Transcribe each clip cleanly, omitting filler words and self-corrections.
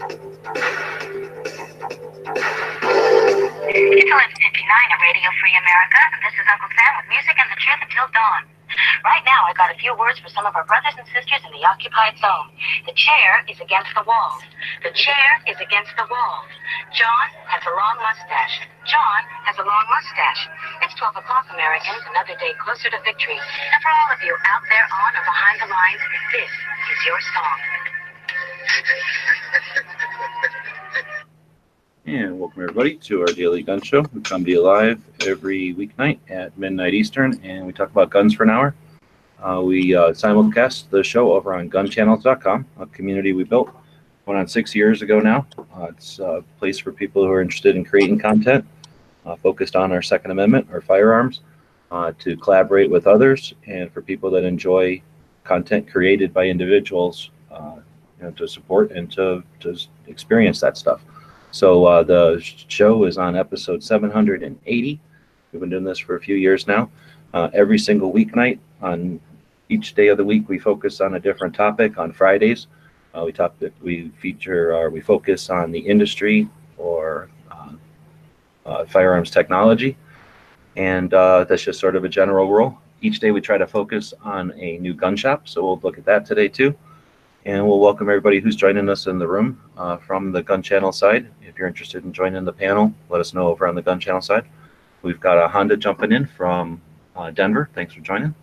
It's 11:59 at Radio Free America, and this is Uncle Sam with music and the truth until dawn. Right now, I got a few words for some of our brothers and sisters in the occupied zone. The chair is against the wall. The chair is against the wall. John has a long mustache. John has a long mustache. It's 12 o'clock, Americans, another day closer to victory. And for all of you out there on or behind the lines, this is your song. And welcome everybody to our daily gun show. We come to you live every weeknight at midnight Eastern, and we talk about guns for an hour. We simulcast the show over on gunchannels.com, a community we built going on 6 years ago now. It's a place for people who are interested in creating content focused on our Second Amendment or firearms, to collaborate with others, and for people that enjoy content created by individuals, to support and to experience that stuff. So the show is on episode 780. We've been doing this for a few years now. Every single weeknight, on each day of the week, we focus on a different topic. On Fridays, we focus on the industry or firearms technology, and that's just sort of a general rule. Each day we try to focus on a new gun shop, so we'll look at that today too. And we'll welcome everybody who's joining us in the room from the Gun Channel side. If you're interested in joining the panel, let us know over on the Gun Channel side. We've got a Honda jumping in from Denver. Thanks for joining.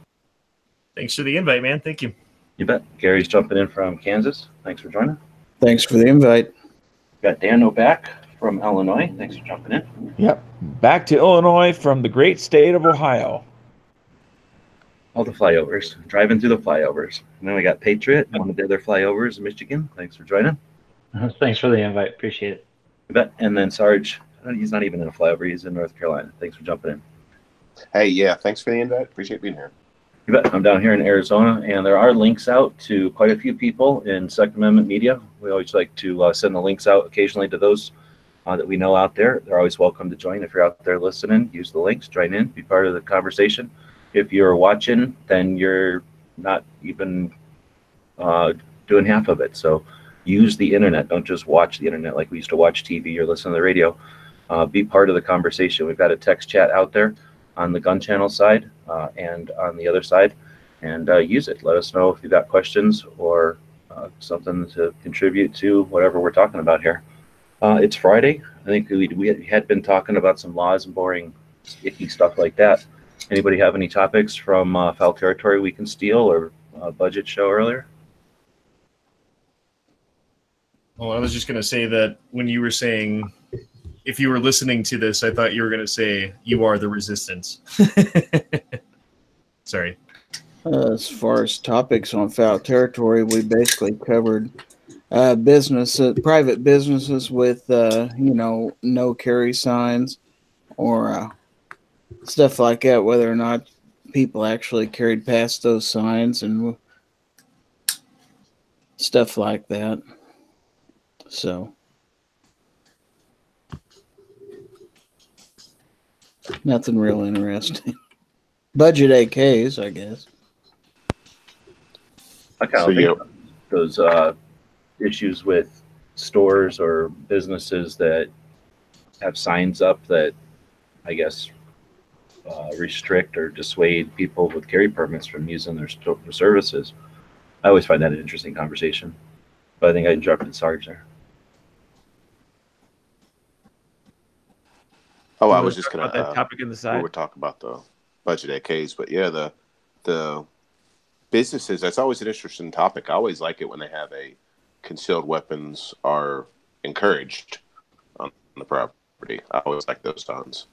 Thanks for the invite, man. Thank you. You bet. Gary's jumping in from Kansas. Thanks for joining. Thanks for the invite. Got Dan back from Illinois. Thanks for jumping in. Yep. Back to Illinois from the great state of Ohio. All the flyovers, driving through the flyovers. And then we got Patriot, one of the other flyovers in Michigan. Thanks for joining. Thanks for the invite. Appreciate it. You bet. And then Sarge, he's not even in a flyover. He's in North Carolina. Thanks for jumping in. Hey, yeah, thanks for the invite. Appreciate being here. You bet. I'm down here in Arizona, and there are links out to quite a few people in Second Amendment media. We always like to send the links out occasionally to those that we know out there. They're always welcome to join. If you're out there listening, use the links, join in, be part of the conversation. If you're watching, then you're not even doing half of it. So use the internet. Don't just watch the internet like we used to watch TV or listen to the radio. Be part of the conversation. We've got a text chat out there on the Gun Channel side and on the other side, and use it. Let us know if you've got questions or something to contribute to whatever we're talking about here. It's Friday. I think we had been talking about some laws and boring, icky stuff like that. Anybody have any topics from foul territory we can steal or budget show earlier? Well, I was just going to say that when you were saying, if you were listening to this, I thought you were going to say, you are the resistance. Sorry. As far as topics on foul territory, we basically covered private businesses with, no carry signs or stuff like that, whether or not people actually carried past those signs and stuff like that. So nothing real interesting. Budget AKs, I guess. I kind of think those issues with stores or businesses that have signs up that, I guess, restrict or dissuade people with carry permits from using their services. I always find that an interesting conversation. But I think I interrupted Sarge there. Oh, I was just going to that topic in the side. We were talking about the budget AKs, but yeah, the businesses, that's always an interesting topic. I always like it when they have concealed weapons are encouraged on the property. I always like those times.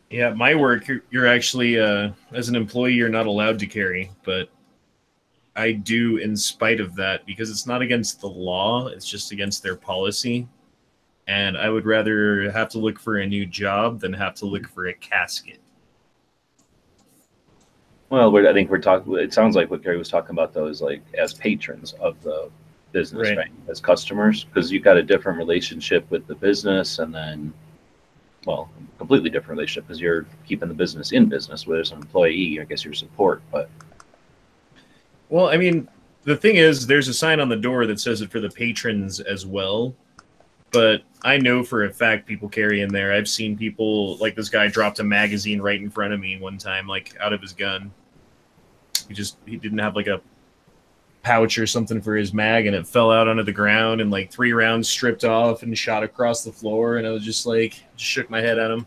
Yeah, my work, you're actually, as an employee, you're not allowed to carry, but I do in spite of that because it's not against the law, it's just against their policy. And I would rather have to look for a new job than have to look for a casket. Well, I think we're talking, it sounds like what Gary was talking about, though, is like as patrons of the business, right? As customers, because you've got a different relationship with the business and then, well, completely different relationship because you're keeping the business in business, whether it's an employee, I guess your support, but. Well, I mean, the thing is, there's a sign on the door that says it for the patrons as well. But I know for a fact people carry in there. I've seen people, like this guy dropped a magazine right in front of me one time, like out of his gun. He didn't have like a pouch or something for his mag, and it fell out onto the ground, and like 3 rounds stripped off and shot across the floor. And I was just shook my head at him.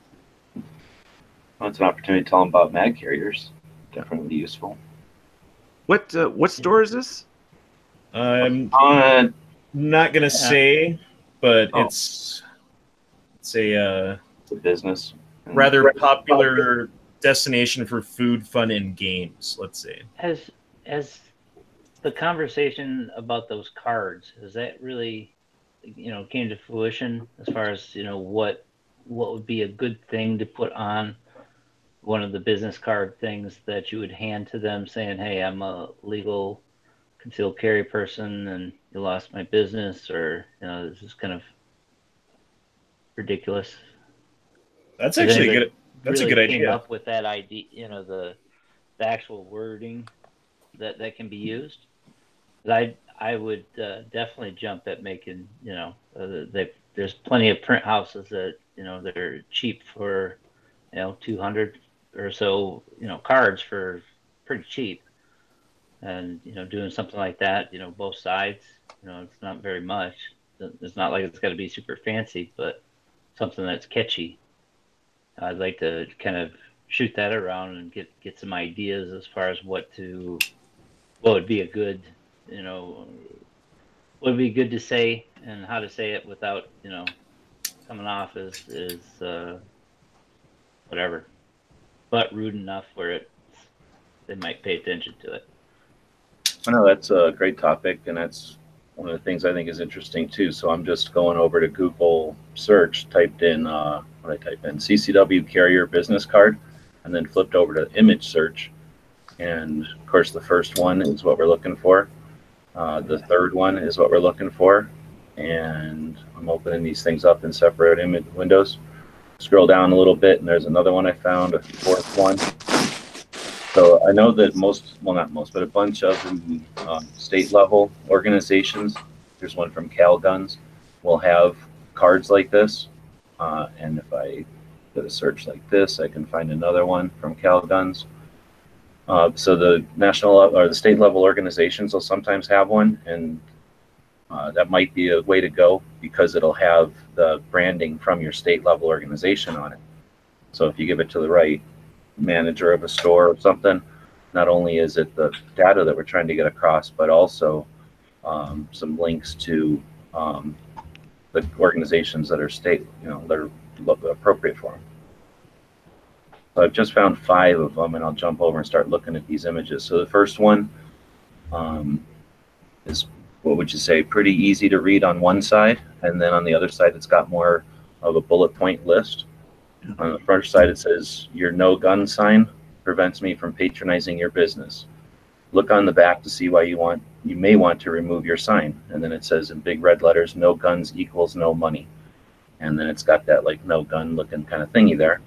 Well, it's an opportunity to tell them about mag carriers. Definitely useful. What store is this? I'm not gonna say, but it's a business. rather popular destination for food, fun, and games. Let's say. As the conversation about those cards, has that really, came to fruition as far as what would be a good thing to put on one of the business card things that you would hand to them, saying, "Hey, I'm a legal concealed carry person, and you lost my business," or this is kind of ridiculous. That's actually good. That's really a good came idea. up with that idea, the actual wording that can be used. But I would definitely jump at making, there's plenty of print houses that that are cheap for 200 or so cards for pretty cheap, and doing something like that, both sides, it's not very much. It's not like it's got to be super fancy, but something that's catchy. I'd like to kind of shoot that around and get some ideas as far as what would be a good, what would be good to say and how to say it without, coming off as whatever, but rude enough where they might pay attention to it. I know that's a great topic, and that's one of the things I think is interesting too. So I'm just going over to Google search, typed in CCW carrier business card, and then flipped over to image search. And of course, the first one is what we're looking for. The third one is what we're looking for. And I'm opening these things up in separate image windows. Scroll down a little bit, and there's another one I found, a 4th one. So I know that not most, but a bunch of the state level organizations, there's one from Cal Guns, will have cards like this. And if I do a search like this, I can find another one from Cal Guns. So the national or the state level organizations will sometimes have one, and that might be a way to go because it'll have the branding from your state level organization on it. So if you give it to the right manager of a store or something, not only is it the data that we're trying to get across, but also some links to the organizations that are state, that are appropriate for them. So I've just found 5 of them, and I'll jump over and start looking at these images. So the first one is, what would you say, pretty easy to read on one side, and then on the other side it's got more of a bullet point list. On the first side it says, "Your no gun sign prevents me from patronizing your business. Look on the back to see why you may want to remove your sign." And then it says in big red letters, "No guns equals no money." And then it's got that like no gun looking kind of thingy there.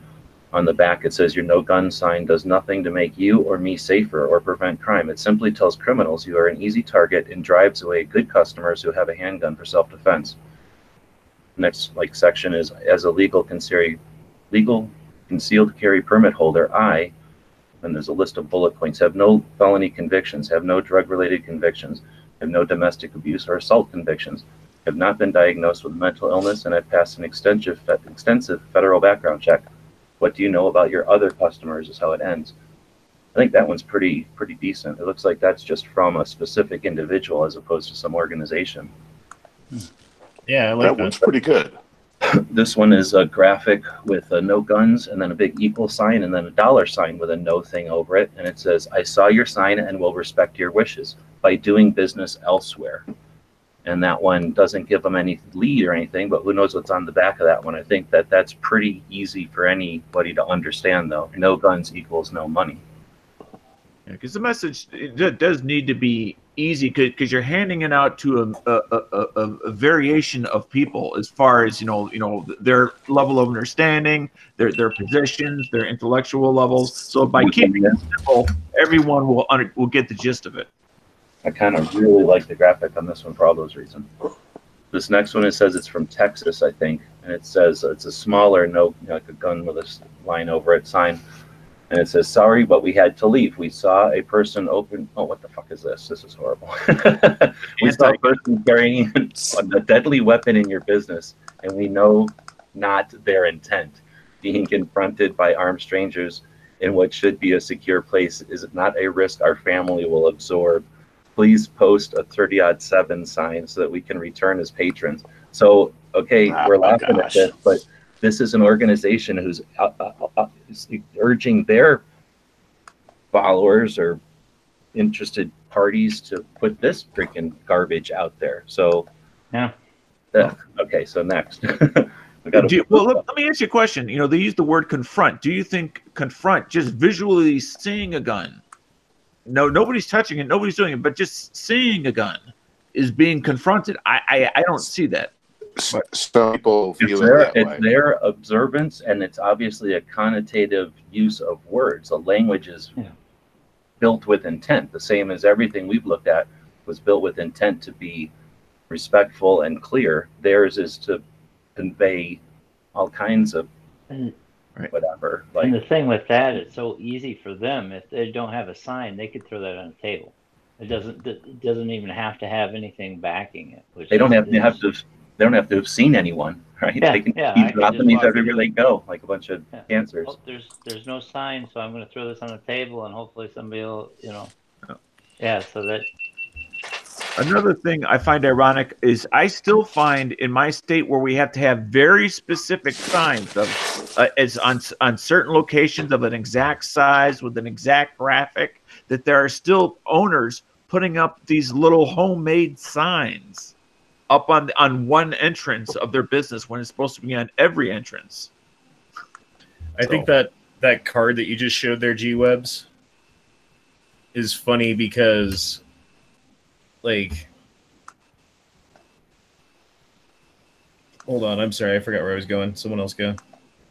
On the back it says, "Your no gun sign does nothing to make you or me safer or prevent crime. It simply tells criminals you are an easy target and drives away good customers who have a handgun for self-defense." Next section is, "As a legal concealed carry permit holder, I," and there's a list of bullet points, "have no felony convictions, have no drug-related convictions, have no domestic abuse or assault convictions, have not been diagnosed with mental illness, and have passed an extensive federal background check. What do you know about your other customers?" is how it ends. I think that one's pretty decent. It looks like that's just from a specific individual as opposed to some organization. Yeah, I like That one's pretty good. This one is a graphic with no guns and then a big equal sign and then a dollar sign with a no thing over it. And it says, "I saw your sign and will respect your wishes by doing business elsewhere." And that one doesn't give them any lead or anything, but who knows what's on the back of that one. I think that's pretty easy for anybody to understand, though. No guns equals no money. Because the message does need to be easy, because you're handing it out to a variation of people as far as their level of understanding, their positions, their intellectual levels. So by keeping it simple, everyone will get the gist of it. I kind of really like the graphic on this one for all those reasons. This next one, it says it's from Texas, I think, and it says it's a smaller note, like a gun with a line over it sign, and it says, "Sorry, but we had to leave. We saw a person open." Oh, what the fuck is this? This is horrible. We saw a person carrying a deadly weapon in your business, and we know not their intent. Being confronted by armed strangers in what should be a secure place is not a risk our family will absorb. Please post a 30-7 sign so that we can return as patrons. So, okay, we're laughing at this, but this is an organization who's urging their followers or interested parties to put this freaking garbage out there. So, yeah. Okay, so next. Let me ask you a question. You know, they use the word confront. Do you think confront, just visually seeing a gun? No, nobody's touching it, nobody's doing it, but just seeing a gun is being confronted. I don't see that. Some people feel it that way. It's their observance, and it's obviously a connotative use of words. The language is built with intent. The same as everything we've looked at was built with intent to be respectful and clear. Theirs is to convey all kinds of whatever. Like, and the thing with that, it's so easy for them. If they don't have a sign, they could throw that on the table. It doesn't even have to have anything backing it. Which they don't have to have seen anyone, right? Yeah, they can keep dropping these everywhere they go, like a bunch of cancers. Oh, there's no sign, so I'm going to throw this on the table, and hopefully somebody will, so that. Another thing I find ironic is I still find in my state where we have to have very specific signs of it's on certain locations of an exact size with an exact graphic, that there are still owners putting up these little homemade signs up on one entrance of their business when it's supposed to be on every entrance. I think that card that you just showed there, G-Webs, is funny because, like, hold on, I'm sorry, I forgot where I was going. Someone else go.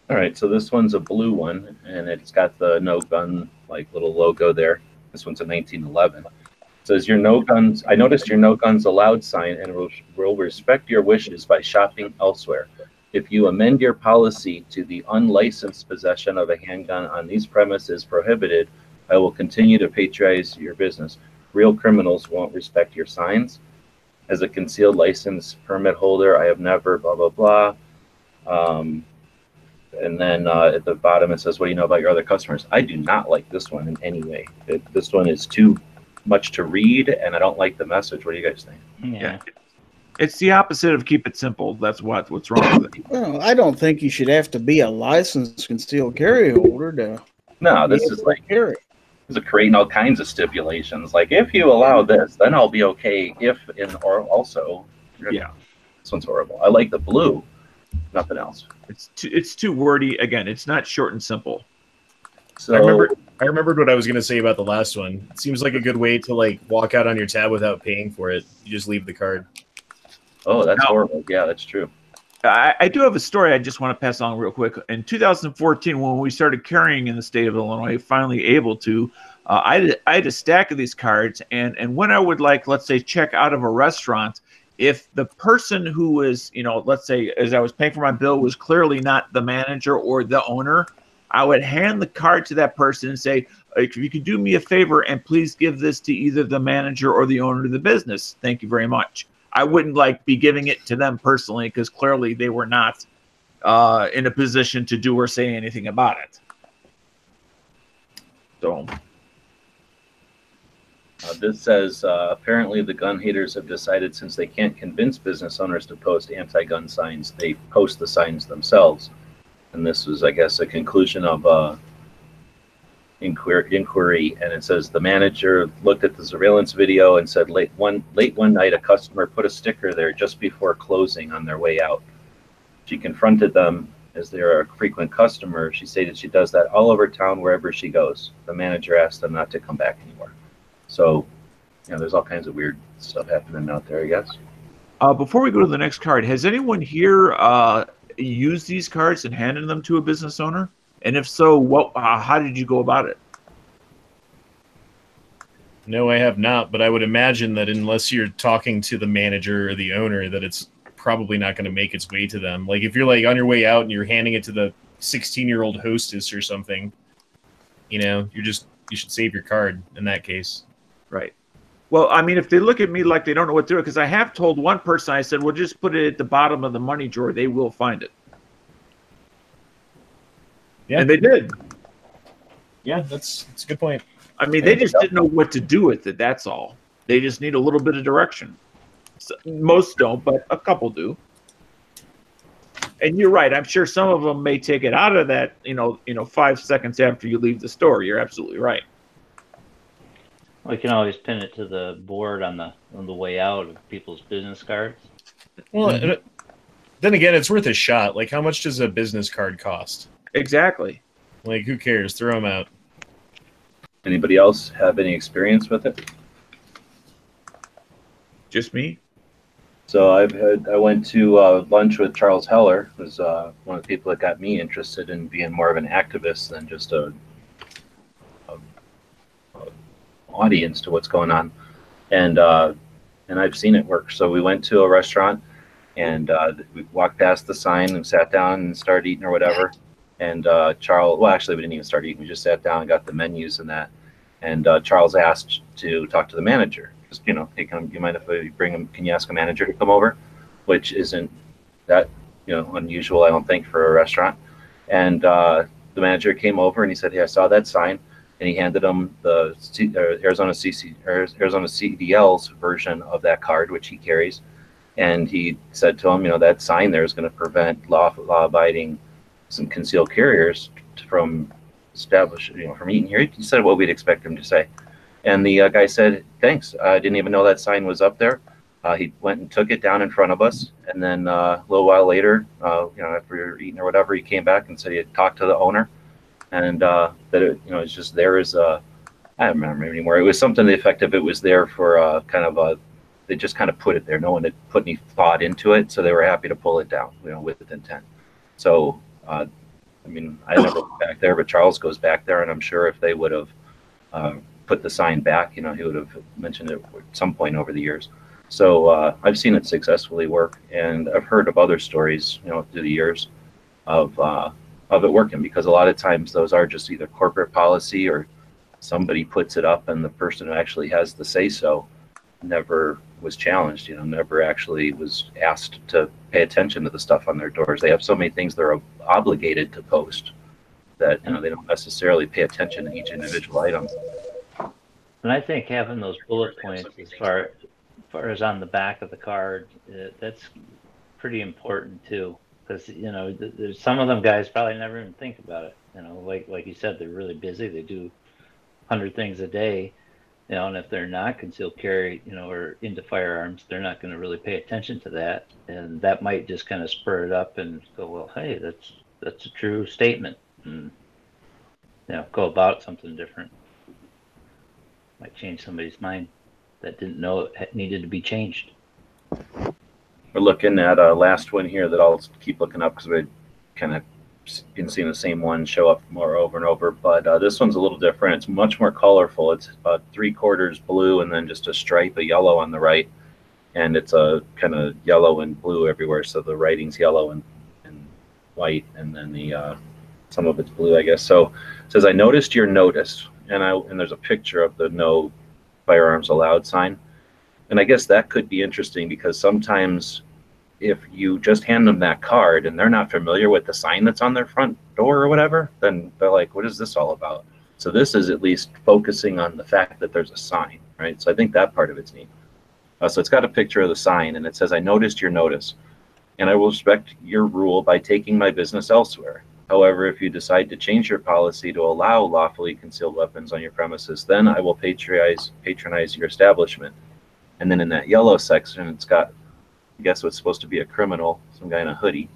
All right, so this one's a blue one, and it's got the no gun like little logo there. This one's a 1911. It says your no guns. I noticed your no guns allowed sign, and will respect your wishes by shopping elsewhere. If you amend your policy to the unlicensed possession of a handgun on these premises prohibited, I will continue to patronize your business. Real criminals won't respect your signs. As a concealed license permit holder, I have never blah, blah, blah. And then at the bottom, it says, what do you know about your other customers? I do not like this one in any way. This one is too much to read, and I don't like the message. What do you guys think? Yeah. It's the opposite of keep it simple. That's what's wrong with it. Well, I don't think you should have to be a licensed concealed carry holder to. No, this is like carry. This is creating all kinds of stipulations. Like, if you allow this, then I'll be okay. If and or also, yeah, this one's horrible. I like the blue. Nothing else. It's too wordy. Again, it's not short and simple. So I remembered what I was going to say about the last one. It seems like a good way to like walk out on your tab without paying for it. You just leave the card. Oh, that's horrible. Yeah, that's true. I do have a story I just want to pass along real quick. In 2014, when we started carrying in the state of Illinois, finally able to, I had a stack of these cards, and when I would, like, let's say, check out of a restaurant, if the person who was, let's say, as I was paying for my bill, was clearly not the manager or the owner, I would hand the card to that person and say, if you could do me a favor and please give this to either the manager or the owner of the business, thank you very much. I wouldn't be giving it to them personally because clearly they were not in a position to do or say anything about it. So this says apparently the gun haters have decided since they can't convince business owners to post anti-gun signs, they post the signs themselves. And this was, I guess, a conclusion of inquiry, and it says the manager looked at the surveillance video and said late one night a customer put a sticker there just before closing on their way out. She confronted them as they are a frequent customer. She stated she does that all over town wherever she goes. The manager asked them not to come back anymore. So, there's all kinds of weird stuff happening out there, I guess. Before we go to the next card, has anyone here used these cards and handed them to a business owner? And if so, how did you go about it? No, I have not, but I would imagine that unless you're talking to the manager or the owner, that it's probably not going to make its way to them. Like if you're like on your way out and you're handing it to the 16-year-old hostess or something, you should save your card in that case. Right. Well, I mean, if they look at me like they don't know what to do, because I have told one person, I said, well, just put it at the bottom of the money drawer. They will find it. Yeah. And they did. Yeah, that's a good point. I mean, they just didn't know what to do with it. That's all. They just need a little bit of direction. So, most don't, but a couple do. And you're right. I'm sure some of them may take it out of that, 5 seconds after you leave the store. You're absolutely right. We can always pin it to the board on the way out of people's business cards. Well, then again, it's worth a shot. Like, how much does a business card cost? Exactly. Like, who cares? Throw them out. Anybody else have any experience with it? Just me? So I went to lunch with Charles Heller, who's one of the people that got me interested in being more of an activist than just a audience to what's going on, and I've seen it work. So we went to a restaurant, and we walked past the sign and sat down and started eating or whatever. And Charles, well, actually, we didn't even start eating. We just sat down and got the menus and that. And Charles asked to talk to the manager. Just, hey, you mind if I bring him? Can you ask a manager to come over? Which isn't that unusual, I don't think, for a restaurant. And the manager came over and he said, "Hey, I saw that sign." And he handed him the Arizona CDL's version of that card, which he carries. And he said to him, that sign there is going to prevent law-abiding some concealed carriers from from eating here. He said what we'd expect him to say. And the guy said, "Thanks. I didn't even know that sign was up there." He went and took it down in front of us. And then a little while later, after we were eating or whatever, he came back and said he had talked to the owner. And that it's just there is I don't remember anymore. It was something to the effect of it was there for they just kind of put it there. No one had put any thought into it, so they were happy to pull it down, with intent. So I never went back there, but Charles goes back there, and I'm sure if they would have put the sign back, he would have mentioned it at some point over the years. So I've seen it successfully work, and I've heard of other stories, through the years of it working, because a lot of times those are just either corporate policy or somebody puts it up and the person who actually has the say-so never was challenged, never actually was asked to pay attention to the stuff on their doors. They have so many things they're obligated to post that they don't necessarily pay attention to each individual item. And I think having those bullet points as far as on the back of the card, that's pretty important too. Because there's some of them guys probably never even think about it. Like you said, they're really busy. They do 100 things a day, and if they're not concealed carry, or into firearms, they're not going to really pay attention to that, and that might just kind of spur it up and go, well, hey, that's a true statement, and go about something different. Might change somebody's mind that didn't know it needed to be changed. We're looking at a last one here that I'll keep looking up because we've kind of been seeing the same one show up more over and over. But this one's a little different. It's much more colorful. It's about 3/4 blue and then just a stripe of yellow on the right. And it's a kind of yellow and blue everywhere. So the writing's yellow and white, and then the some of it's blue, I guess. So it says, "I noticed your notice," and there's a picture of the no firearms allowed sign. And I guess that could be interesting because sometimes if you just hand them that card and they're not familiar with the sign that's on their front door or whatever, then they're like, what is this all about? So this is at least focusing on the fact that there's a sign, right? So I think that part of it's neat. So it's got a picture of the sign and it says, "I noticed your notice, and I will respect your rule by taking my business elsewhere. However, if you decide to change your policy to allow lawfully concealed weapons on your premises, then I will patronize your establishment." And then in that yellow section, it's got, I guess, what's supposed to be a criminal, some guy in a hoodie.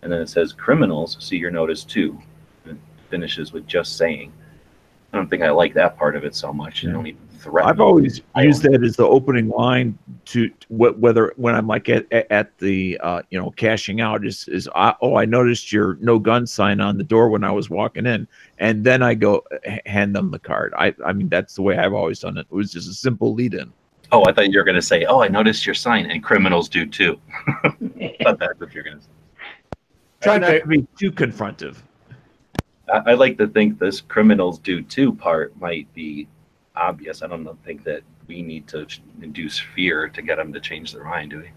And then it says, "Criminals see your notice too." And it finishes with "just saying." I don't think I like that part of it so much. You don't even threaten. I've always used that as the opening line to whether when I'm like at the cashing out is I noticed your no gun sign on the door when I was walking in, and then I go hand them the card. I mean that's the way I've always done it. It was just a simple lead in. Oh, I thought you were going to say, "Oh, I noticed your sign," and criminals do too. I thought that's what you're going to say. Try not to be too confrontive. I like to think this criminals do too part might be obvious. I don't think that we need to induce fear to get them to change their mind, do we?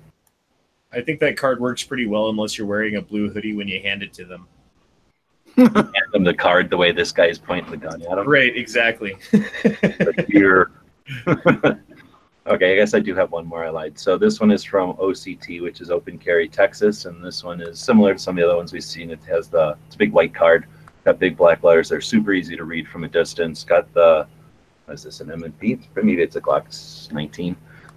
I think that card works pretty well unless you're wearing a blue hoodie when you hand it to them. Hand them the card the way this guy's pointing the gun at them. Right, exactly. Fear. Okay, I guess I do have one more I lied. So this one is from OCT, which is Open Carry Texas, and this one is similar to some of the other ones we've seen. It has it's a big white card, got big black letters. They're super easy to read from a distance. Got the, what is this, an M&P? Maybe it's a Glock 19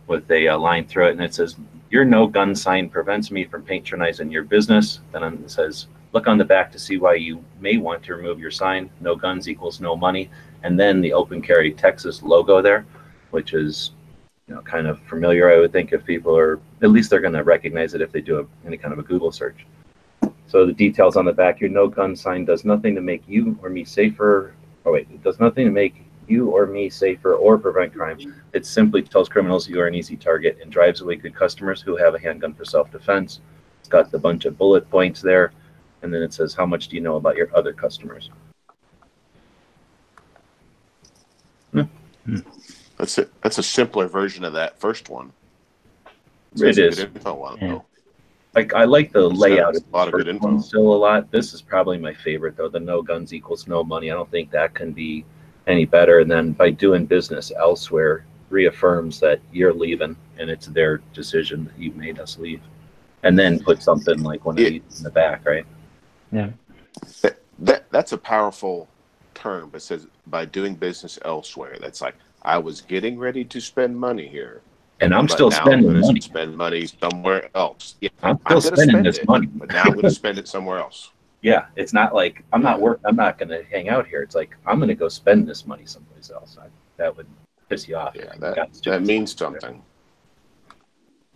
with a line through it, and it says, "Your no gun sign prevents me from patronizing your business." Then it says, "Look on the back to see why you may want to remove your sign. No guns equals no money." And then the Open Carry Texas logo there, which is kind of familiar, I would think, if people are, at least they're going to recognize it if they do any kind of a Google search. So the details on the back, your no gun sign does nothing to make you or me safer. Oh wait, it does nothing to make you or me safer or prevent crime. It simply tells criminals you are an easy target and drives away good customers who have a handgun for self-defense. It's got a bunch of bullet points there. And then it says, how much do you know about your other customers? That's a simpler version of that first one. It is. Good info on it, though. Like, I like the layout. A lot of good info. Still a lot. This is probably my favorite, though. The no guns equals no money. I don't think that can be any better. And then by doing business elsewhere, reaffirms that you're leaving and it's their decision that you made us leave. And then put something like one of these in the back, right? Yeah. That's a powerful term. It says by doing business elsewhere. That's like, I was getting ready to spend money here. And I'm still spending money. Spend money somewhere else. Yeah, I'm still spending this money. But now I'm going to spend it somewhere else. Yeah, it's not like I'm not going to hang out here. It's like I'm going to go spend this money someplace else. That would piss you off. Yeah, that means something.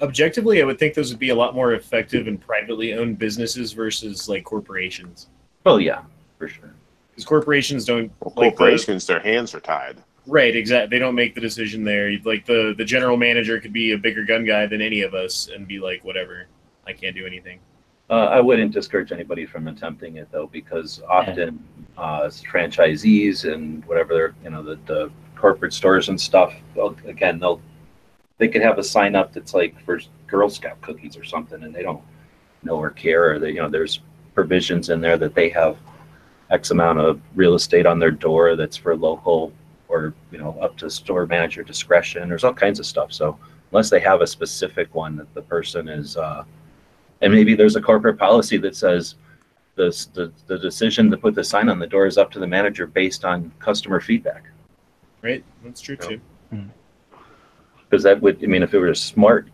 Objectively, I would think those would be a lot more effective in privately owned businesses versus like corporations. Oh yeah, for sure. Because corporations don't. Well, corporations, their hands are tied. Right, exactly. They don't make the decision there. Like the general manager could be a bigger gun guy than any of us and be like, whatever, I can't do anything. I wouldn't discourage anybody from attempting it though, because often franchisees and whatever the corporate stores and stuff, they could have a sign up that's like for Girl Scout cookies or something, and they don't know or care, or there's provisions in there that they have X amount of real estate on their door that's for local, or up to store manager discretion. There's all kinds of stuff. So unless they have a specific one that the person is, and maybe there's a corporate policy that says the decision to put the sign on the door is up to the manager based on customer feedback. Right, that's true too. Because that would, if it were a smart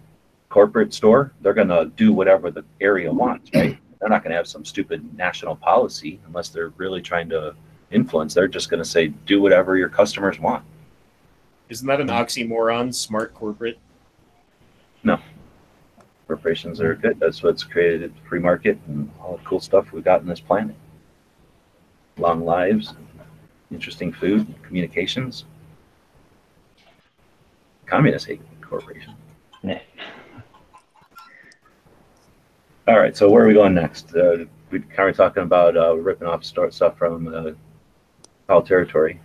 corporate store, they're going to do whatever the area wants, right? They're not going to have some stupid national policy unless they're really trying to influence. They're just going to say, do whatever your customers want. Isn't that an oxymoron, smart corporate? No. Corporations are good. That's what's created free market and all the cool stuff we've got in this planet. Long lives, interesting food, communications. Communists hate corporations. Yeah. All right, so where are we going next? We kind of talking about ripping off stuff from Foul Territory.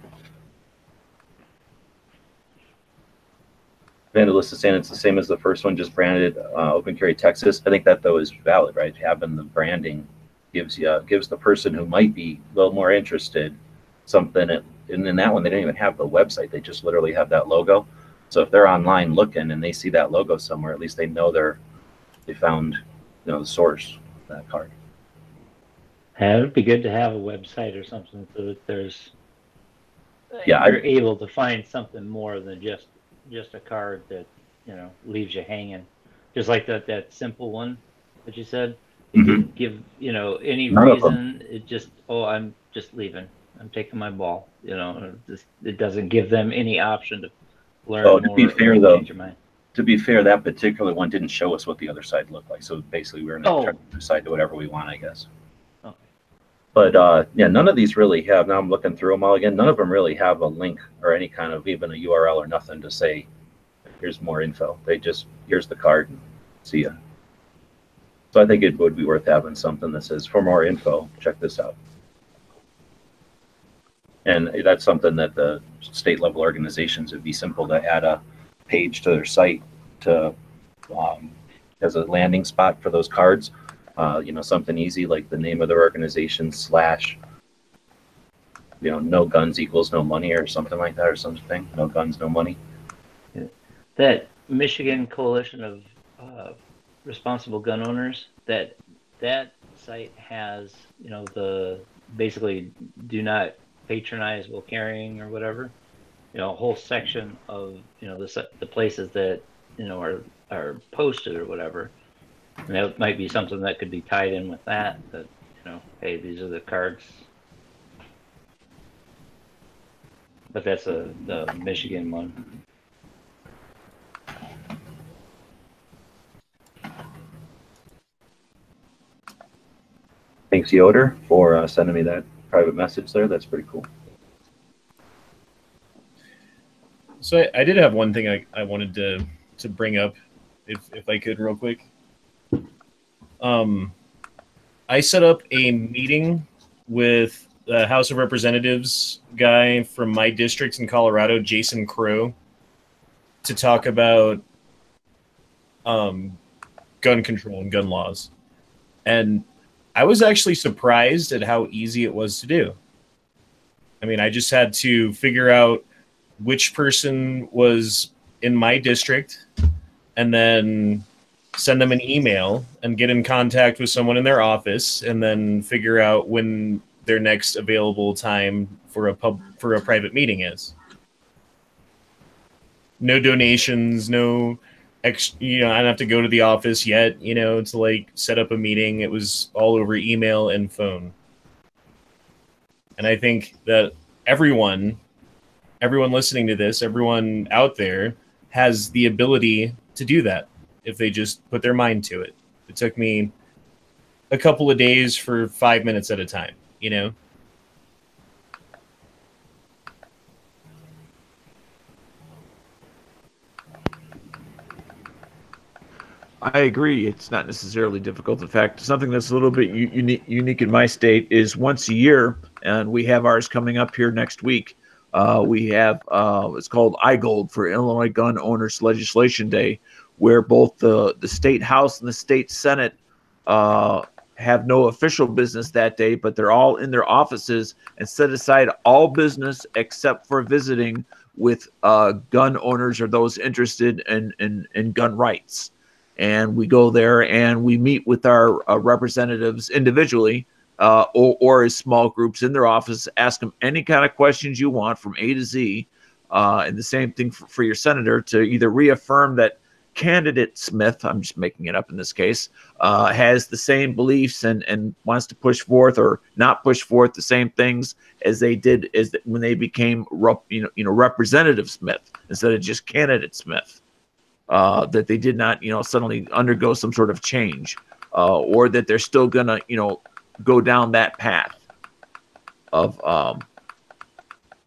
Vandalist is saying it's the same as the first one, just branded Open Carry Texas. I think that though is valid, right? Having the branding gives the person who might be a little more interested something. And in that one, they didn't even have the website; they just literally have that logo. So if they're online looking and they see that logo somewhere, at least they know they found the source of that card. Yeah, it would be good to have a website or something so that you're able to find something more than just a card that leaves you hanging. Just like that simple one that you said. It didn't give any reason. It just I'm just leaving. I'm taking my ball. It doesn't give them any option learn Oh, more to be or fair, though, change your mind. to be fair, that particular one didn't show us what the other side looked like. So basically, we were going Oh. to try to decide to whatever we want, I guess. Okay. But yeah, none of these really have. Now I'm looking through them all again. None of them really have a link or any kind of even a URL or nothing to say, here's more info. They just, here's the card and see ya. So I think it would be worth having something that says, for more info, check this out. And that's something that the state level organizations, would be simple to add a page to their site to as a landing spot for those cards. You know, something easy like the name of their organization / no guns equals no money or something like that, or something. No guns, no money. That Michigan Coalition of Responsible Gun Owners, that site has, the basically do not patronize while carrying or whatever, a whole section of, the places that, are posted or whatever. And that might be something that could be tied in with that, hey, these are the cards. But that's the Michigan one. Thanks, Yoder, for sending me that private message there. That's pretty cool. So I did have one thing I wanted to bring up, if I could, real quick. I set up a meeting with the House of Representatives guy from my district in Colorado, Jason Crow, to talk about gun control and gun laws. And I was actually surprised at how easy it was to do. I mean, I just had to figure out which person was in my district and then send them an email and get in contact with someone in their office and then figure out when their next available time for a private meeting is. No donations, no I don't have to go to the office yet, to like set up a meeting. It was all over email and phone. And I think that everyone listening to this, everyone out there has the ability to do that if they just put their mind to it. It took me a couple of days for 5 minutes at a time, I agree. It's not necessarily difficult. In fact, something that's a little bit unique in my state is once a year, and we have ours coming up here next week. We have it's called iGold for Illinois Gun Owners Legislation Day, where both the state house and the state senate have no official business that day, but they're all in their offices and set aside all business except for visiting with gun owners or those interested in gun rights. And we go there and we meet with our representatives individually or as small groups in their office, ask them any kind of questions you want from A to Z. And the same thing for your senator to either reaffirm that candidate Smith, I'm just making it up in this case, has the same beliefs and wants to push forth or not push forth the same things as they did when they became Representative Smith instead of just candidate Smith. That they did not, suddenly undergo some sort of change, or that they're still gonna, go down that path of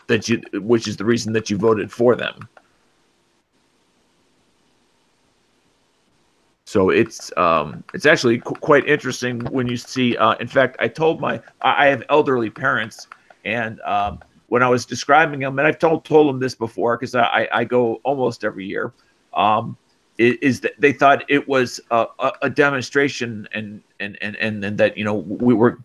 which is the reason that you voted for them. So it's actually quite interesting when you see. In fact, I have elderly parents, and when I was describing them, and I've told them this before because I go almost every year. Is that they thought it was a demonstration and that we were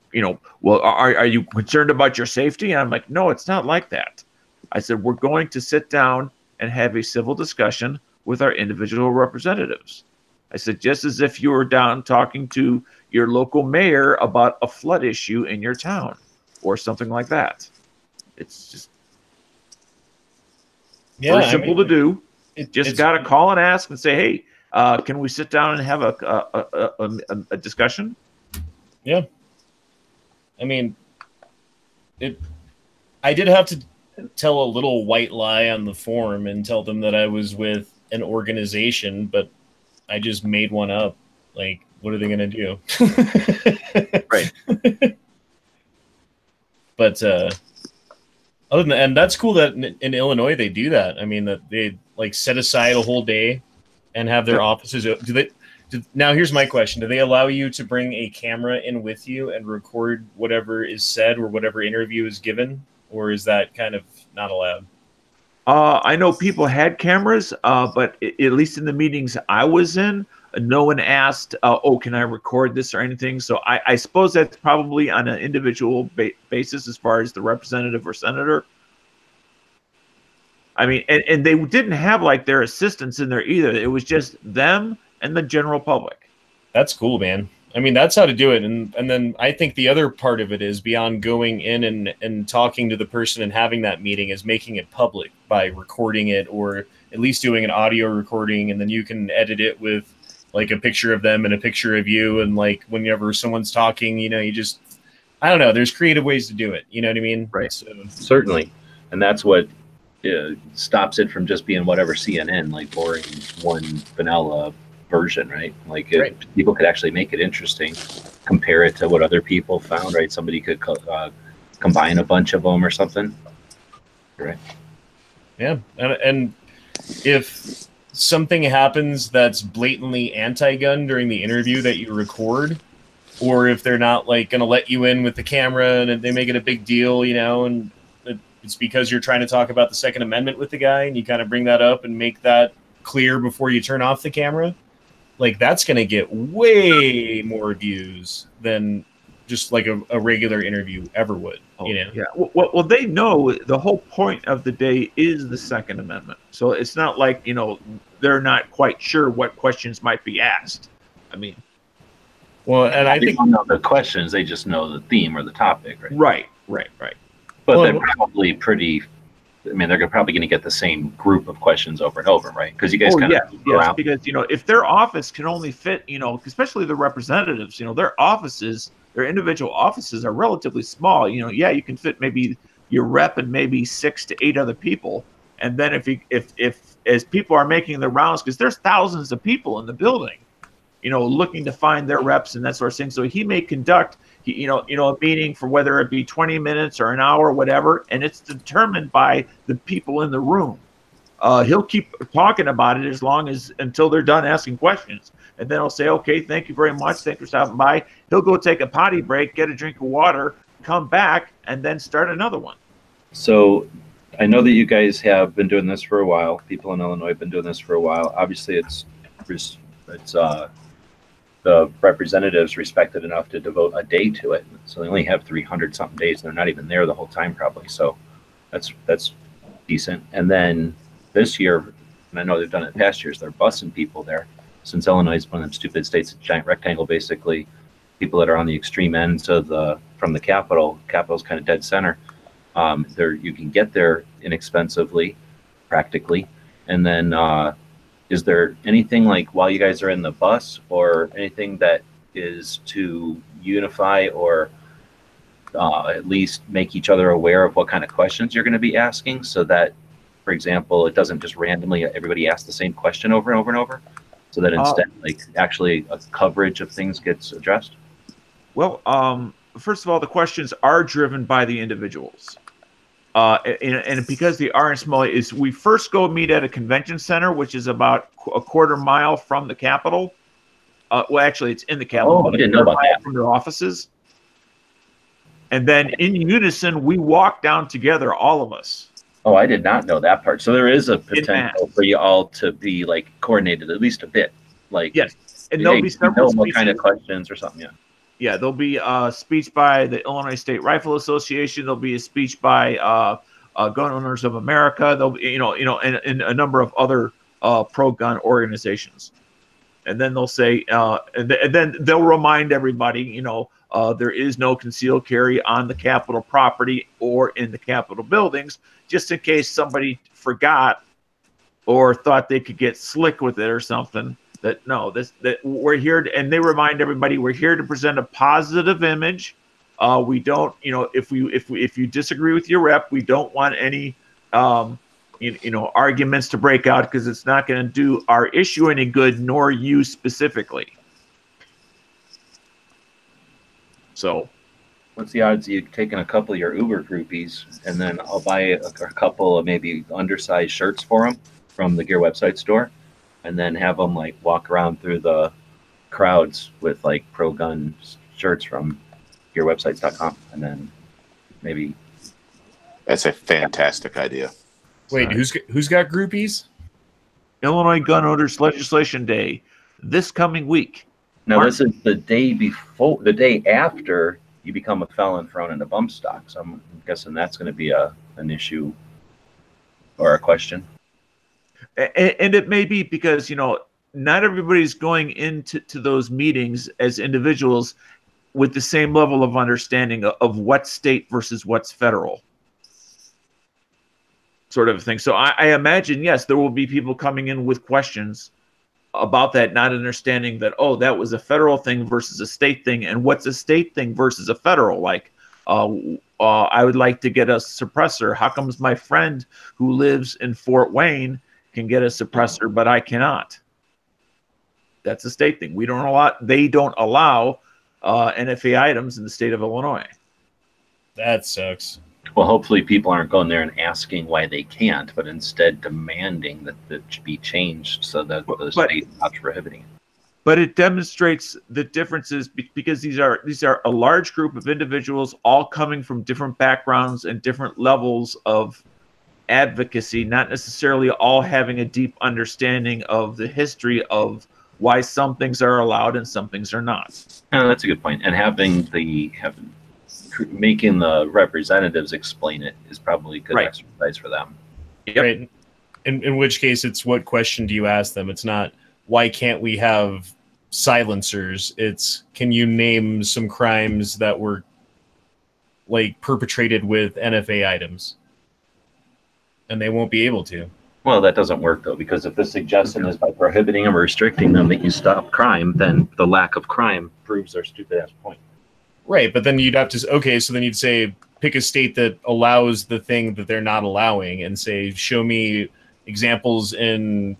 well, are you concerned about your safety? And I'm like, no, it's not like that. I said we're going to sit down and have a civil discussion with our individual representatives. I said just as if you were down talking to your local mayor about a flood issue in your town or something like that. It's just very simple to do. Just got to call and ask and say, hey, can we sit down and have a discussion? Yeah. I mean, I did have to tell a little white lie on the form and tell them that I was with an organization, but I just made one up. Like, what are they going to do? Right. But other than that, and that's cool that in Illinois they do that. I mean, that they like set aside a whole day and have their offices. Now, here's my question. Do they allow you to bring a camera in with you and record whatever is said or whatever interview is given? Or is that kind of not allowed? I know people had cameras, but at least in the meetings I was in, no one asked, "Oh, can I record this or anything?" So I suppose that's probably on an individual basis as far as the representative or senator. I mean, and they didn't have like their assistants in there either. It was just them and the general public. That's cool, man. I mean, that's how to do it. And then I think the other part of it is beyond going in and talking to the person and having that meeting is making it public by recording it, or at least doing an audio recording. And then you can edit it with like a picture of them and a picture of you. And like whenever someone's talking, you know, you just, I don't know, there's creative ways to do it. You know what I mean? Right. So, Certainly. And that's what stops it from just being whatever CNN, like boring one vanilla version, right? Like people could actually make it interesting, compare it to what other people found, right? Somebody could combine a bunch of them or something, right? Yeah, and if something happens that's blatantly anti-gun during the interview that you record, or if they're not like going to let you in with the camera and they make it a big deal, you know, and it's because you're trying to talk about the Second Amendment with the guy and you kind of bring that up and make that clear before you turn off the camera, like that's going to get way more views than just like a regular interview ever would. You know? Yeah. Well, they know the whole point of the day is the Second Amendment. So it's not like, you know, they're not quite sure what questions might be asked. I mean, well, and I think don't know the questions, they just know the theme or the topic, right? Right. But they're probably pretty. I mean, they're probably going to get the same group of questions over and over, right? Because you guys kind of yes, because you know, if their office can only fit, you know, especially the representatives, you know, their offices, their individual offices are relatively small. You know, yeah, you can fit maybe your rep and maybe 6 to 8 other people, and then if as people are making the rounds, because there's thousands of people in the building, you know, looking to find their reps and that sort of thing. So he may conduct, you know, a meeting for whether it be 20 minutes or an hour, or whatever, and it's determined by the people in the room. He'll keep talking about it until they're done asking questions, and then he'll say, "Okay, thank you very much. Thanks for stopping by." He'll go take a potty break, get a drink of water, come back, and then start another one. So I know that you guys have been doing this for a while. People in Illinois have been doing this for a while. Obviously, it's the representatives respected enough to devote a day to it. So they only have 300 something days, and they're not even there the whole time probably. So that's decent. And then this year, and I know they've done it in past years, they're busing people there. Since Illinois is one of them stupid states, a giant rectangle, basically, people that are on the extreme ends of from the capital's kind of dead center. You can get there inexpensively, practically, and then is there anything like while you guys are in the bus or anything that is to unify or at least make each other aware of what kind of questions you're going to be asking, so that, for example, it doesn't just randomly everybody ask the same question over and over and over, so that instead like actually a coverage of things gets addressed? Well, first of all, the questions are driven by the individuals. And because the RSMLA is, we first go meet at a convention center, which is about a quarter mile from the Capitol. Well, actually, it's in the Capitol. Oh, I didn't know about that. From their offices. And then in unison, we walk down together, all of us. Oh, I did not know that part. So there is a potential for you all to be like coordinated at least a bit. Like, yes, and there'll be several what kind of questions or something. Yeah. Yeah, there'll be a speech by the Illinois State Rifle Association. There'll be a speech by Gun Owners of America. There'll be, and a number of other pro-gun organizations. And then they'll say, and then they'll remind everybody, there is no concealed carry on the Capitol property or in the Capitol buildings, just in case somebody forgot or thought they could get slick with it or something. That we're here to, and they remind everybody we're here to present a positive image We don't, if you disagree with your rep, we don't want any, arguments to break out, because it's not going to do our issue any good, nor you specifically. So, what's the odds of you taking a couple of your Uber groupies and then I'll buy a couple of maybe undersized shirts for them from the Gear website store, and then have them like walk around through the crowds with like pro gun shirts from gearwebsites.com, and then maybe. That's a fantastic idea. Wait, who's got groupies? Illinois Gun Owners Legislation Day this coming week. No, this is the day after you become a felon for owning a bump stock. So I'm guessing that's going to be an issue or a question. And it may be because, not everybody's going into those meetings as individuals with the same level of understanding of what's state versus what's federal, sort of thing. So I imagine, yes, there will be people coming in with questions about that, not understanding that, that was a federal thing versus a state thing, and what's a state thing versus a federal. Like, I would like to get a suppressor. How comes my friend who lives in Fort Wayne can get a suppressor, but I cannot? That's a state thing. They don't allow NFA items in the state of Illinois. That sucks. Well, hopefully people aren't going there and asking why they can't, but instead demanding that it should be changed so that the state stops prohibiting it. But it demonstrates the differences, because these are a large group of individuals, all coming from different backgrounds and different levels of advocacy, not necessarily all having a deep understanding of the history of why some things are allowed and some things are not. No, that's a good point. And making the representatives explain it is probably a good exercise for them. Yep. Right. In which case, it's what question do you ask them? It's not, why can't we have silencers? It's, can you name some crimes that were like perpetrated with NFA items? And they won't be able to. Well, that doesn't work, though, because if the suggestion is by prohibiting them or restricting them that you stop crime, then the lack of crime proves their stupid-ass point. Right, but then you'd have to, so then you'd say, pick a state that allows the thing that they're not allowing, and say, show me examples in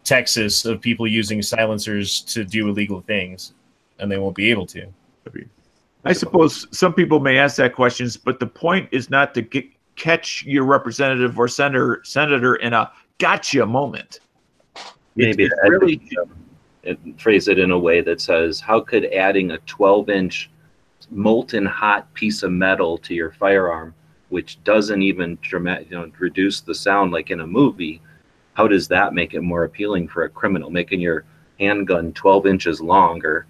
Texas of people using silencers to do illegal things, and they won't be able to. I suppose some people may ask that questions, but the point is not to catch your representative or senator in a gotcha moment. Maybe really phrase it in a way that says, how could adding a 12-inch molten hot piece of metal to your firearm, which doesn't even reduce the sound like in a movie, how does that make it more appealing for a criminal? Making your handgun 12 inches longer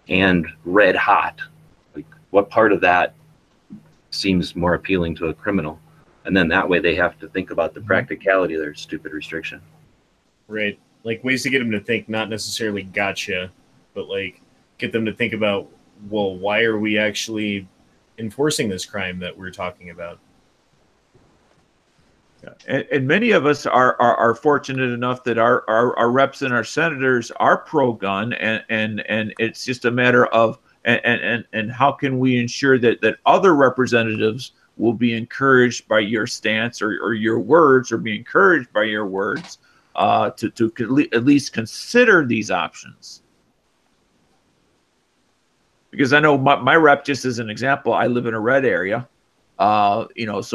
and red hot, like what part of that seems more appealing to a criminal? And then that way they have to think about the practicality of their stupid restriction. Right. Like ways to get them to think, not necessarily gotcha, but like get them to think about, well, why are we actually enforcing this crime that we're talking about? Yeah. And many of us are fortunate enough that our reps and our senators are pro-gun, and it's just a matter of and how can we ensure that other representatives will be encouraged by your stance or your words, or be encouraged by your words to at least consider these options. Because I know my rep, just as an example, I live in a red area, so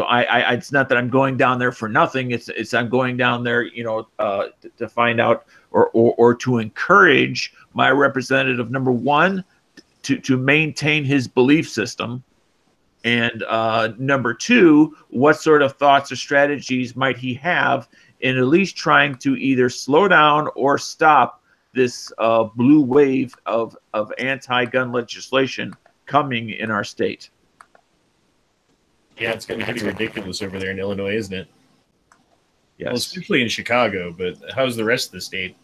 I it's not that I'm going down there for nothing. It's I'm going down there, to find out or to encourage my representative, number one, to maintain his belief system, and number two, what sort of thoughts or strategies might he have in at least trying to either slow down or stop this blue wave of anti-gun legislation coming in our state. Yeah, it's getting pretty ridiculous over there in Illinois, isn't it? Yes. Well, especially in Chicago, but how's the rest of the state?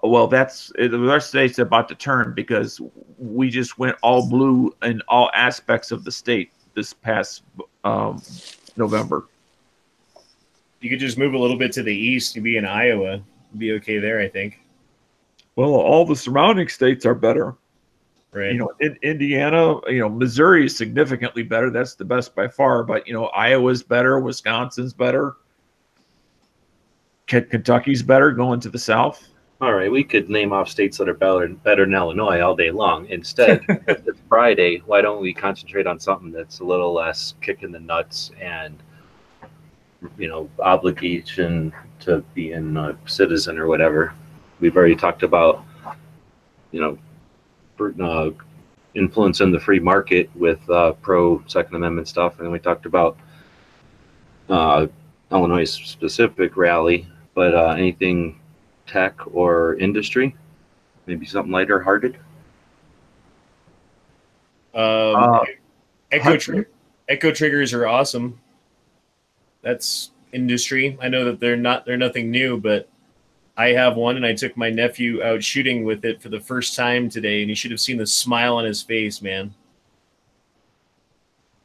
Well, the rest of the state's about to turn, because we just went all blue in all aspects of the state this past November. You could just move a little bit to the east. You'd be in Iowa. You'd be okay there, I think. Well, all the surrounding states are better. Right. You know, in Indiana, you know, Missouri is significantly better. That's the best by far. But you know, Iowa's better, Wisconsin's better, Kentucky's better. Going to the south. All right, we could name off states that are better than Illinois all day long. Instead, if it's Friday, why don't we concentrate on something that's a little less kick in the nuts and, you know, obligation to being a citizen or whatever. We've already talked about, you know, influencing the free market with pro Second Amendment stuff, and we talked about Illinois specific rally, but anything tech or industry, maybe something lighter hearted. Echo triggers are awesome. That's industry. I know that they're nothing new, but I have one, and I took my nephew out shooting with it for the first time today, and you should have seen the smile on his face, man.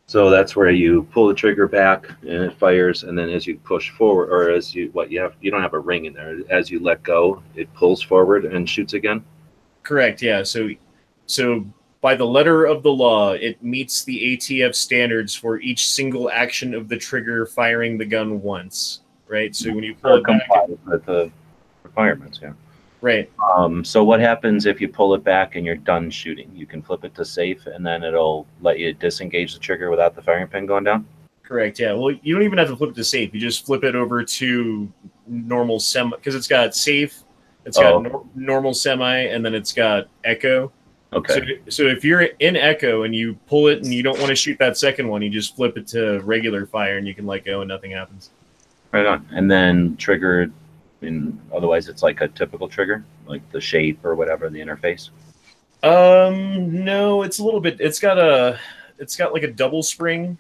So that's where you pull the trigger back and it fires, and then as you push forward, or as you you don't have a ring in there. As you let go, it pulls forward and shoots again. Correct. Yeah. So by the letter of the law, it meets the ATF standards for each single action of the trigger firing the gun once. Right. So when you pull it back, with the requirements, yeah. Right. So what happens if you pull it back and you're done shooting? You can flip it to safe, and then it'll let you disengage the trigger without the firing pin going down? Correct, yeah. Well, you don't even have to flip it to safe. You just flip it over to normal semi, because it's got safe, it's got normal semi, and then it's got echo. Okay. So if you're in echo and you pull it and you don't want to shoot that second one, you just flip it to regular fire and you can let go and nothing happens. Right on. And then triggered. Otherwise it's like a typical trigger, like the shape or whatever, the interface. No, it's a little bit. It's got like a double spring,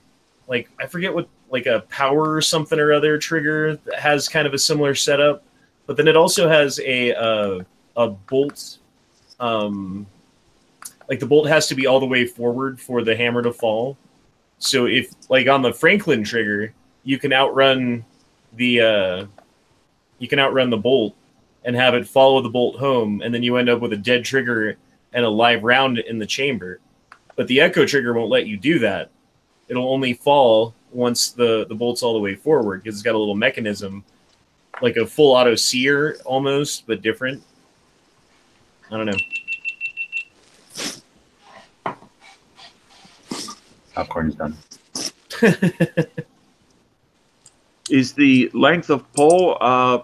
like I forget what, like a power or something or other trigger that has kind of a similar setup, but then it also has a bolt. Like the bolt has to be all the way forward for the hammer to fall. So if, like on the Franklin trigger, you can outrun the bolt and have it follow the bolt home, and then you end up with a dead trigger and a live round in the chamber. But the Echo trigger won't let you do that. It'll only fall once the bolt's all the way forward, because it's got a little mechanism, like a full auto sear almost, but different. I don't know. Popcorn's done. Is the length of pull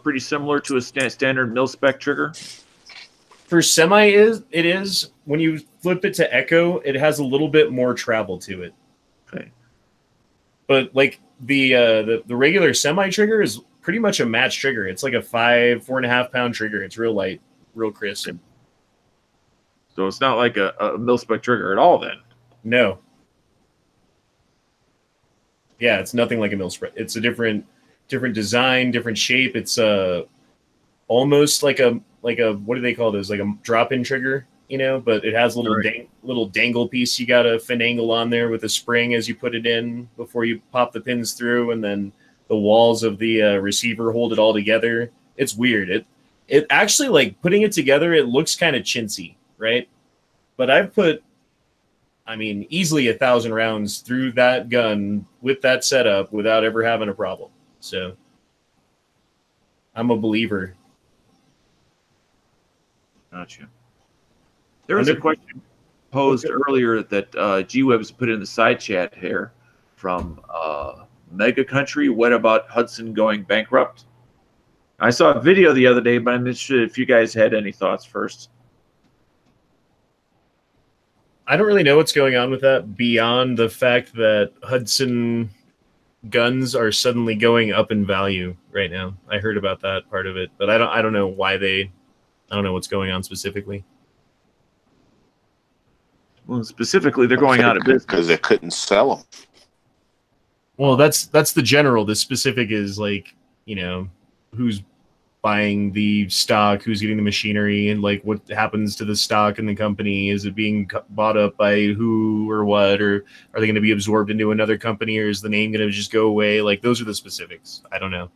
pretty similar to a standard mil-spec trigger? For semi, it is. When you flip it to Echo, it has a little bit more travel to it. Okay. But like the regular semi trigger is pretty much a match trigger. It's like a 4.5 pound trigger. It's real light, real crisp. So it's not like a mil-spec trigger at all then? No. Yeah, it's nothing like a mil-spec. It's a different design, different shape. It's almost like a what do they call those? Like a drop-in trigger, you know? But it has a little dangle piece you got to finagle on there with a spring as you put it in before you pop the pins through, and then the walls of the receiver hold it all together. It's weird. It actually, like, putting it together, it looks kind of chintzy, right? But I've put, easily 1,000 rounds through that gun with that setup without ever having a problem. So I'm a believer. Gotcha. There was a question posed earlier that G-Web's put in the side chat here from Mega Country. What about Hudson going bankrupt? I saw a video the other day, but I'm interested if you guys had any thoughts first. I don't really know what's going on with that beyond the fact that Hudson guns are suddenly going up in value right now. I heard about that part of it, but I don't know why I don't know what's going on specifically. Well, specifically, they're going out of business because they couldn't sell them. Well, that's the general. The specific is like, who's buying the stock, who's getting the machinery, and like what happens to the stock in the company. Is it being bought up by who or what, or are they going to be absorbed into another company, or is the name going to just go away? Like, those are the specifics. I don't know.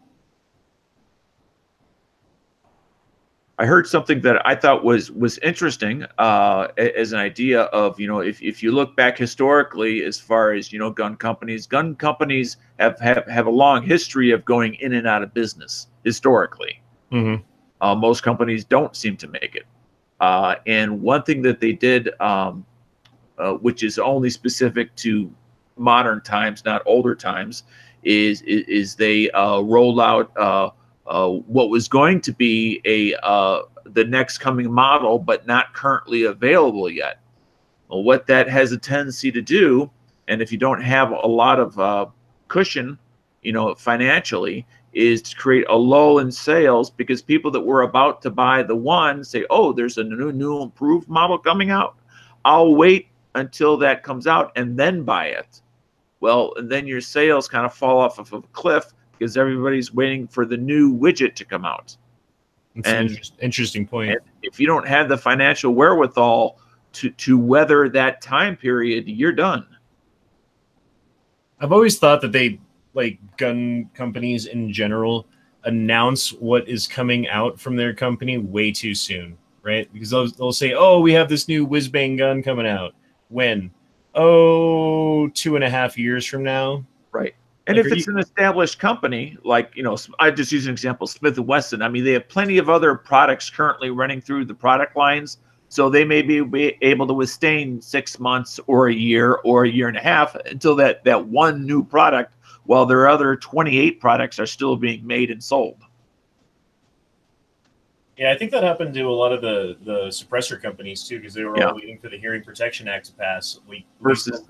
I heard something that I thought was interesting as an idea of, you know, if you look back historically, as far as, you know, gun companies have a long history of going in and out of business historically. Mm-hmm. Most companies don't seem to make it. And one thing that they did, which is only specific to modern times, not older times, is they rolled out what was going to be the next coming model, but not currently available yet. Well, what that has a tendency to do, and if you don't have a lot of cushion, you know, financially, is to create a lull in sales, because people that were about to buy the one say, oh, there's a new improved model coming out. I'll wait until that comes out and then buy it. Well, and then your sales kind of fall off of a cliff because everybody's waiting for the new widget to come out. It's an interesting point. If you don't have the financial wherewithal to weather that time period, you're done. I've always thought that they, like, gun companies in general, announce what is coming out from their company way too soon, right? Because they'll say, oh, we have this new whiz-bang gun coming out. When? Oh, 2.5 years from now. Right. And like, if it's an established company, like, you know, I just use an example, Smith & Wesson. I mean, they have plenty of other products currently running through the product lines. So they may be able to withstand 6 months or a year or a year and a half until that one new product, while their other 28 products are still being made and sold. Yeah, I think that happened to a lot of the suppressor companies too, because they were all waiting for the Hearing Protection Act to pass. Versus,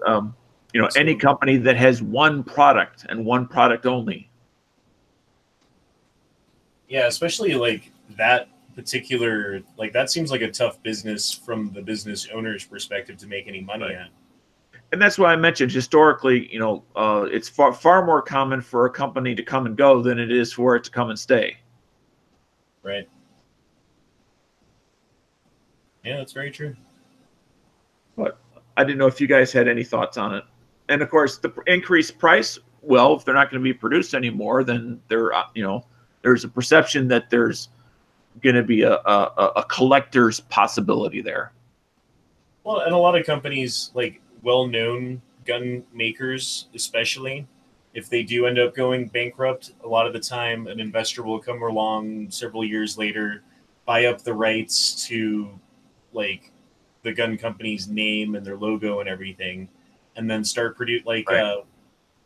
you know, any company that has one product and one product only. Yeah, especially like that particular, like that seems like a tough business from the business owner's perspective to make any money at. And that's why I mentioned historically, you know, it's far more common for a company to come and go than it is for it to come and stay. Right. Yeah, that's very true. But I didn't know if you guys had any thoughts on it. And of course, the increased price, well, if they're not going to be produced anymore, then you know, there's a perception that there's going to be a collector's possibility there. Well, and a lot of companies, like well-known gun makers especially, if they do end up going bankrupt, a lot of the time an investor will come along several years later, buy up the rights to, like, the gun company's name and their logo and everything, and then start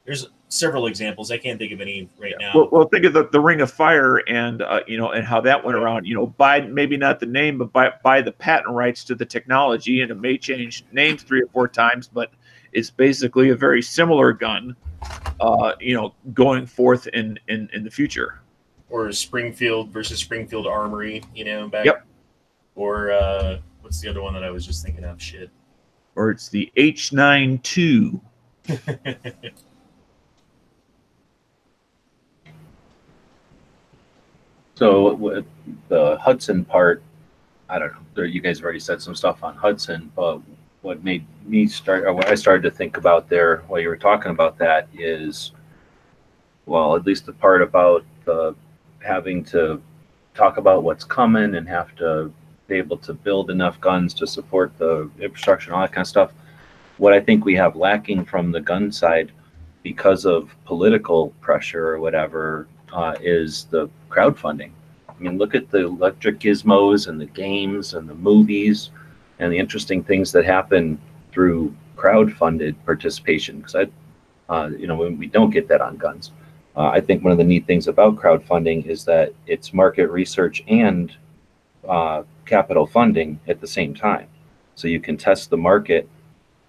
there's several examples. I can't think of any right now. Well, think of the Ring of Fire and you know, and how that went around. You know, buy maybe not the name, but buy the patent rights to the technology, and it may change names 3 or 4 times, but it's basically a very similar gun. You know, going forth in the future. Or Springfield versus Springfield Armory. You know, back. Yep. Or what's the other one that I was just thinking of? Shit. Or it's the H92. So with the Hudson part, I don't know. You guys have already said some stuff on Hudson, but what made me start, or what I started to think about there while you were talking about that is, well, at least the part about having to talk about what's coming and have to be able to build enough guns to support the infrastructure and all that kind of stuff. What I think we have lacking from the gun side, because of political pressure or whatever, is the crowdfunding. I mean, look at the electric gizmos and the games and the movies and the interesting things that happen through crowdfunded participation. Because you know, we don't get that on guns. I think one of the neat things about crowdfunding is that it's market research and capital funding at the same time. So you can test the market,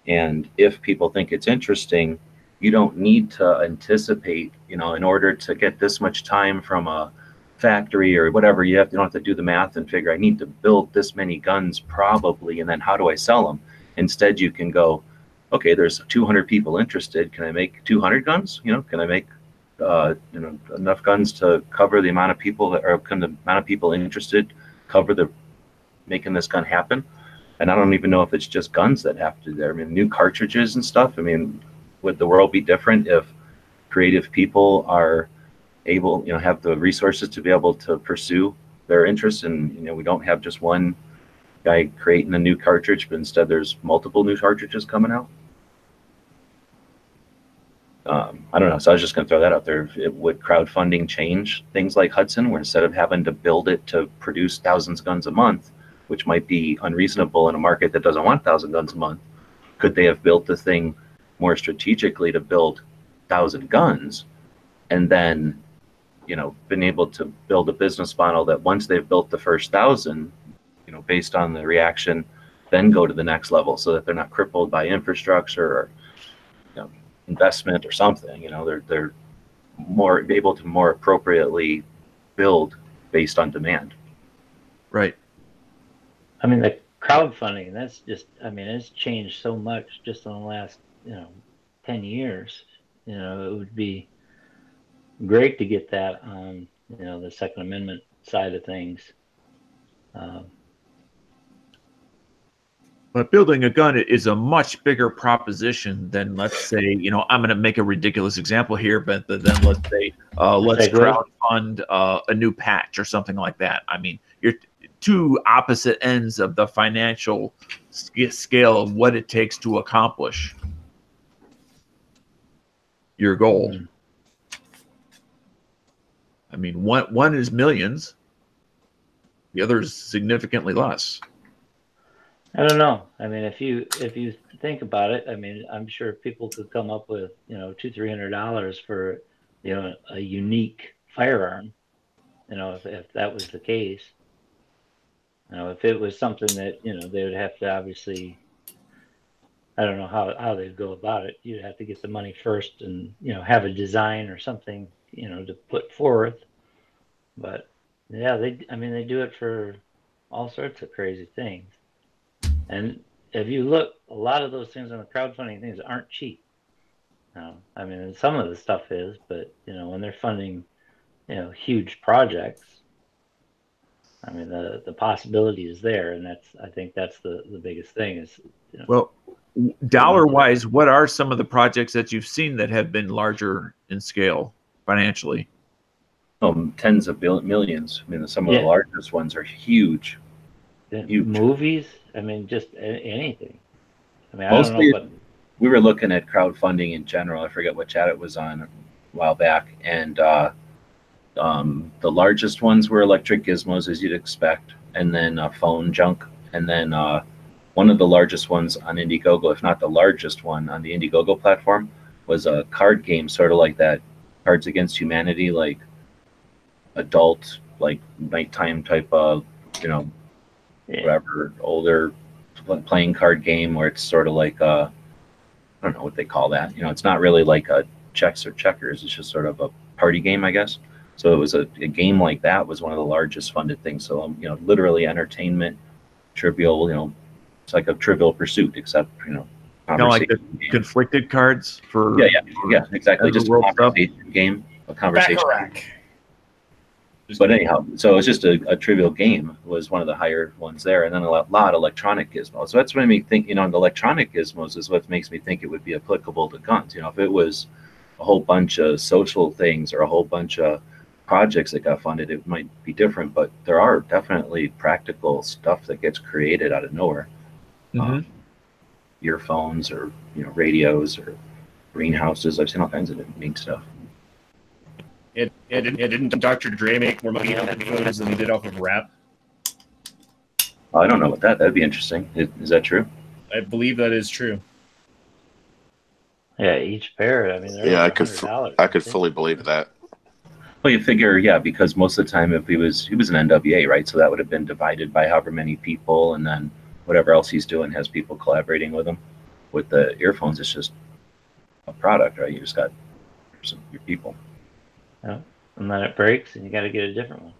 and if people think it's interesting, you don't need to anticipate, you know, in order to get this much time from a factory or whatever, you don't have to do the math and figure, I need to build this many guns probably, and then how do I sell them? Instead, you can go, okay, there's 200 people interested. Can I make 200 guns? You know, can I make you know, enough guns to cover the amount of people that are, can the amount of people interested cover the making this gun happen? And I don't even know if it's just guns that have to do there. I mean, new cartridges and stuff. I mean, would the world be different if creative people are able, you know, have the resources to be able to pursue their interest in, we don't have just one guy creating a new cartridge, but instead there's multiple new cartridges coming out. I don't know. So I was just going to throw that out there. Would crowdfunding change things like Hudson, where instead of having to build it to produce thousands of guns a month, which might be unreasonable in a market that doesn't want 1,000 guns a month, could they have built the thing more strategically to build 1,000 guns, and then, been able to build a business model that once they've built the first 1,000, based on the reaction, then go to the next level, so that they're not crippled by infrastructure or investment or something. They're more able to more appropriately build based on demand. Right. I mean, the crowdfunding, that's just, I mean, it's changed so much just in the last, 10 years. It would be great to get that on, the Second Amendment side of things. But building a gun is a much bigger proposition than, let's say, I'm going to make a ridiculous example here, but then let's say, let's crowdfund a new patch or something like that. I mean, you're two opposite ends of the financial scale of what it takes to accomplish your goal. Mm-hmm. I mean, one is millions, the other is significantly less. I don't know. I mean, if you think about it, I mean, I'm sure people could come up with $200-300 for a unique firearm. If that was the case. If it was something that they would have to obviously, I don't know how they'd go about it. You'd have to get the money first, and have a design or something to put forth. But yeah, they do it for all sorts of crazy things. And if you look, a lot of those things on the crowdfunding things aren't cheap. I mean, some of the stuff is, but when they're funding, huge projects, I mean, the possibility is there, and I think that's the biggest thing is. Well, dollar-wise, what are some of the projects that you've seen that have been larger in scale financially? Tens of millions. I mean, some of the largest ones are huge. Huge. Movies, I mean, just anything. I mean, Mostly, I don't know, but we were looking at crowdfunding in general. I forget what chat it was on a while back, and the largest ones were electric gizmos, as you'd expect, and then phone junk, and then one of the largest ones on Indiegogo, if not the largest one on the Indiegogo platform, was a card game, sort of like that Cards Against Humanity, like adult, like nighttime type of, whatever, older playing card game where it's sort of like I don't know what they call that. It's not really like a checks or checkers. It's just sort of a party game, I guess. So it was a game like that was one of the largest funded things. So literally entertainment, trivial. It's like a Trivial Pursuit, except kind of like the conflicted cards for yeah, exactly. Just a conversation game, a conversation. Bacharach. But anyhow, so it's just a trivial game was one of the higher ones there, and then a lot of electronic gizmos. So that's what made me think, the electronic gizmos is what makes me think it would be applicable to guns. If it was a whole bunch of social things or a whole bunch of projects that got funded, it might be different. But there are definitely practical stuff that gets created out of nowhere. Mm-hmm. Earphones or radios or greenhouses. I've seen all kinds of neat stuff. Didn't Dr. Dre make more money on headphones than he did off of rap? I don't know what that'd be interesting. Is that true? I believe that is true. Yeah, each pair. I mean, yeah, I could fully believe that. Well, you figure, because most of the time, if he was an NWA, right? So that would have been divided by however many people, and then whatever else he's doing has people collaborating with him. With the earphones, it's just a product, right? You just got your people. Yeah. And then it breaks, and you got to get a different one.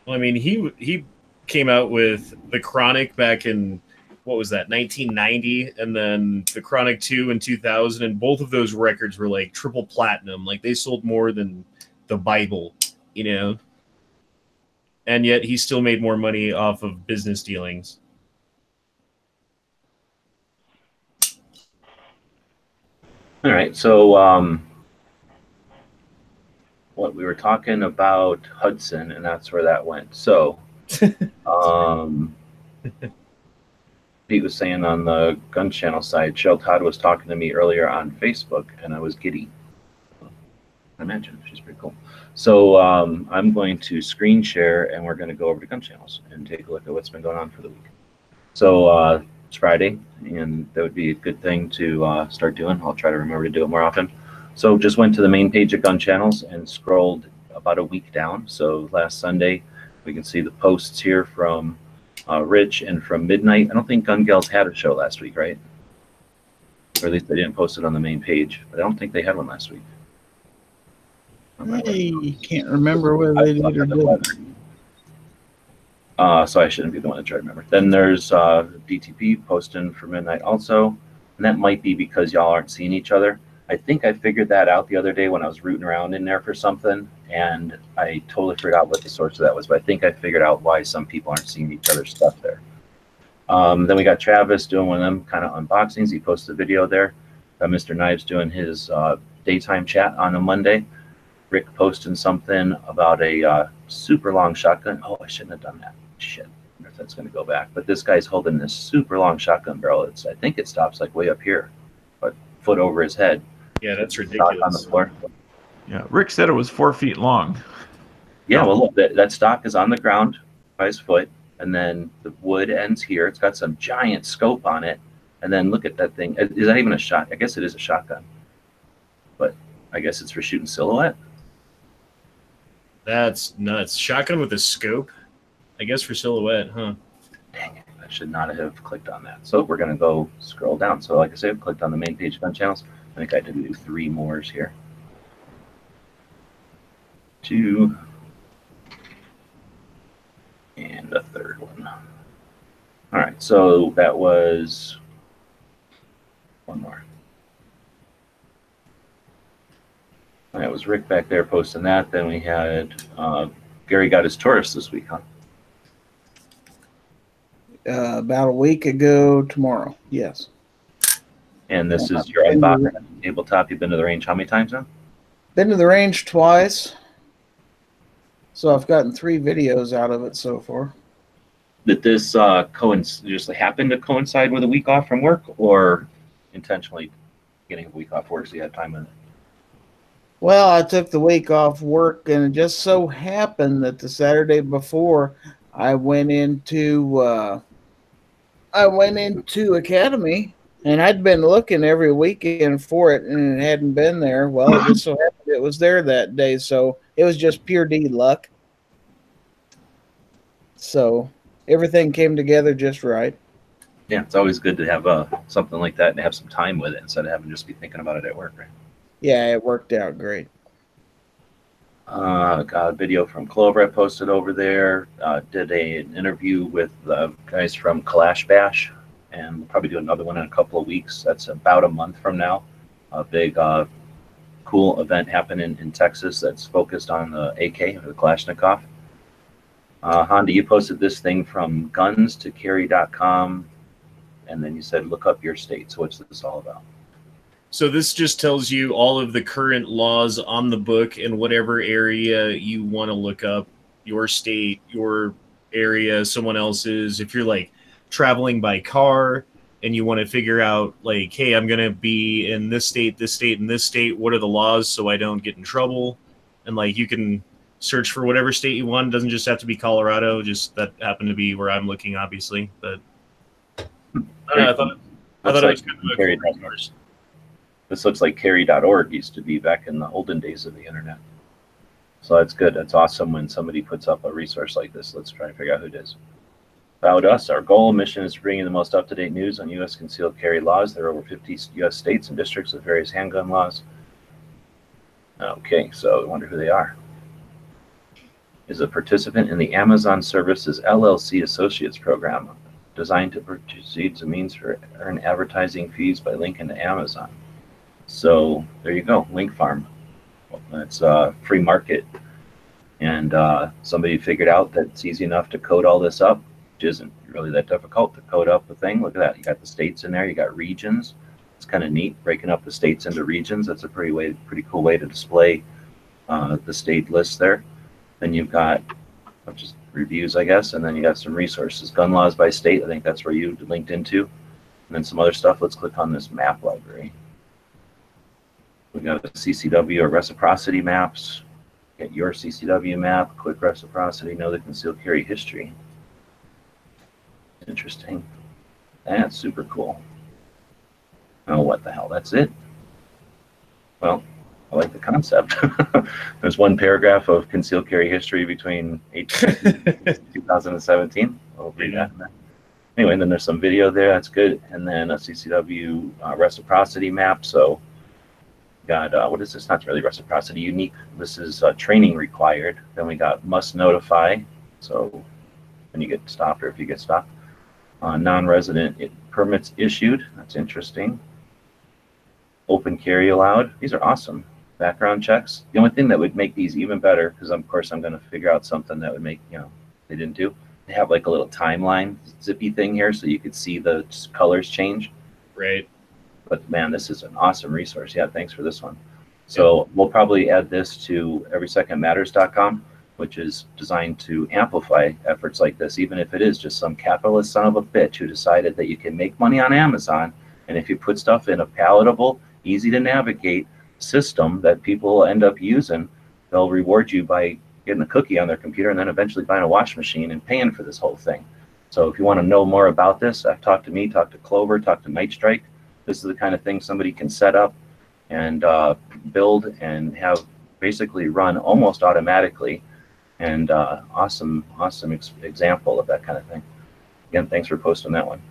Well, I mean, he came out with the Chronic back in, what was that, 1990, and then the Chronic 2 in 2000, and both of those records were like triple platinum. Like, they sold more than the Bible, and yet he still made more money off of business dealings. All right, so what we were talking about Hudson, and that's where that went. So, Pete was saying on the gun channel side, Shell Todd was talking to me earlier on Facebook, and I was giddy. I imagine she's pretty cool. So I'm going to screen share, and we're going to go over to gun channels and take a look at what's been going on for the week. So it's Friday, and that would be a good thing to start doing. I'll try to remember to do it more often. So just went to the main page of gun channels and scrolled about a week down. So last Sunday, we can see the posts here from Rich and from Midnight. I don't think Gun Gals had a show last week, right? Or at least they didn't post it on the main page, but I don't think they had one last week. I can't remember whether they did or didn't. So I shouldn't be the one to try to remember. Then there's DTP posting for Midnight also, and that might be because y'all aren't seeing each other. I think I figured that out the other day when I was rooting around in there for something, and I totally forgot what the source of that was, but I think I figured out why some people aren't seeing each other's stuff there. Then we got Travis doing one of them kind of unboxings. He posted a video there. Got Mr. Knives doing his daytime chat on a Monday. Rick posting something about a super long shotgun. Oh, I shouldn't have done that. Shit. I wonder if that's going to go back. But this guy's holding this super long shotgun barrel. I think it stops like way up here, but foot over his head. Yeah, that's ridiculous. Stock on the floor. Yeah, Rick said it was 4 feet long. Yeah, well, look, that stock is on the ground by his foot, and then the wood ends here. It's got some giant scope on it, and then look at that thing. Is that even a shot? I guess it is a shotgun, but I guess it's for shooting silhouette. That's nuts. Shotgun with a scope? I guess for silhouette, huh? Dang it. I should not have clicked on that. So we're going to go scroll down. So like I said, I've clicked on the main page of gun channels. I think I had to do 3 more here. 2. And a third one. All right. So that was 1 more. That was Rick back there posting that. Then we had Gary got his Taurus this week, huh? About a week ago tomorrow, yes. And this is your unboxing tabletop. You've been to the range how many times now? Been to the range twice. So I've gotten 3 videos out of it so far. Did this just happen to coincide with a week off from work, or intentionally getting a week off work so you had time in it? Well, I took the week off work, and it just so happened that the Saturday before I went into Academy, and I'd been looking every weekend for it, and it hadn't been there. Well, it just so happened it was there that day, so it was just pure D luck. So everything came together just right. Yeah, it's always good to have something like that and have some time with it instead of having to just be thinking about it at work, right? Yeah, it worked out great. Got a video from Clover I posted over there. Did an interview with the guys from Kalash Bash, and we'll probably do another one in a couple of weeks. That's about a month from now. A big, cool event happening in Texas that's focused on the AK, or the Kalashnikov. Honda, you posted this thing from guns to carry.com, and then you said look up your state. So what's this all about? So this just tells you all of the current laws on the book in whatever area you want to look up, your state, your area, someone else's. If you're like traveling by car and you want to figure out like, hey, I'm going to be in this state, and this state, what are the laws so I don't get in trouble? And like you can search for whatever state you want. It doesn't just have to be Colorado, just that happened to be where I'm looking, obviously. But I thought it was good. This looks like carry.org used to be back in the olden days of the internet. So that's good. That's awesome when somebody puts up a resource like this. Let's try to figure out who it is. About us, our goal mission is bringing the most up-to-date news on U.S. concealed carry laws. There are over 50 U.S. states and districts with various handgun laws. Okay, so I wonder who they are. Is a participant in the Amazon Services LLC Associates Program, designed to proceed a means for earn advertising fees by linking to Amazon. So there you go, link farm. That's a free market. And somebody figured out that it's easy enough to code all this up, which isn't really that difficult to code up a thing. Look at that. You got the states in there. You got regions. It's kind of neat breaking up the states into regions. That's a pretty cool way to display the state list there. Then you've got just reviews, I guess, and then you got some resources. Gun laws by state, I think that's where you linked into. And then some other stuff. Let's click on this map library. We got a CCW or reciprocity maps. Get your CCW map, quick reciprocity, know the concealed carry history. Interesting. That's super cool. Oh, what the hell? That's it? Well, I like the concept. There's one paragraph of concealed carry history between 2017. I'll read that. Anyway, and then there's some video there. That's good. And then a CCW reciprocity map. So got, what is this? Not really reciprocity, unique. This is training required. Then we got must notify. So when you get stopped or if you get stopped. Non-resident permits issued. That's interesting. Open carry allowed. These are awesome. Background checks. The only thing that would make these even better, because of course I'm going to figure out something that would make, they didn't do. They have like a little timeline zippy thing here so you could see the colors change. Right. But man, this is an awesome resource. Yeah, thanks for this one. So we'll probably add this to everysecondmatters.com, which is designed to amplify efforts like this, even if it is just some capitalist son of a bitch who decided that you can make money on Amazon. And if you put stuff in a palatable, easy to navigate system that people end up using, they'll reward you by getting a cookie on their computer and then eventually buying a wash machine and paying for this whole thing. So if you want to know more about this, talk to me, talk to Clover, talk to Night Strike. This is the kind of thing somebody can set up and build and have basically run almost automatically. And awesome example of that kind of thing. Again, thanks for posting that one.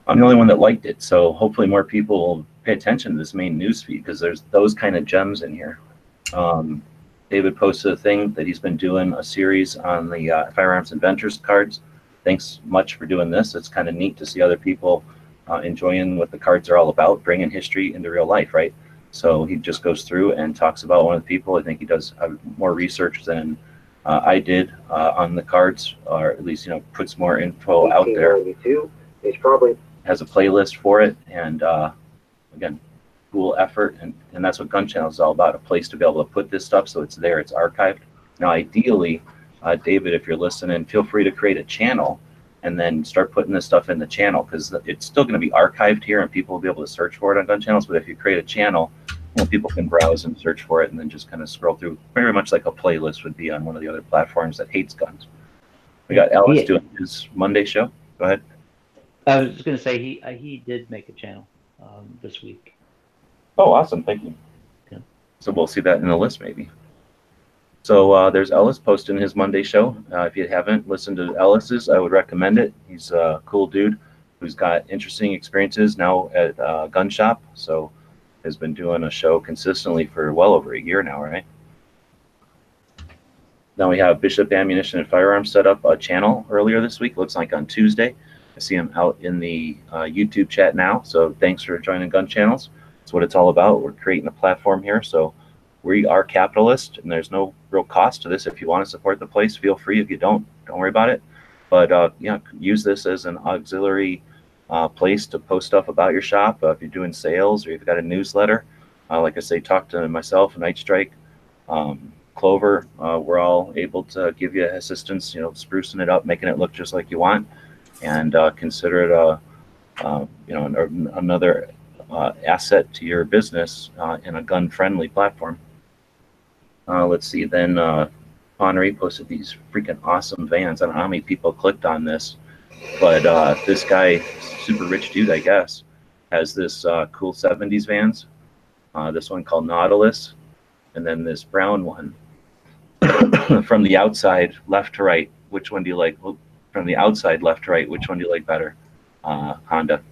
I'm the only one that liked it, so hopefully more people will pay attention to this main news feed because there's those kind of gems in here. David posted a thing that he's been doing a series on the Firearms Inventors cards. Thanks much for doing this. It's kind of neat to see other people enjoying what the cards are all about, bringing history into real life, right? So he just goes through and talks about one of the people. I think he does more research than I did on the cards, or at least, puts more info out there. He's probably has a playlist for it, and again, cool effort, and that's what Gun Channel is all about, a place to be able to put this stuff so it's there, it's archived. Now, ideally, David, if you're listening, feel free to create a channel and then start putting this stuff in the channel, because it's still going to be archived here and people will be able to search for it on Gun Channels. But if you create a channel, people can browse and search for it and then just kind of scroll through, very much like a playlist would be on one of the other platforms that hates guns. We got Ellis doing his Monday show. Go ahead. I was just going to say he did make a channel this week. Oh, awesome. Thank you. Yeah. So we'll see that in the list maybe. So there's Ellis posting his Monday show. If you haven't listened to Ellis's, I would recommend it. He's a cool dude who's got interesting experiences now at Gun Shop. So has been doing a show consistently for well over a year now, right? Now we have Bishop Ammunition and Firearms set up a channel earlier this week. Looks like on Tuesday. I see him out in the YouTube chat now. So thanks for joining Gun Channels. That's what it's all about. We're creating a platform here. So we are capitalist, and there's no real cost to this. If you want to support the place, feel free. If you don't worry about it. But use this as an auxiliary place to post stuff about your shop. If you're doing sales or you've got a newsletter, like I say, talk to myself, Night Strike, Clover. We're all able to give you assistance, sprucing it up, making it look just like you want, and consider it another asset to your business in a gun-friendly platform. Let's see. Then Henri posted these freaking awesome vans. I don't know how many people clicked on this, but this guy, super rich dude, I guess, has this cool 70s vans. This one called Nautilus, and then this brown one. From the outside, left to right, which one do you like? Well, from the outside, left to right, which one do you like better? Honda.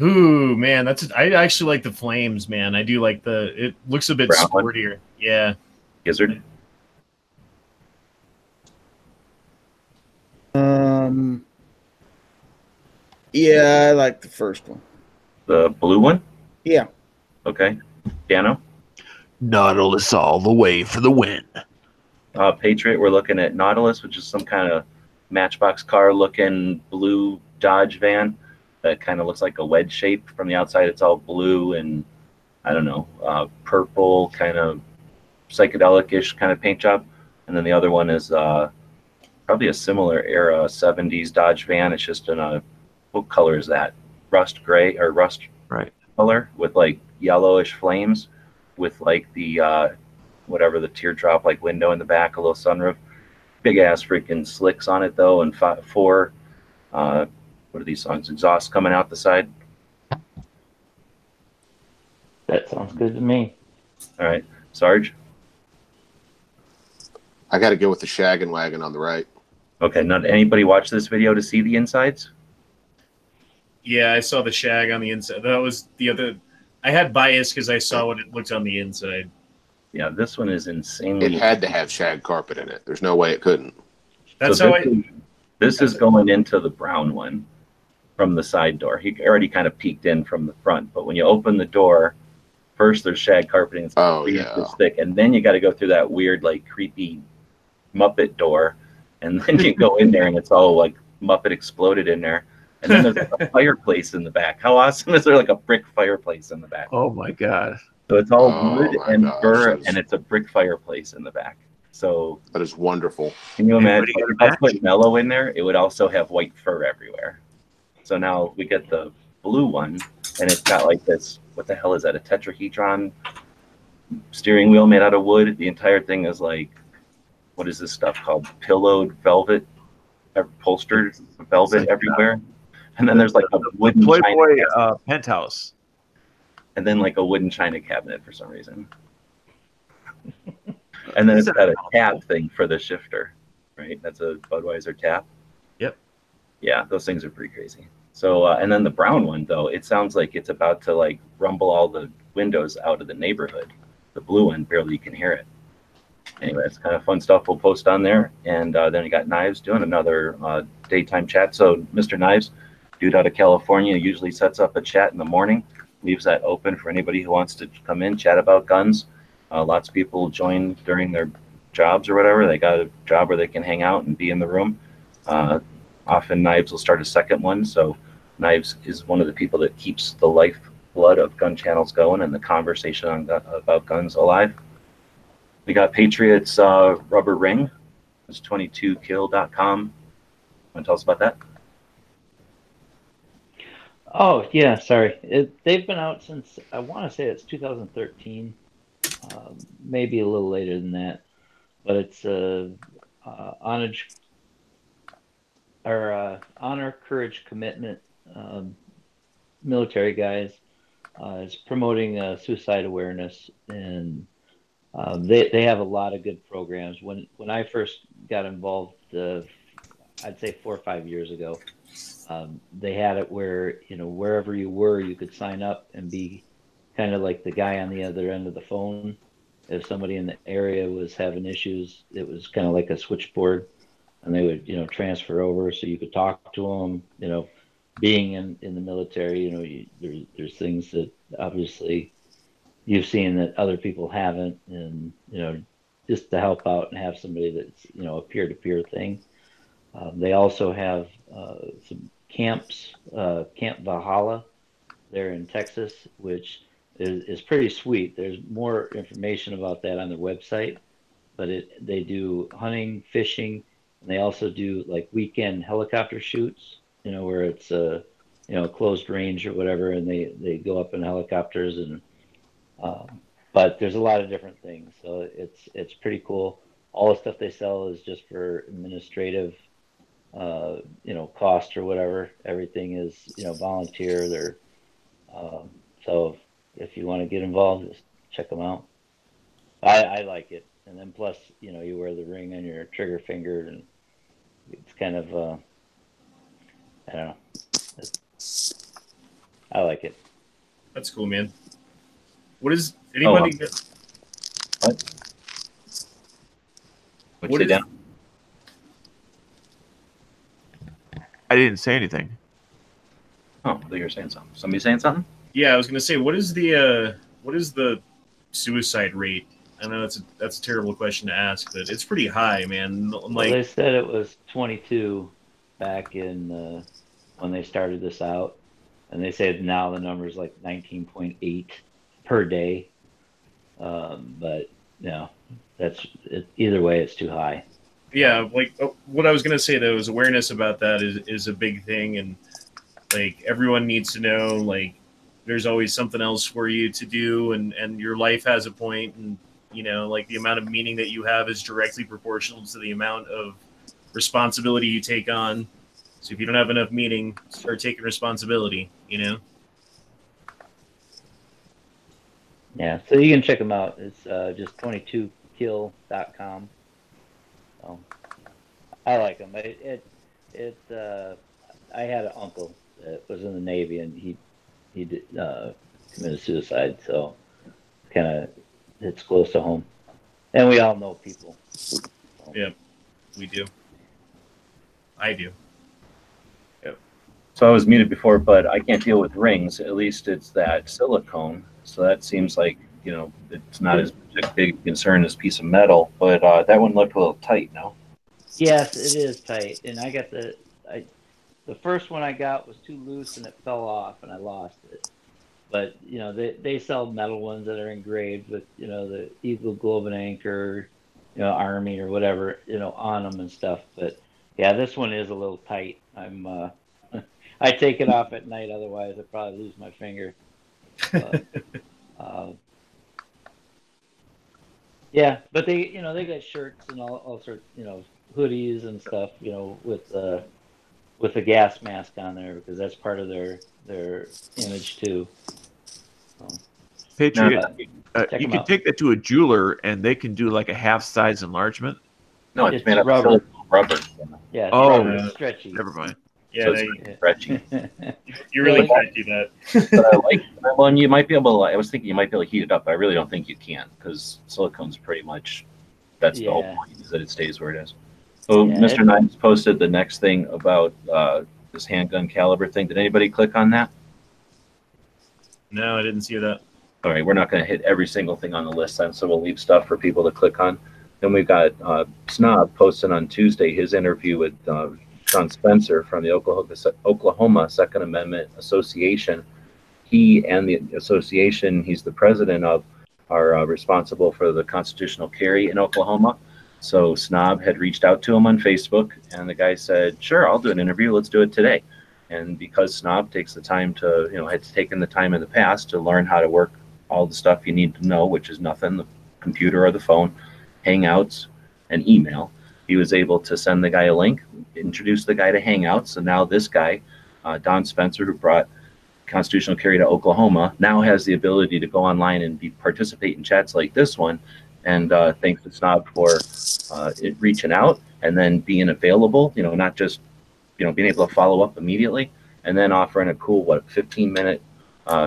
Ooh, man, I actually like the Flames, man. I do like it looks a bit brown sportier. One. Yeah. Gizzard. Yeah, I like the first one. The blue one? Yeah. Okay. Dano? Nautilus all the way for the win. Patriot, we're looking at Nautilus, which is some kind of Matchbox car looking blue Dodge van that kind of looks like a wedge shape. From the outside, it's all blue and I don't know, purple kind of psychedelic-ish kind of paint job. And then the other one is probably a similar era 70s Dodge van. It's just in a, what color is that? Rust gray or rust Right. color with like yellowish flames with like the whatever the teardrop like window in the back, a little sunroof. Big ass freaking slicks on it though, and four what are these songs? Exhaust coming out the side. That sounds good to me. All right, Sarge. I got to go with the shaggin' wagon on the right. Okay, not anybody watch this video to see the insides? Yeah, I saw the shag on the inside. That was the other. I had bias because I saw what it looked on the inside. Yeah, this one is insanely. It had to have shag carpet in it. There's no way it couldn't. That's So how this is going into the brown one from the side door. He already kind of peeked in from the front, but when you open the door, first there's shag carpeting. It's Oh, 3 yeah. inches thick, and then you got to go through that weird, like creepy Muppet door, and then you go in there, and it's all like Muppet exploded in there. And then there's like a fireplace in the back. How awesome is there like a brick fireplace in the back? Oh my God. So it's all Oh wood my and gosh, fur, that is- and it's a brick fireplace in the back. So That is wonderful. can you imagine Anybody if got a I put Mellow in there, it would also have white fur everywhere. So now we get the blue one, and it's got like this, what the hell is that, a tetrahedron steering wheel made out of wood? The entire thing is like, what is this stuff called? Pillowed velvet, upholstered velvet like, everywhere. And then there's like a wooden Playboy china, penthouse. and then like a wooden china cabinet for some reason. And then it's got a tap thing for the shifter, right? That's a Budweiser tap. Yep. Yeah, those things are pretty crazy. So, and then the brown one though, it sounds like it's about to like rumble all the windows out of the neighborhood. The blue one, barely you can hear it. Anyway, it's kind of fun stuff we'll post on there. And then we got Knives doing another daytime chat. So Mr. Knives, dude out of California, usually sets up a chat in the morning, leaves that open for anybody who wants to come in, chat about guns. Lots of people join during their jobs or whatever. They got a job where they can hang out and be in the room. Often Knives will start a second one. So Knives is one of the people that keeps the lifeblood of gun channels going and the conversation on about guns alive. We got Patriots rubber ring. It's 22kill.com. Want to tell us about that? Oh yeah, sorry. They've been out since, I want to say it's 2013, maybe a little later than that. But it's honor, courage, commitment. Military guys is promoting suicide awareness, and they have a lot of good programs. When I first got involved, I'd say 4 or 5 years ago, they had it where, wherever you were, you could sign up and be kind of like the guy on the other end of the phone. If somebody in the area was having issues, it was kind of like a switchboard, and they would, transfer over so you could talk to them. Being in the military, there's things that obviously you've seen that other people haven't, and just to help out and have somebody that's a peer-to-peer thing. They also have some camps, Camp Valhalla there in Texas, which is pretty sweet. There's more information about that on their website, but they do hunting, fishing, and they also do like weekend helicopter shoots, where it's a closed range or whatever, and they go up in helicopters, and but there's a lot of different things, so it's pretty cool. All the stuff they sell is just for administrative cost or whatever. Everything is volunteer. They're so if you want to get involved, just check them out. I like it, and then plus you wear the ring on your trigger finger, and it's kind of I don't know. I like it. That's cool, man. What is anybody? What is? I didn't say anything. Oh, I thought you were saying something. Somebody saying something? Yeah, I was gonna say, what is the suicide rate? I know that's a terrible question to ask, but it's pretty high, man. Like, they said it was 22 back in when they started this out, and they said now the number is like 19.8. per day. But either way, it's too high. Yeah, like what I was gonna say though is awareness about that is a big thing, and like everyone needs to know like there's always something else for you to do, and your life has a point, and like the amount of meaning that you have is directly proportional to the amount of responsibility you take on. So if you don't have enough meaning, start taking responsibility. Yeah, so you can check them out. It's just 22kill.com. So I like them. I had an uncle that was in the Navy, and he did, committed suicide. So it's close to home, and we all know people. So. Yeah, we do. I do. Yep. So I was muted before, but I can't deal with rings. At least it's that silicone. So that seems like, it's not as big a concern as a piece of metal, but that one looked a little tight, no? Yes, it is tight. And I got the first one I got was too loose and it fell off and I lost it. But, they sell metal ones that are engraved with, the Eagle, Globe and Anchor, Army or whatever, on them and stuff. But yeah, this one is a little tight. I take it off at night, otherwise I'd probably lose my finger. Yeah, but they got shirts and all sorts, hoodies and stuff, with the gas mask on there, because that's part of their image too. Patriot, check you 'em can out. take that to a jeweler and they can do like a half size enlargement. No, it's made of rubber. rubber. Yeah, it's Oh. rubber, it's stretchy. Never mind. Yeah, So it's stretchy. you really can't do that. But I like that one. You might be able to, I was thinking you might be able to heat it up. I really don't think you can, because silicone's pretty much, that's the whole Yeah. point, is that it stays where it is. So Yeah, Mr. Knives posted the next thing about this handgun caliber thing. Did anybody click on that? No, I didn't see that. All right, we're not going to hit every single thing on the list then, so we'll leave stuff for people to click on. Then we've got Snob posting on Tuesday his interview with Sean Spencer from the Oklahoma Second Amendment Association. He and the association he's the president of are responsible for the constitutional carry in Oklahoma. So Snob had reached out to him on Facebook, and the guy said, sure, I'll do an interview. Let's do it today. And because Snob takes the time to, has taken the time in the past to learn how to work all the stuff you need to know, which is nothing, the computer or the phone, Hangouts, and email, he was able to send the guy a link, introduce the guy to Hangouts, and now this guy, Don Spencer, who brought constitutional carry to Oklahoma, now has the ability to go online and participate in chats like this one. And thanks to Snob for it reaching out and then being available, not just, being able to follow up immediately, and then offering a cool, 15-minute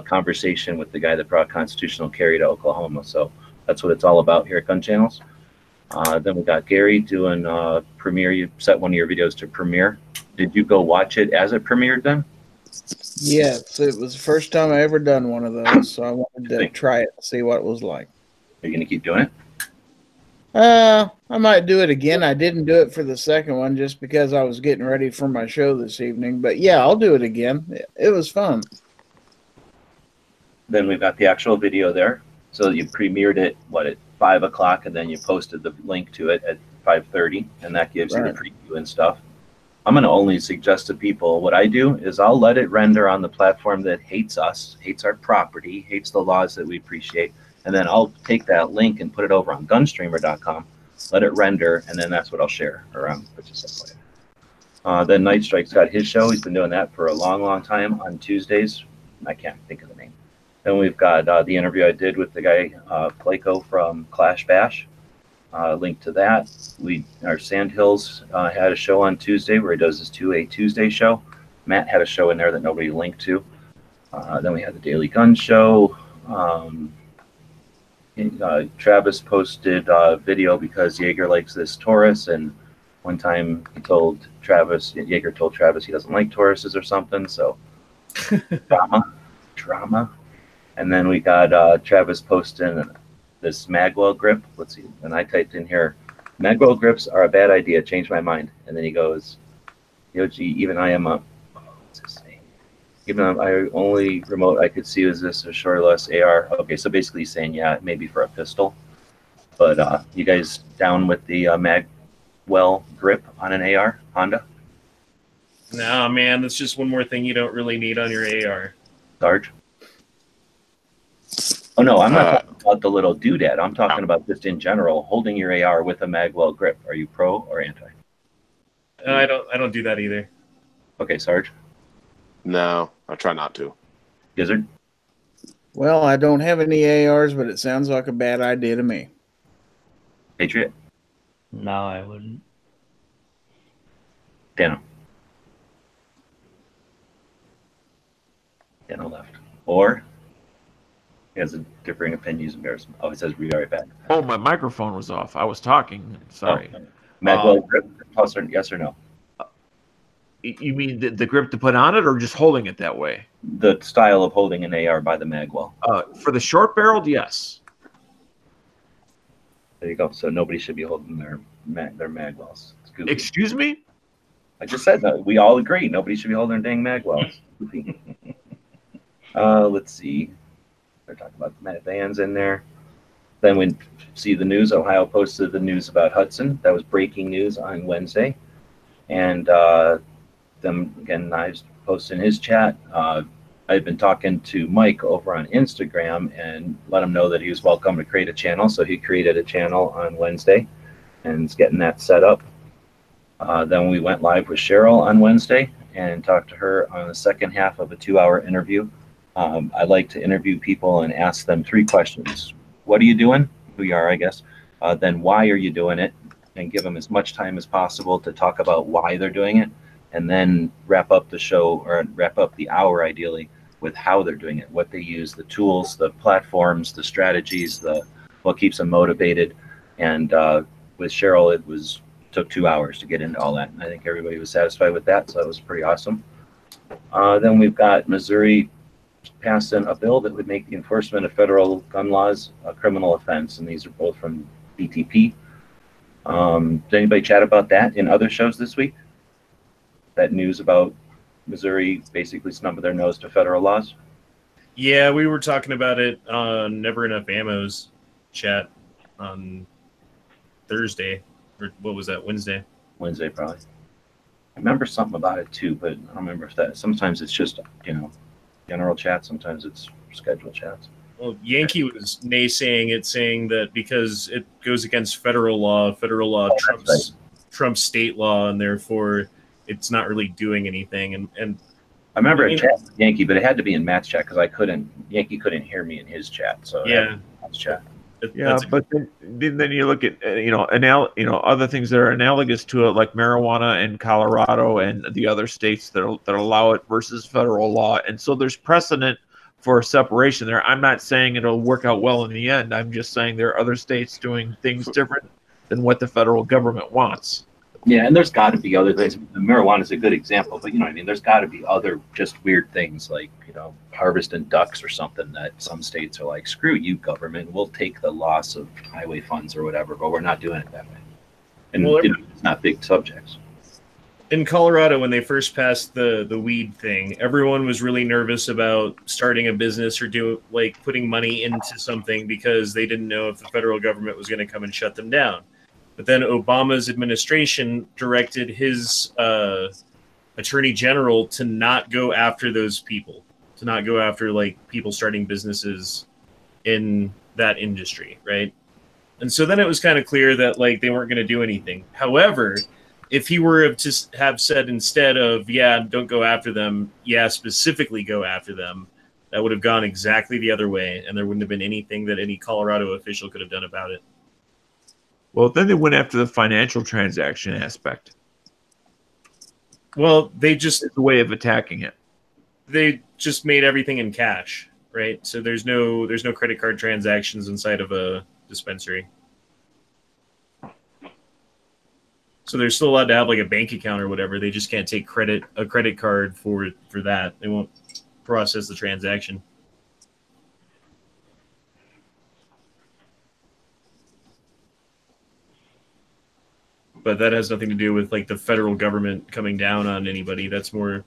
conversation with the guy that brought constitutional carry to Oklahoma. So that's what it's all about here at Gun Channels. Then we got Gary doing Premiere. You set one of your videos to Premiere. Did you go watch it as it premiered then? Yes, it was the first time I ever done one of those, so I wanted to try it and see what it was like. Are you going to keep doing it? I might do it again. I didn't do it for the second one just because I was getting ready for my show this evening. But yeah, I'll do it again. It was fun. Then we've got the actual video there. So you premiered it, at 5 o'clock, and then you posted the link to it at 5:30, and that gives you the preview and stuff. I'm going to only suggest to people, what I do is I'll let it render on the platform that hates us, hates our property, hates the laws that we appreciate, and then I'll take that link and put it over on gunstreamer.com, let it render, and then that's what I'll share around. Then Night Strike's got his show. He's been doing that for a long, long time on Tuesdays. I can't think of the name. Then we've got the interview I did with the guy, Placo from Clash Bash. Link to that. Our Sandhills had a show on Tuesday where he does his 2A Tuesday show. Matt had a show in there that nobody linked to. Then we had the Daily Gun Show. Travis posted a video because Jaeger likes this Taurus, and one time Jaeger told Travis he doesn't like Tauruses or something, so drama. And then we got Travis posting this Magwell grip. Let's see, and I typed in here, Magwell grips are a bad idea, changed my mind. And then he goes, gee, even I am what's his name? Even though I only remote I could see was this a shoreless AR. Okay, so basically saying yeah, maybe for a pistol. But you guys down with the Magwell grip on an AR Honda? No, man, that's just one more thing you don't really need on your AR. Sarge? Oh no, I'm not talking about the little doodad. I'm talking about just in general holding your AR with a Magwell grip. Are you pro or anti? I don't do that either. Okay, Sarge. No, I try not to. Gizzard? Well, I don't have any ARs, but it sounds like a bad idea to me. Patriot? No, I wouldn't. Dano? Dano left. Or he has a differing opinion. Embarrassment. Oh, it says be right back. Oh, my microphone was off. I was talking. Sorry. Oh. Magwell grip? Yes or no? You mean the grip to put on it, or just holding it that way? The style of holding an AR by the Magwell. For the short barreled, yes. There you go. So nobody should be holding their Magwells. It's goofy. Excuse me? I just said that. We all agree. Nobody should be holding their dang Magwells. Let's see. They're talking about the vans in there. Then we see the news. Ohio posted the news about Hudson. That was breaking news on Wednesday. And then again, Knives posted in his chat. I've been talking to Mike over on Instagram and let him know that he was welcome to create a channel. So he created a channel on Wednesday and is getting that set up. Then we went live with Cheryl on Wednesday and talked to her on the second half of a 2-hour interview. I like to interview people and ask them 3 questions. What are you doing? Who you are, I guess. Then why are you doing it? And give them as much time as possible to talk about why they're doing it. And then wrap up the show, or wrap up the hour ideally, with how they're doing it, what they use, the tools, the platforms, the strategies, what keeps them motivated. And with Cheryl, it took 2 hours to get into all that. And I think everybody was satisfied with that, so that was pretty awesome. Then we've got Missouri passed in a bill that would make the enforcement of federal gun laws a criminal offense, and these are both from BTP. Did anybody chat about that in other shows this week? That news about Missouri basically snubbing their nose to federal laws? Yeah, we were talking about it on Never Enough Ammo's chat on Thursday. Or what was that, Wednesday? Wednesday, probably. I remember something about it too, but I don't remember if that. Sometimes it's just, general chat. Sometimes it's scheduled chats. Well, Yankee was naysaying it, saying that because it goes against federal law trumps state law, and therefore it's not really doing anything. And I remember a chat with Yankee, but it had to be in Matt's chat because Yankee couldn't hear me in his chat. So yeah, Matt's chat. Yeah, but then you look at other things that are analogous to it, like marijuana in Colorado and the other states that allow it versus federal law, and so there's precedent for separation there. I'm not saying it'll work out well in the end. I'm just saying there are other states doing things different than what the federal government wants. Yeah, and there's got to be other things. Marijuana is a good example, but there's got to be other just weird things like harvesting ducks or something that some states are like, screw you, government, we'll take the loss of highway funds or whatever, but we're not doing it that way. And it's not big subjects. In Colorado, when they first passed the weed thing, everyone was really nervous about starting a business or putting money into something because they didn't know if the federal government was going to come and shut them down. But then Obama's administration directed his attorney general to not go after those people, to not go after people starting businesses in that industry, right? And so then it was kind of clear that they weren't going to do anything. However, if he were to have said instead of, don't go after them, specifically go after them, that would have gone exactly the other way, and there wouldn't have been anything that any Colorado official could have done about it. Well, then they went after the financial transaction aspect. Well, it's a way of attacking it. They just made everything in cash, right? So there's no credit card transactions inside of a dispensary. So they're still allowed to have a bank account or whatever. They just can't take a credit card for that. They won't process the transaction. But that has nothing to do with the federal government coming down on anybody. That's more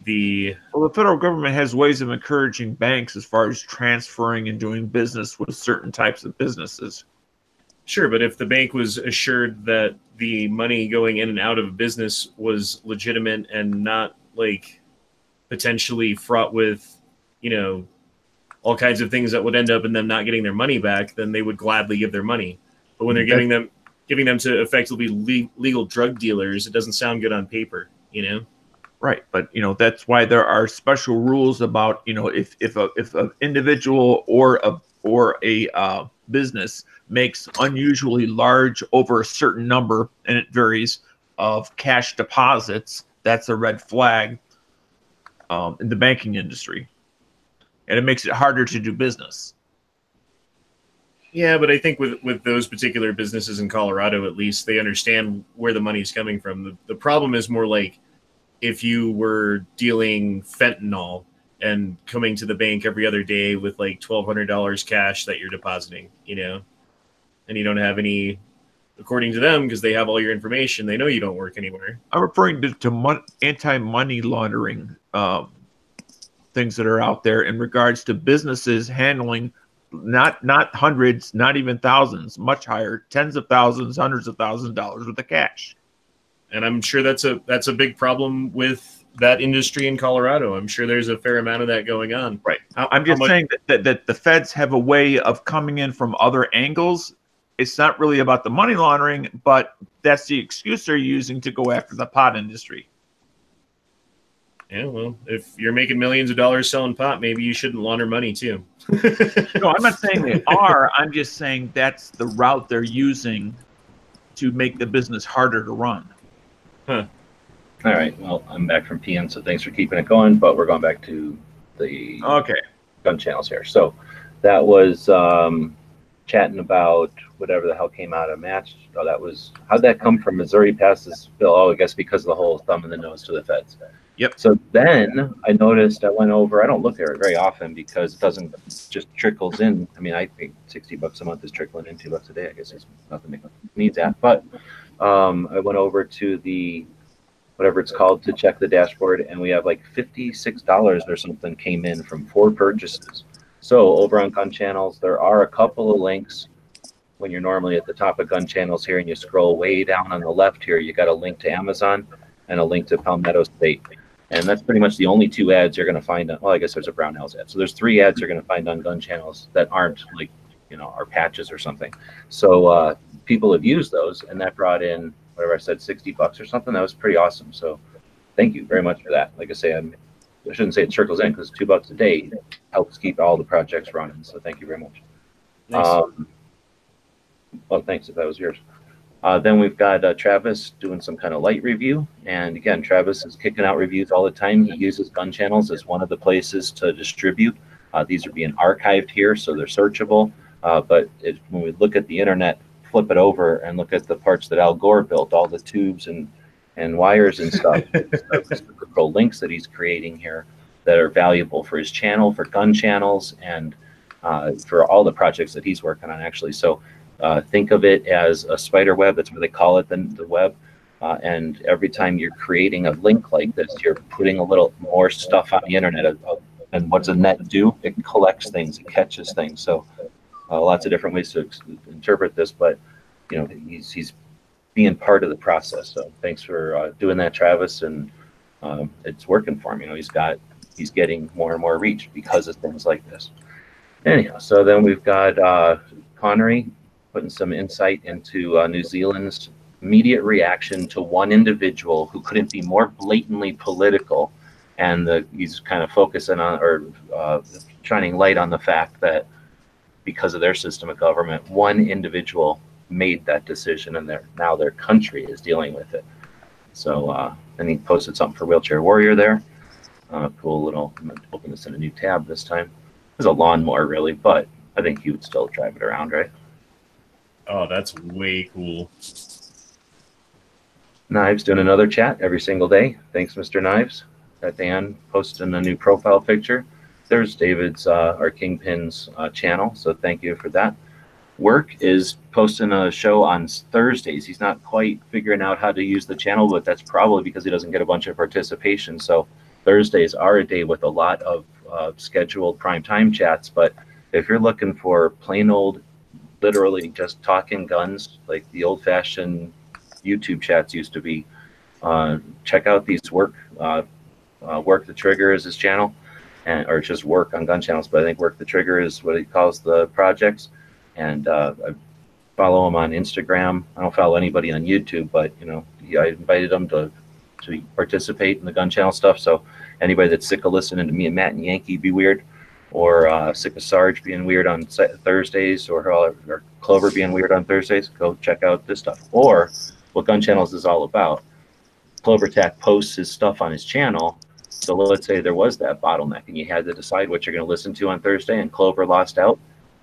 Well, the federal government has ways of encouraging banks as far as transferring and doing business with certain types of businesses. Sure, but if the bank was assured that the money going in and out of business was legitimate and not like potentially fraught with, all kinds of things that would end up in them not getting their money back, then they would gladly give their money. But when they're giving them to effectively legal drug dealers, it doesn't sound good on paper, Right, but that's why there are special rules about if an individual or a business makes unusually large over a certain number, and it varies, of cash deposits, that's a red flag in the banking industry, and it makes it harder to do business. Yeah, but I think with those particular businesses in Colorado, at least, they understand where the money's coming from. The problem is more like if you were dealing fentanyl and coming to the bank every other day with like $1,200 cash that you're depositing, and you don't have any, according to them, because they have all your information, they know you don't work anywhere. I'm referring to anti-money laundering things that are out there in regards to businesses handling not hundreds, not even thousands, much higher, tens of thousands, hundreds of thousands of dollars worth of cash. And I'm sure that's a big problem with that industry in Colorado. I'm sure there's a fair amount of that going on. Right. I'm just saying that the feds have a way of coming in from other angles. It's not really about the money laundering, but that's the excuse they're using to go after the pot industry. Yeah, well, if you're making millions of dollars selling pot, maybe you shouldn't launder money too. No, I'm not saying they are. I'm just saying that's the route they're using to make the business harder to run. Huh. All right. Well, I'm back from PM, so thanks for keeping it going. But we're going back to the gun channels here. So that was chatting about whatever the hell came out of match. Oh, how'd that come from? Missouri passed this bill. Oh, I guess because of the whole thumb in the nose to the feds. Yep. So then I noticed, I went over, I don't look at it very often because it doesn't just trickles in. I mean, I think $60 a month is trickling in $2 a day. I guess it's nothing that needs that. But I went over to the, whatever it's called, to check the dashboard, and we have like $56 or something came in from 4 purchases. So over on Gun Channels, there are a couple of links. When you're normally at the top of Gun Channels here and you scroll way down on the left here, you got a link to Amazon and a link to Palmetto State. And that's pretty much the only 2 ads you're going to find. Well, I guess there's a Brownells ad. So there's 3 ads you're going to find on Gun Channels that aren't like, our patches or something. So people have used those, and that brought in, whatever I said, $60 or something. That was pretty awesome. So thank you very much for that. Like I say, I shouldn't say it trickles in because $2 a day helps keep all the projects running. So thank you very much. Nice. Well, thanks if that was yours. Then we've got Travis doing some kind of light review. And again, Travis is kicking out reviews all the time. He uses Gun Channels as one of the places to distribute. These are being archived here, so they're searchable. But when we look at the internet, flip it over and look at the parts that Al Gore built, all the tubes and wires and stuff, reciprocal links that he's creating here that are valuable for his channel, for Gun Channels, and for all the projects that he's working on, actually. So think of it as a spider web. That's what they call it, the web. And every time you're creating a link like this, you're putting a little more stuff on the internet. And what's a net do? It collects things, it catches things. So lots of different ways to interpret this, but he's being part of the process. So thanks for doing that, Travis. And it's working for him. He's getting more and more reach because of things like this. Anyhow, so then we've got Connery putting some insight into New Zealand's immediate reaction to one individual who couldn't be more blatantly political. And he's kind of focusing on, or shining light on the fact that because of their system of government, one individual made that decision, and now their country is dealing with it. So then he posted something for Wheelchair Warrior there. Cool little, I'm going to open this in a new tab this time. It's a lawnmower, really, but I think he would still drive it around, right? Oh, that's way cool. Knives doing another chat every single day. Thanks, Mr. Knives. Got Dan posting a new profile picture. There's David's, our Kingpin's channel, so thank you for that. Work is posting a show on Thursdays. He's not quite figuring out how to use the channel, but that's probably because he doesn't get a bunch of participation. So Thursdays are a day with a lot of scheduled prime time chats. But if you're looking for plain old, literally just talking guns, like the old fashioned YouTube chats used to be, check out these Work the Trigger is his channel, or just Work on gun channels. But I think Work the Trigger is what he calls the projects. And I follow him on Instagram. I don't follow anybody on YouTube, but I invited him to participate in the gun channel stuff. So anybody that's sick of listening to me and Matt and Yankee be weird, or sick of Sarge being weird on Thursdays, or Clover being weird on Thursdays, go check out this stuff. Or what Gun Channels is all about. Clover Tack posts his stuff on his channel. So let's say there was that bottleneck and you had to decide what you're going to listen to on Thursday, and Clover lost out.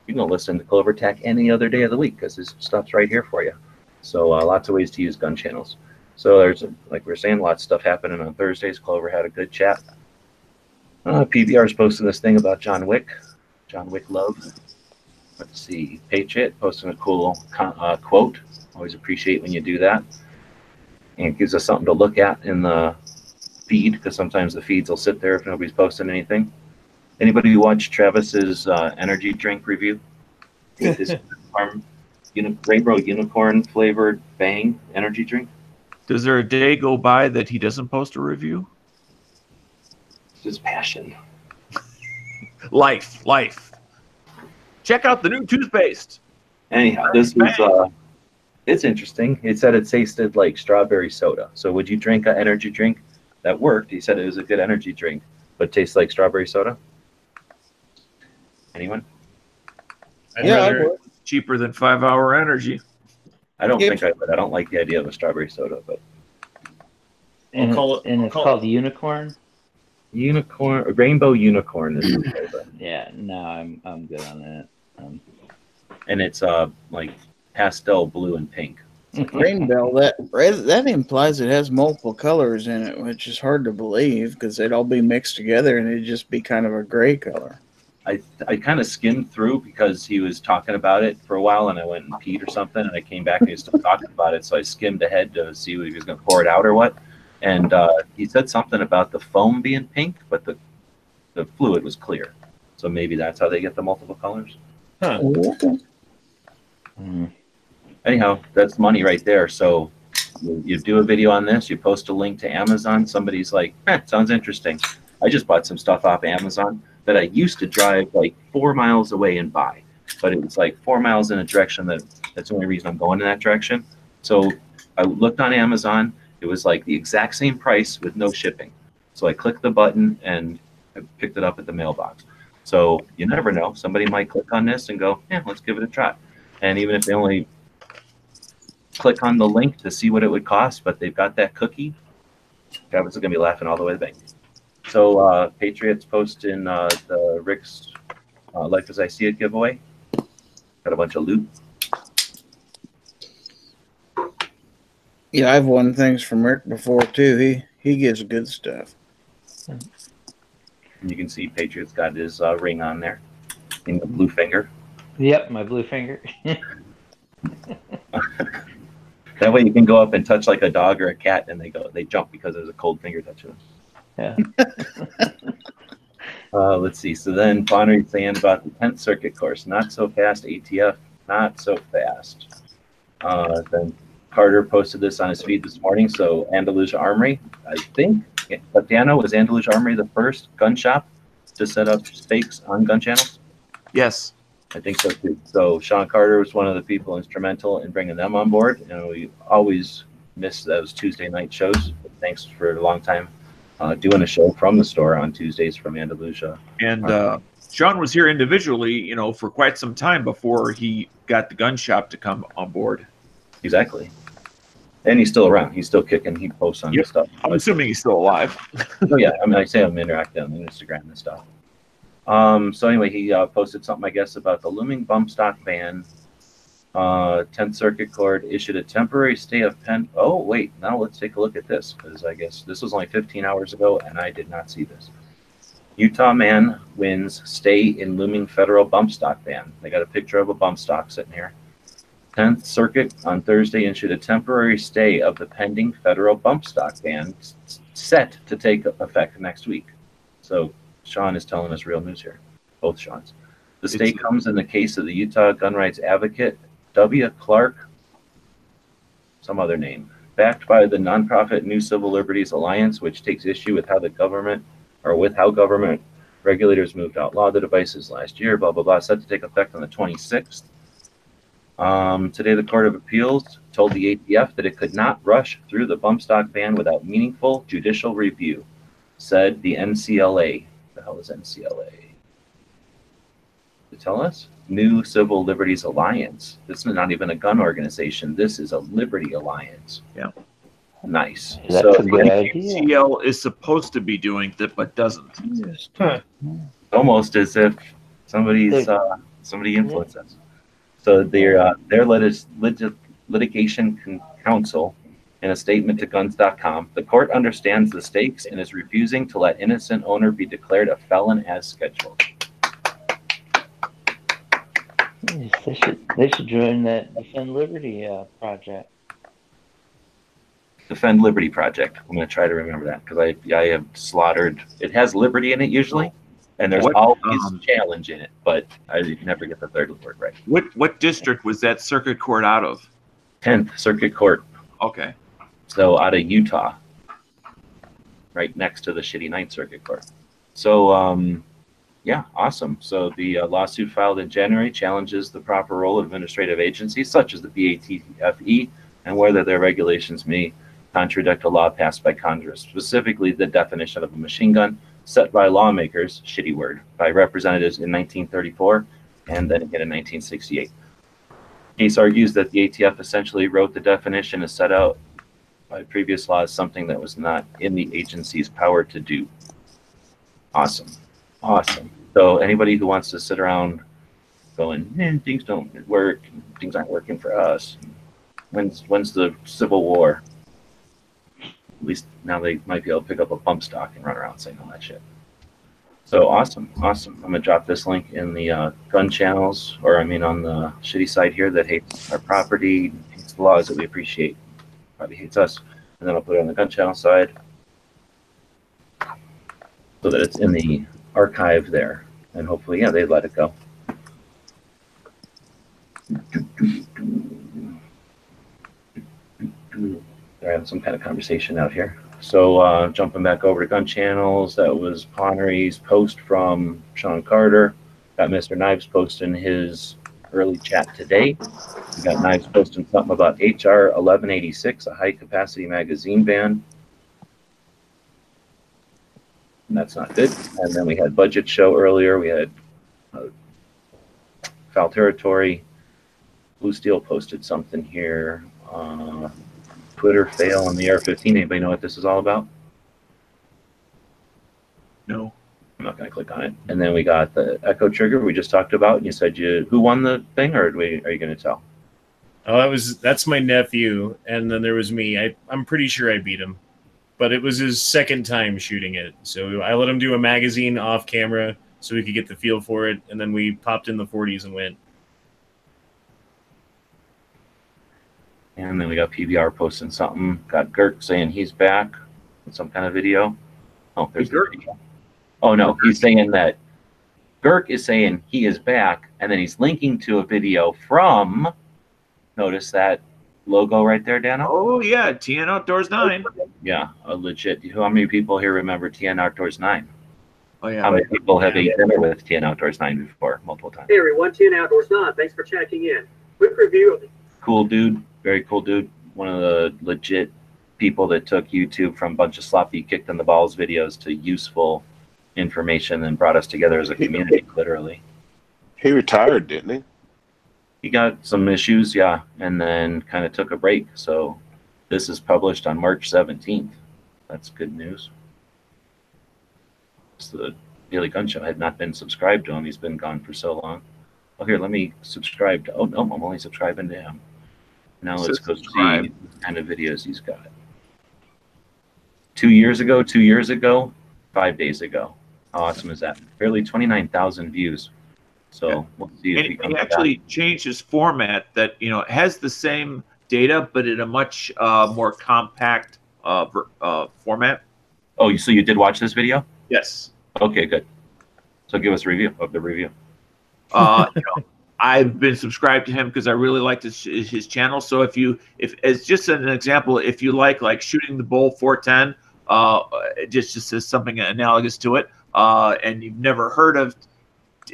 You can listen to Clover Tack any other day of the week because his stuff's right here for you. So lots of ways to use gun channels. So there's, like we were saying, lots of stuff happening on Thursdays. Clover had a good chat. PBR's posting this thing about John Wick love. Let's see, Patriot posting a cool quote. Always appreciate when you do that. And it gives us something to look at in the feed, because sometimes the feeds will sit there if nobody's posting anything. Anybody who watched Travis's energy drink review? His Rainbow Unicorn flavored Bang energy drink. Does there a day go by that he doesn't post a review? It's his passion. Life. Check out the new toothpaste. Anyhow, this is it's interesting. It said it tasted like strawberry soda. So would you drink an energy drink? That worked. He said it was a good energy drink, but tastes like strawberry soda. Anyone? Yeah, cheaper than 5 Hour Energy. I don't think I would. I don't like the idea of a strawberry soda, but and it's called Unicorn. Rainbow Unicorn is the flavor. Yeah, no, I'm good on that. And it's like pastel blue and pink. Rainbow, that implies it has multiple colors in it, which is hard to believe because they'd all be mixed together and it'd just be kind of a gray color. I kind of skimmed through because he was talking about it for a while, and I went and peed or something, and I came back and he was still talking about it, so I skimmed ahead to see if he was going to pour it out or what. And he said something about the foam being pink, but the fluid was clear. So maybe that's how they get the multiple colors. Huh. Anyhow, that's money right there. So you do a video on this, you post a link to Amazon. Somebody's like, sounds interesting. I just bought some stuff off Amazon that I used to drive like 4 miles away and buy. But it was like 4 miles in a direction that's the only reason I'm going in that direction. So I looked on Amazon. It was like the exact same price with no shipping. So I clicked the button and I picked it up at the mailbox. So you never know. Somebody might click on this and go, yeah, let's give it a try. And even if they only click on the link to see what it would cost, but they've got that cookie, Travis is going to be laughing all the way to the bank. So Patriots posting the Rick's Life as I See It giveaway. Got a bunch of loot. Yeah, I've won things from Rick before too. He gives good stuff. And you can see Patriots got his ring on there in the blue finger. Yep, my blue finger. That way you can go up and touch like a dog or a cat, and they jump because there's a cold finger touching them. Yeah. Let's see. So then Bonnery's saying about the 10th Circuit course, not so fast ATF, not so fast. Then Carter posted this on his feed this morning. So Andalusia Armory, I think, Tatiana, was Andalusia Armory the first gun shop to set up stakes on gun channels? Yes. I think so too. So Sean Carter was one of the people instrumental in bringing them on board. And we always miss those Tuesday night shows. But thanks for a long time doing a show from the store on Tuesdays from Andalusia. And Sean was here individually, for quite some time before he got the gun shop to come on board. Exactly. And he's still around. He's still kicking. He posts on this stuff. I'm assuming he's still alive. Oh, yeah. I mean, I say I'm interacting on Instagram and stuff. So anyway, he posted something, I guess, about the looming bump stock ban. 10th Circuit Court issued a temporary stay of pen. Oh, wait. Now let's take a look at this, because I guess this was only 15 hours ago, and I did not see this. Utah man wins stay in looming federal bump stock ban. They got a picture of a bump stock sitting here. 10th Circuit on Thursday issued a temporary stay of the pending federal bump stock ban, set to take effect next week. So Sean is telling us real news here, both Seans. The state comes in the case of the Utah gun rights advocate W. Clark, some other name, backed by the nonprofit New Civil Liberties Alliance, which takes issue with how government regulators moved to outlaw the devices last year, blah, blah, blah, set to take effect on the 26th. Today, the Court of Appeals told the ATF that it could not rush through the bump stock ban without meaningful judicial review, said the NCLA. The hell is NCLA? To tell us? New Civil Liberties Alliance. This is not even a gun organization. This is a Liberty Alliance. Yeah. Nice. That's So a good idea. CL is supposed to be doing that, but doesn't. almost as if somebody influenced us. So their litigation counsel, in a statement to guns.com, the court understands the stakes and is refusing to let innocent owner be declared a felon as scheduled. They should join that Defend Liberty project. Defend Liberty Project. I'm going to try to remember that because I have slaughtered. It has liberty in it usually, and there's always challenge in it, but I never get the third word right. What district was that circuit court out of? 10th Circuit Court. Okay. So out of Utah, right next to the shitty 9th Circuit Court. So yeah, awesome. So the lawsuit filed in January challenges the proper role of administrative agencies such as the BATFE and whether their regulations may contradict a law passed by Congress, specifically the definition of a machine gun set by lawmakers, shitty word, by representatives in 1934 and then again in 1968. Case argues that the ATF essentially wrote the definition as set out by previous laws, something that was not in the agency's power to do. Awesome. Awesome. So anybody who wants to sit around going, things don't work, things aren't working for us. When's the Civil War? At least now they might be able to pick up a bump stock and run around saying all that shit. So awesome, awesome. I'm gonna drop this link in the gun channels, or I mean on the shitty site here that hates our property, hates the laws that we appreciate, probably hates us, and then I'll put it on the gun channel side so that it's in the archive there, and hopefully, yeah, they let it go. They're having some kind of conversation out here. So jumping back over to gun channels, that was Ponery's post from Sean Carter. Got Mr. Knives posting his early chat today. We got Knives posting something about HR 1186, a high capacity magazine ban. And that's not good. And then we had budget show earlier. We had foul territory. Blue Steel posted something here. Twitter fail on the AR-15. Anybody know what this is all about? No. I'm not going to click on it. And then we got the Echo Trigger we just talked about. And you said who won the thing, or are you going to tell? Oh, that's my nephew, and then there was me. I'm pretty sure I beat him, but it was his second time shooting it. So I let him do a magazine off camera so we could get the feel for it, and then we popped in the 40s and went. And then we got PBR posting something. Got Girk saying he's back in some kind of video. Oh, there's the video. Oh, no, he's saying that Girk is saying he is back, and then he's linking to a video from, notice that logo right there, Dano? Oh, yeah, TN Outdoors 9. Yeah, a legit. How many people here remember TN Outdoors 9? Oh, yeah. How many people have eaten dinner with TN Outdoors 9 before, multiple times? Hey, everyone, TN Outdoors 9. Thanks for checking in. Quick review of the Cool dude. Very cool dude. One of the legit people that took YouTube from a bunch of sloppy kicked in the balls videos to useful information and brought us together as a community, literally. He retired, didn't he? He got some issues, yeah, and then kind of took a break. So this is published on March 17th. That's good news. It's the Daily Gun Show. I had not been subscribed to him. He's been gone for so long. Oh, here, let me subscribe to. Oh, no, I'm only subscribing to him. Now let's go see the kind of videos he's got. 2 years ago, 5 days ago. How awesome is that? Barely 29,000 views. So we'll see if he actually changed his format that, has the same data, but in a much more compact format. Oh, so you did watch this video? Yes. Okay, good. So give us a review of the review. I've been subscribed to him because I really liked his channel. So if as just an example, if you like shooting the bull 410, just as something analogous to it, and you've never heard of,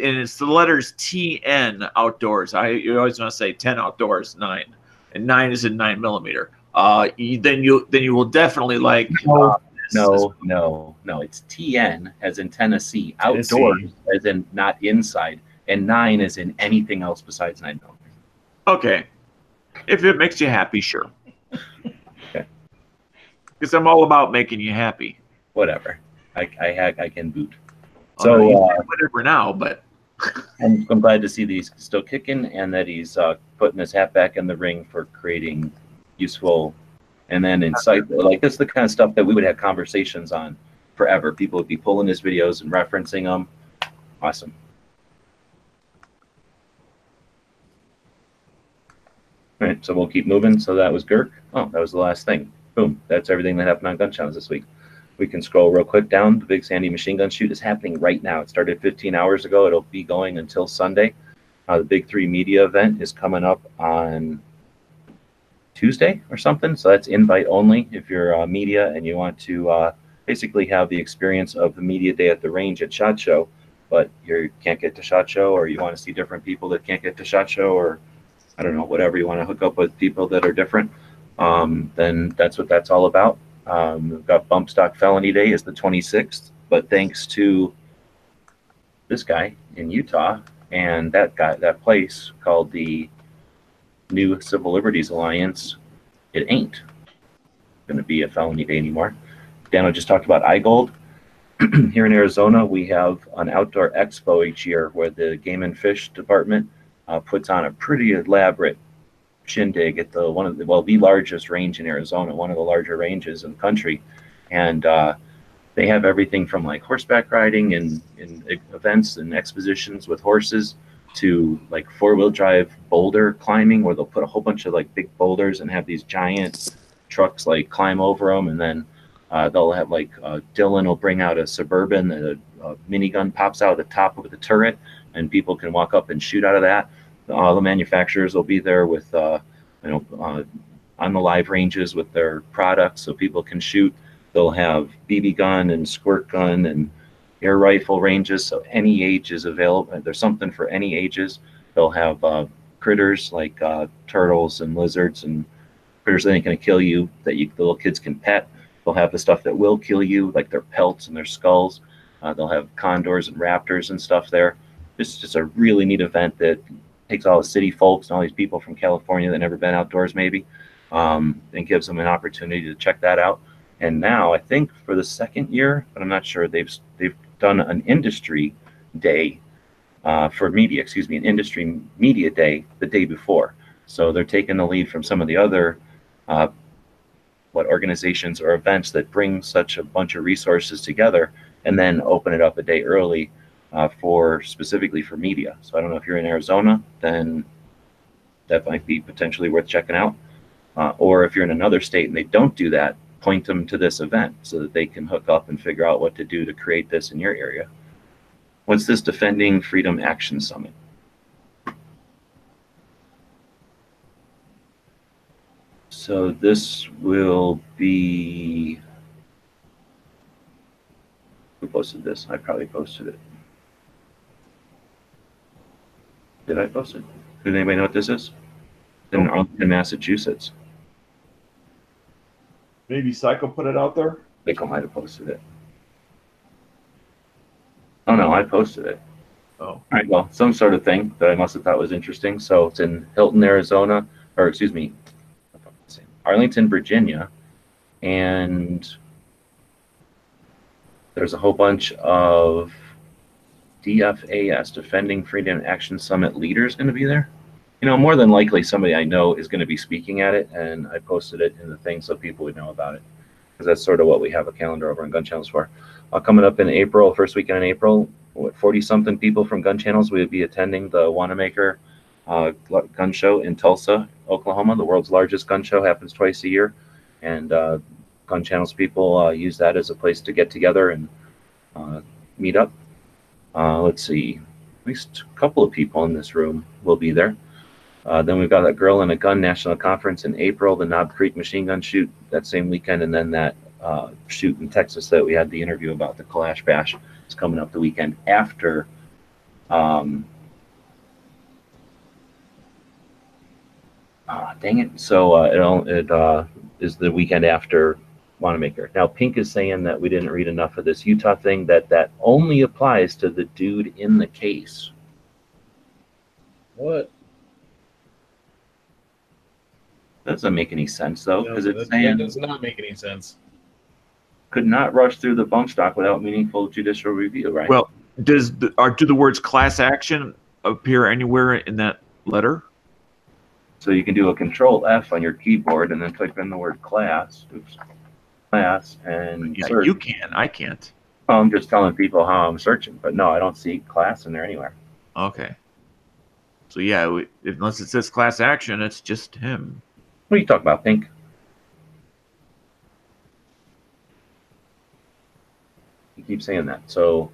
and it's the letters TN outdoors. You always want to say 10 outdoors, 9, and 9 is in 9mm. Then you will definitely like. No. It's TN as in Tennessee, outdoors as in not inside, and 9 is in anything else besides 9mm. Okay, if it makes you happy, sure. Okay. Because I'm all about making you happy. Whatever. I can boot. So whatever now, but I'm glad to see that he's still kicking and that he's putting his hat back in the ring for creating useful and then insightful. Like this is the kind of stuff that we would have conversations on forever. People would be pulling his videos and referencing them. Awesome. All right, so we'll keep moving. So that was Girk. Oh, that was the last thing. Boom. That's everything that happened on Gun Challenge this week. We can scroll real quick down. The Big Sandy machine gun shoot is happening right now. It started 15 hours ago. It'll be going until Sunday. The Big 3 media event is coming up on Tuesday or something. So that's invite only if you're media and you want to basically have the experience of the media day at the range at SHOT Show, but you can't get to SHOT Show, or you want to see different people that can't get to SHOT Show, or I don't know, whatever, you want to hook up with people that are different, then that's what that's all about. We've got Bump Stock Felony Day is the 26th, but thanks to this guy in Utah and that place called the New Civil Liberties Alliance, it ain't going to be a felony day anymore. Dano just talked about iGold. Here in Arizona, we have an outdoor expo each year where the Game and Fish Department puts on a pretty elaborate shindig at the largest range in Arizona, one of the larger ranges in the country, and they have everything from like horseback riding and events and expositions with horses to like 4-wheel drive boulder climbing, where they'll put a whole bunch of like big boulders and have these giant trucks like climb over them, and then they'll have like Dylan will bring out a Suburban, a minigun pops out of the top of the turret, and people can walk up and shoot out of that. All the manufacturers will be there with, on the live ranges with their products so people can shoot. They'll have BB gun and squirt gun and air rifle ranges, so any age is available. There's something for any ages. They'll have critters like turtles and lizards and critters that ain't going to kill you that the little kids can pet. They'll have the stuff that will kill you, like their pelts and their skulls. They'll have condors and raptors and stuff there. It's just a really neat event that takes all the city folks and all these people from California that never been outdoors maybe, and gives them an opportunity to check that out. And now I think for the second year, but I'm not sure, they've done an industry day for media, an industry media day the day before. So they're taking the lead from some of the other organizations or events that bring such a bunch of resources together and then open it up a day early specifically for media. So I don't know if you're in Arizona, then that might be potentially worth checking out. Or if you're in another state and they don't do that, point them to this event so that they can hook up and figure out what to do to create this in your area. What's this Defending Freedom Action Summit? So this will be, who posted this? I probably posted it. Did I post it? Does anybody know what this is? In Arlington, Massachusetts. Maybe Psycho put it out there? Nico might have posted it. Oh no, I posted it. Oh. All right, well, some sort of thing that I must have thought was interesting. So it's in Hilton, Arizona, or excuse me, Arlington, Virginia, and there's a whole bunch of DFAS, Defending Freedom Action Summit leaders going to be there. You know, more than likely somebody I know is going to be speaking at it, and I posted it in the thing so people would know about it, because that's sort of what we have a calendar over on Gun Channels for. Coming up in April, first weekend in April, 40-something people from Gun Channels will be attending the Wanamaker gun show in Tulsa, Oklahoma. The world's largest gun show happens twice a year, and gun channels people use that as a place to get together and meet up. Let's see, at least a couple of people in this room will be there. Then we've got that Girl and a Gun National Conference in April, the Knob Creek machine gun shoot that same weekend, and then that shoot in Texas that we had the interview about, the Kalash Bash, is coming up the weekend after. Dang it! So it is the weekend after Wanamaker. Now, Pink is saying that we didn't read enough of this Utah thing, that only applies to the dude in the case. What? That doesn't make any sense, though, because No, it's that saying does not make any sense. could not rush through the bump stock without meaningful judicial review, right? Well, do the words class action appear anywhere in that letter? So you can do a Control F on your keyboard and then type in the word class. Oops. Class and Yeah, search. you can. I can't. Well, I'm just telling people how I'm searching, but no, I don't see class in there anywhere. Okay. So yeah, unless it says class action, it's just him. What are you talking about, Pink? You keep saying that, so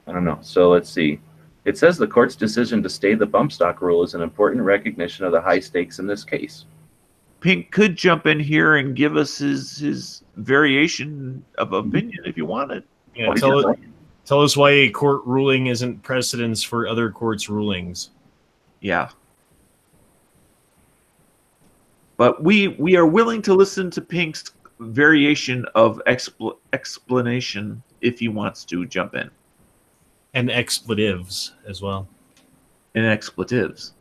I don't know. So let's see. It says the court's decision to stay the bump stock rule is an important recognition of the high stakes in this case. Pink could jump in here and give us his variation of opinion if you wanted. Yeah, What tell did you it. Tell us why a court ruling isn't precedence for other courts' rulings. Yeah. But we are willing to listen to Pink's variation of explanation if he wants to jump in. And expletives as well. And expletives.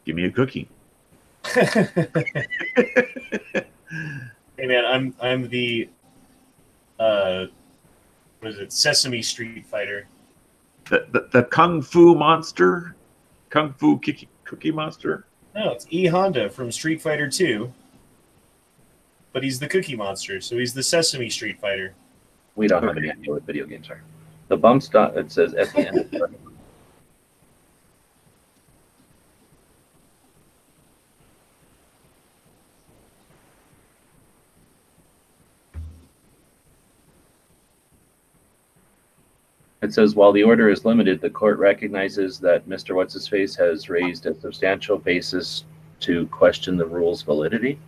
Give me a cookie. Hey man, I'm the what is it? Sesame Street Fighter. The Kung Fu monster? Kung Fu cookie monster? No, it's E Honda from Street Fighter 2. But he's the Cookie Monster, so he's the Sesame Street Fighter. We don't have any idea what video games are. The bump stock, it says at the end of the It says, while the order is limited, the court recognizes that Mr. What's-His-Face has raised a substantial basis to question the rule's validity.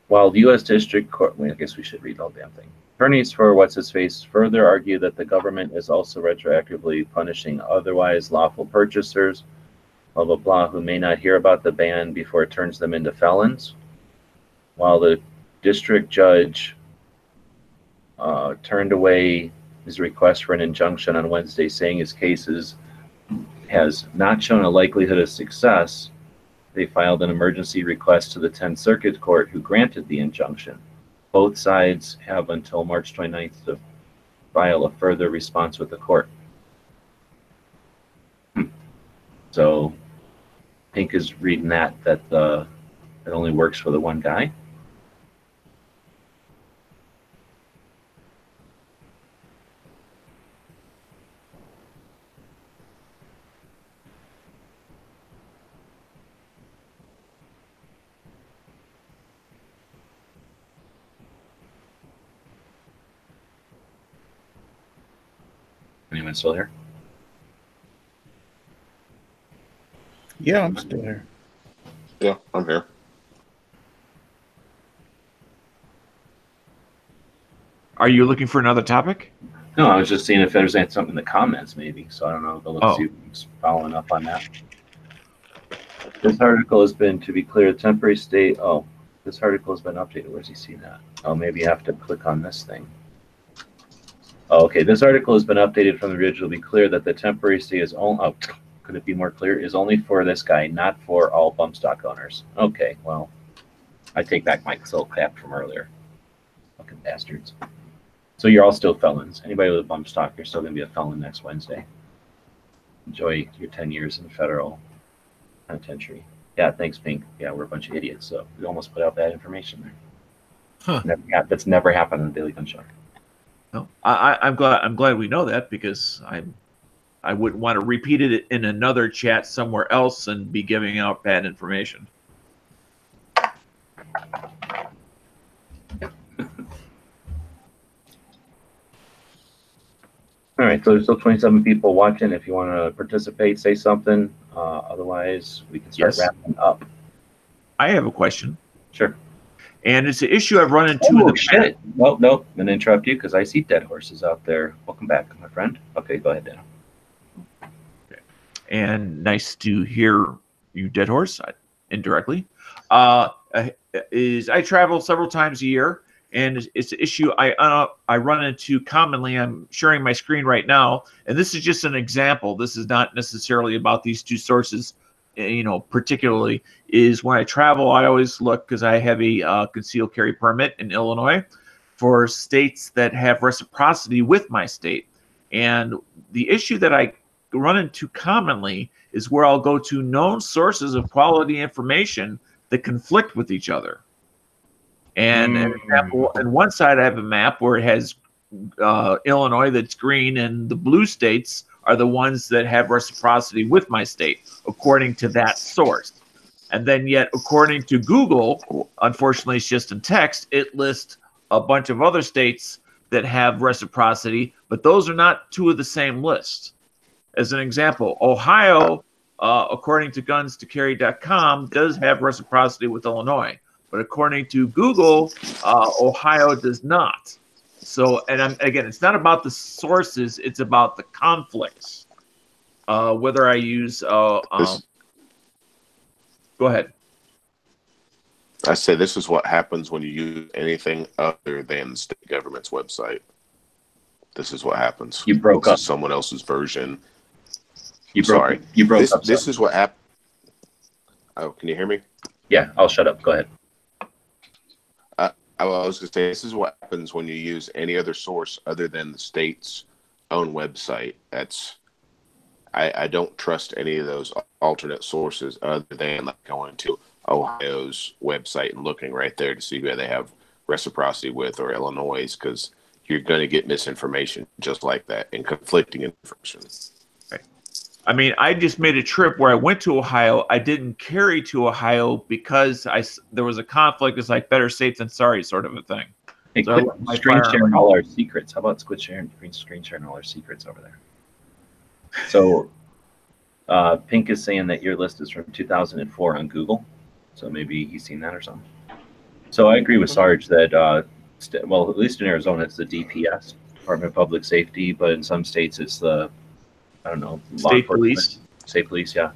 While the U.S. District Court, I guess we should read the whole damn thing. Attorneys for What's-His-Face further argue that the government is also retroactively punishing otherwise lawful purchasers, blah, blah, blah, who may not hear about the ban before it turns them into felons. While the district judge turned away his request for an injunction on Wednesday, saying his case has not shown a likelihood of success, they filed an emergency request to the 10th Circuit Court, who granted the injunction. Both sides have until March 29th to file a further response with the court. So Pink is reading that it only works for the one guy. Anyone still here? Yeah, I'm still here. Yeah, I'm here. Are you looking for another topic? No, I was just seeing if there's something in the comments, maybe. So I don't know. But let's see who's following up on that. This article has been, to be clear, temporary state. Oh, this article has been updated. Where's he seen that? Oh, maybe you have to click on this thing. Oh, okay. This article has been updated from the original to be clear that the temporary stay is only. Oh, could it be more clear? Is only for this guy, not for all bump stock owners. Okay, well, I take back my soul clap from earlier. Fucking bastards. So you're all still felons. Anybody with a bump stock, you're still going to be a felon next Wednesday. Enjoy your 10 years in federal penitentiary. Yeah, thanks, Pink. Yeah, we're a bunch of idiots, so we almost put out bad information there. Huh. That's never happened in the Daily Gun Show. No, I'm glad we know that, because I'm I wouldn't want to repeat it in another chat somewhere else and be giving out bad information. All right, so there's still 27 people watching. If you want to participate, say something. Otherwise, we can start wrapping up. I have a question. Sure. And it's an issue I've run into in the shit. Nope, nope. I'm going to interrupt you because I see dead horses out there. Welcome back, my friend. Okay, go ahead, Dan. Okay. And nice to hear you, dead horse, indirectly. Is I travel several times a year, and it's an issue I run into commonly. I'm sharing my screen right now, and this is just an example. This is not necessarily about these two sources, particularly. Is when I travel, I always look, because I have a concealed carry permit in Illinois, for states that have reciprocity with my state. And the issue that I run into commonly is where I'll go to known sources of quality information that conflict with each other. And an example, on one side I have a map where it has Illinois that's green, and the blue states are the ones that have reciprocity with my state, according to that source. And then yet, according to Google, unfortunately it's just in text, it lists a bunch of other states that have reciprocity, but those are not two of the same list. As an example, Ohio, according to gunstocarry.com, does have reciprocity with Illinois. But according to Google, Ohio does not. So, and again, it's not about the sources, it's about the conflicts. Whether I use, go ahead. I say this is what happens when you use anything other than the state government's website. This is what happens. You broke up. This is someone else's version. You broke up. This is what happened. Oh, can you hear me? Yeah, I'll shut up. Go ahead. I was going to say, this is what happens when you use any other source other than the state's own website. I don't trust any of those alternate sources other than like going to Ohio's website and looking right there to see who they have reciprocity with, or Illinois', because you're going to get misinformation just like that and conflicting information. I mean, I just made a trip where I went to Ohio. I didn't carry to Ohio because there was a conflict. It's like better safe than sorry sort of a thing. Hey, so quit screen sharing all our secrets. How about quit screen sharing all our secrets over there? So Pink is saying that your list is from 2004 on Google. So maybe he's seen that or something. So I agree with Sarge that, well, at least in Arizona, it's the DPS, Department of Public Safety, but in some states it's the, I don't know, state police. State police, yeah.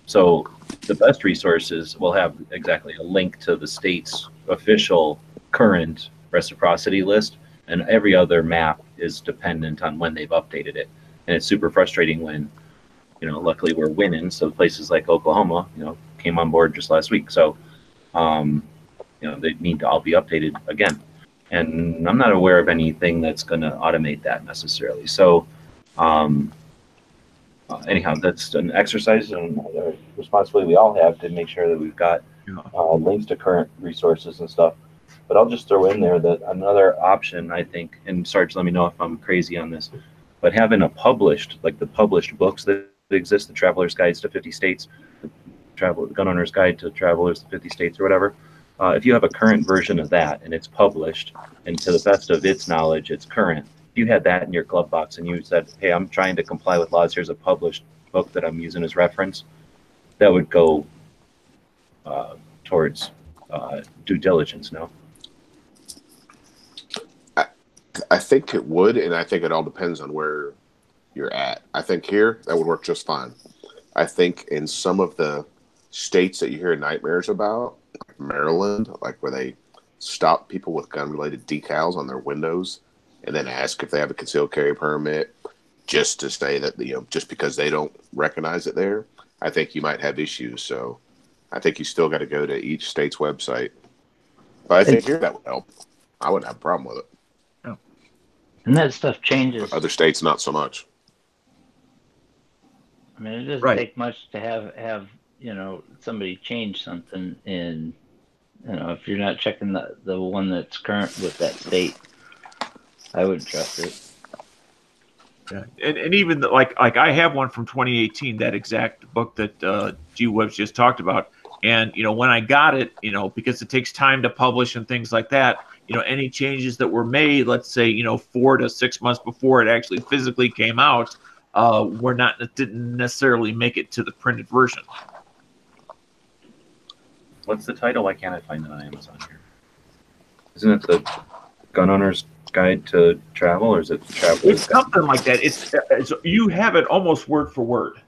So the best resources will have exactly a link to the state's official current reciprocity list, and every other map is dependent on when they've updated it. And it's super frustrating when, luckily we're winning. So places like Oklahoma, came on board just last week. So, they need to all be updated again. And I'm not aware of anything that's going to automate that necessarily. So, anyhow, that's an exercise and a responsibility we all have to make sure that we've got links to current resources and stuff. But I'll just throw in there that another option, I think, and Sarge, let me know if I'm crazy on this, but having a published, like the published books that exist, the Traveler's Guides to 50 States, the Gun Owner's Guide to Travelers to 50 States or whatever, if you have a current version of that and it's published, and to the best of its knowledge, it's current, if you had that in your glove box and you said, hey, I'm trying to comply with laws, here's a published book that I'm using as reference, that would go towards due diligence, no? I think it would, and I think it all depends on where you're at. I think here, that would work just fine. I think in some of the states that you hear nightmares about, like Maryland, like where they stop people with gun-related decals on their windows and then ask if they have a concealed carry permit just to say that, just because they don't recognize it there, I think you might have issues. So I think you still got to go to each state's website. But I think here that would help. I wouldn't have a problem with it. And that stuff changes. But other states, not so much. I mean, it doesn't take much to have somebody change something, and if you're not checking the one that's current with that state, I would trust it. Yeah. And even like I have one from 2018, that exact book that G. Webb's just talked about. And when I got it, because it takes time to publish and things like that, any changes that were made, let's say 4 to 6 months before it actually physically came out, didn't necessarily make it to the printed version. What's the title? Why can't I find it on Amazon here? Isn't it the Gun Owner's Guide to Travel, or is it Traveler's It's something like that. It's you have it almost word for word.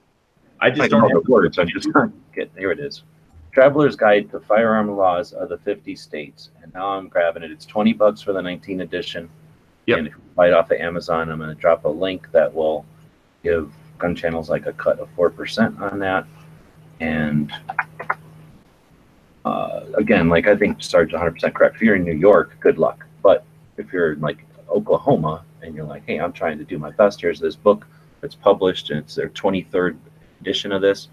I just don't have the words. I'm just here. It is. Traveler's Guide to Firearm Laws of the 50 States. And now I'm grabbing it. It's $20 for the 19 edition. Yep. And if you buy it off of Amazon, I'm going to drop a link that will give gun channels like a cut of 4% on that. And again, like I think Sarge's 100% correct. If you're in New York, good luck. But if you're in like Oklahoma and you're like, hey, I'm trying to do my best, here's this book that's published and it's their 23rd edition of this,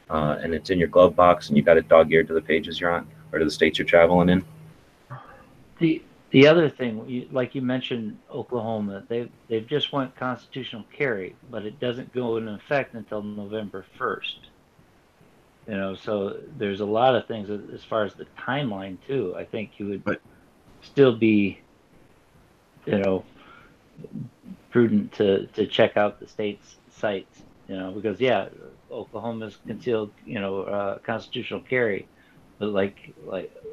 and it's in your glove box and you got it dog-eared to the pages you're on or to the states you're traveling in. The other thing, like you mentioned, Oklahoma, they've just went constitutional carry, but it doesn't go into effect until November 1st. So there's a lot of things as far as the timeline too. I think you would still be, prudent to check out the state's sites, because Oklahoma's concealed, constitutional carry, but like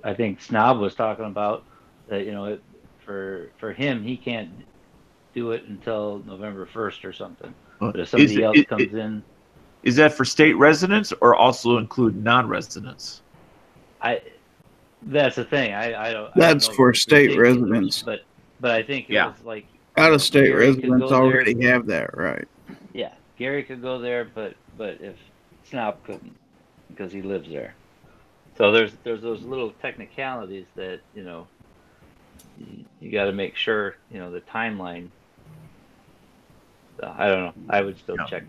I think Snob was talking about that, for him, he can't do it until November 1st or something. But if somebody else comes in. Is that for state residents or also include non-residents? That's the thing. I don't. That's for state residents. But I think it was like out-of-state residents already have that, right? Yeah, Gary could go there, but if Snob couldn't because he lives there. So there's those little technicalities that you got to make sure the timeline. So, I don't know. I would still check.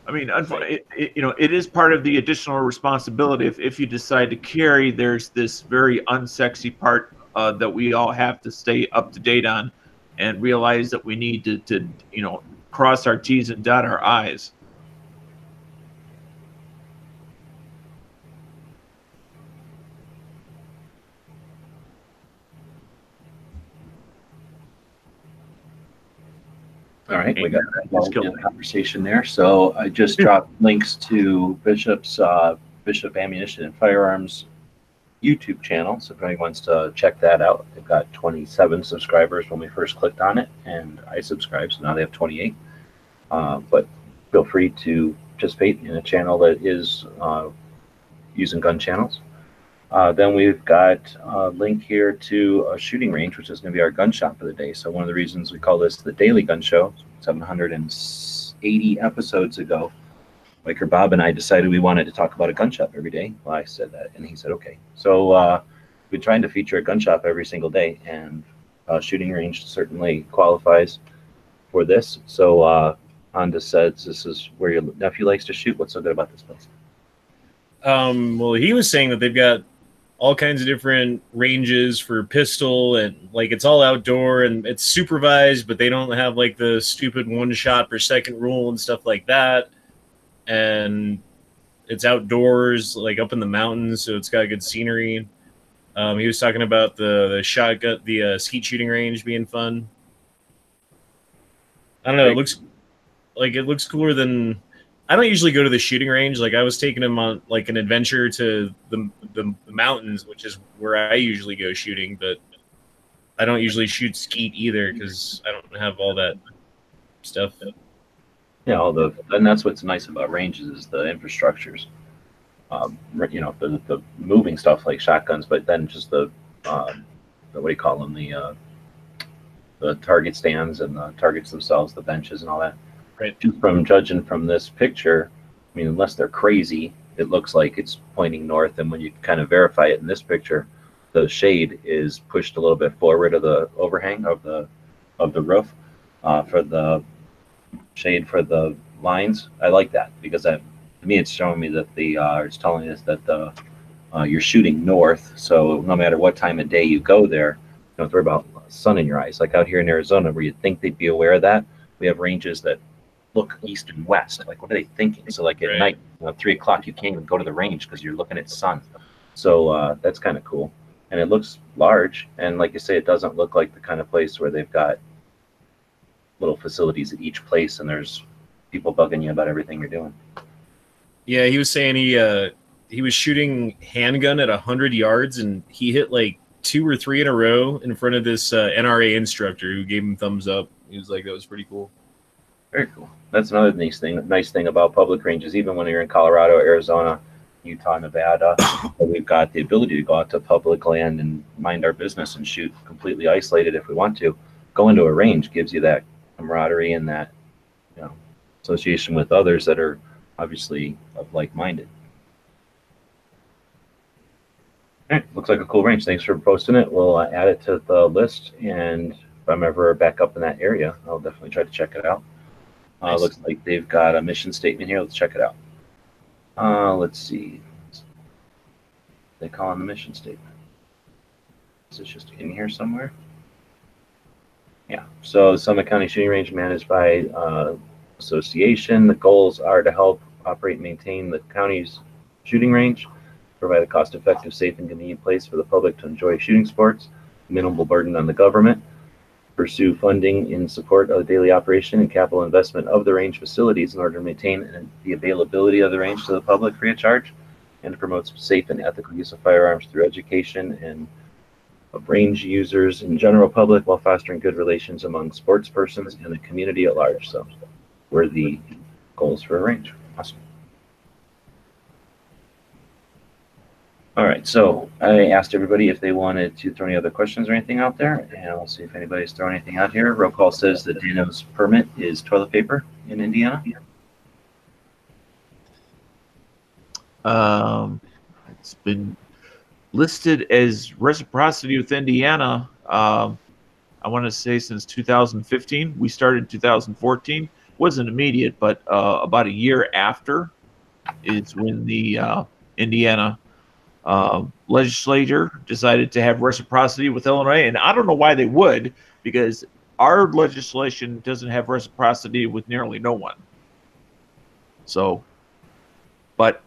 I mean, it is part of the additional responsibility. If you decide to carry, there's this very unsexy part that we all have to stay up to date on, and realize that we need to cross our T's and dot our I's. All right, we got that conversation there. So I just dropped links to Bishop Ammunition and Firearms YouTube channel. So if anyone wants to check that out, they've got 27 subscribers when we first clicked on it, and I subscribed, so now they have 28. But feel free to participate in a channel that is using gun channels. Then we've got a link here to a shooting range, which is going to be our gun shop of the day. So one of the reasons we call this the Daily Gun Show, 780 episodes ago, Biker Bob and I decided we wanted to talk about a gun shop every day. Well, I said that, and he said, okay. So we're trying to feature a gun shop every single day, and shooting range certainly qualifies for this. So Honda says this is where your nephew likes to shoot. What's so good about this place? Well, he was saying that they've got all kinds of different ranges for pistol, and like it's all outdoor and it's supervised, but they don't have like the stupid 1 shot per second rule and stuff like that. And it's outdoors, like up in the mountains, so it's got good scenery. He was talking about the shotgun, the skeet shooting range being fun. I don't know. It looks cooler than. I don't usually go to the shooting range. Like I was taking him on like an adventure to the mountains, which is where I usually go shooting. But I don't usually shoot skeet either because I don't have all that stuff. Yeah, and that's what's nice about ranges is the infrastructures. The moving stuff like shotguns, but then just the what do you call them, the target stands and the targets themselves, the benches and all that. Right. Just from judging from this picture, I mean, unless they're crazy, it looks like it's pointing north. And when you kind of verify it in this picture, the shade is pushed a little bit forward of the overhang of the roof for the shade for the lines. I like that because to me, it's showing me that it's telling us that you're shooting north. So no matter what time of day you go there, don't worry about sun in your eyes. Like out here in Arizona, where you'd think they'd be aware of that. We have ranges that look east and west. Like, what are they thinking? So like at Right. night, 3 o'clock, you can't even go to the range because you're looking at sun. So that's kind of cool. And it looks large. And like you say, it doesn't look like the kind of place where they've got little facilities at each place and there's people bugging you about everything you're doing. Yeah, he was saying he was shooting handgun at 100 yards and he hit like 2 or 3 in a row in front of this NRA instructor who gave him thumbs up. He was like, that was pretty cool. Very cool. That's another nice thing about public ranges. Even when you're in Colorado, Arizona, Utah, Nevada, we've got the ability to go out to public land and mind our business and shoot completely isolated if we want to. Going to a range gives you that camaraderie and that, you know, association with others that are obviously of like-minded. All right, looks like a cool range. Thanks for posting it. We'll add it to the list, and if I'm ever back up in that area, I'll definitely try to check it out. Nice. Looks like they've got a mission statement here. Let's check it out. Let's see. They call on the mission statement. Is it just in here somewhere? Yeah. So Summit County Shooting Range managed by association. The goals are to help operate and maintain the county's shooting range, provide a cost-effective, safe, and convenient place for the public to enjoy shooting sports, minimal burden on the government, pursue funding in support of the daily operation and capital investment of the range facilities in order to maintain the availability of the range to the public free of charge, and to promote safe and ethical use of firearms through education and of range users and general public while fostering good relations among sports persons and the community at large. So we're the goals for a range. Awesome. All right, so I asked everybody if they wanted to throw any other questions or anything out there, and I'll see if anybody's throwing anything out here. Roll call says that Dano's permit is toilet paper in Indiana. It's been listed as reciprocity with Indiana. I want to say since 2015. We started in 2014. Wasn't immediate, but about a year after is when the Indiana legislature decided to have reciprocity with Illinois, and I don't know why they would, because our legislation doesn't have reciprocity with nearly no one. So, but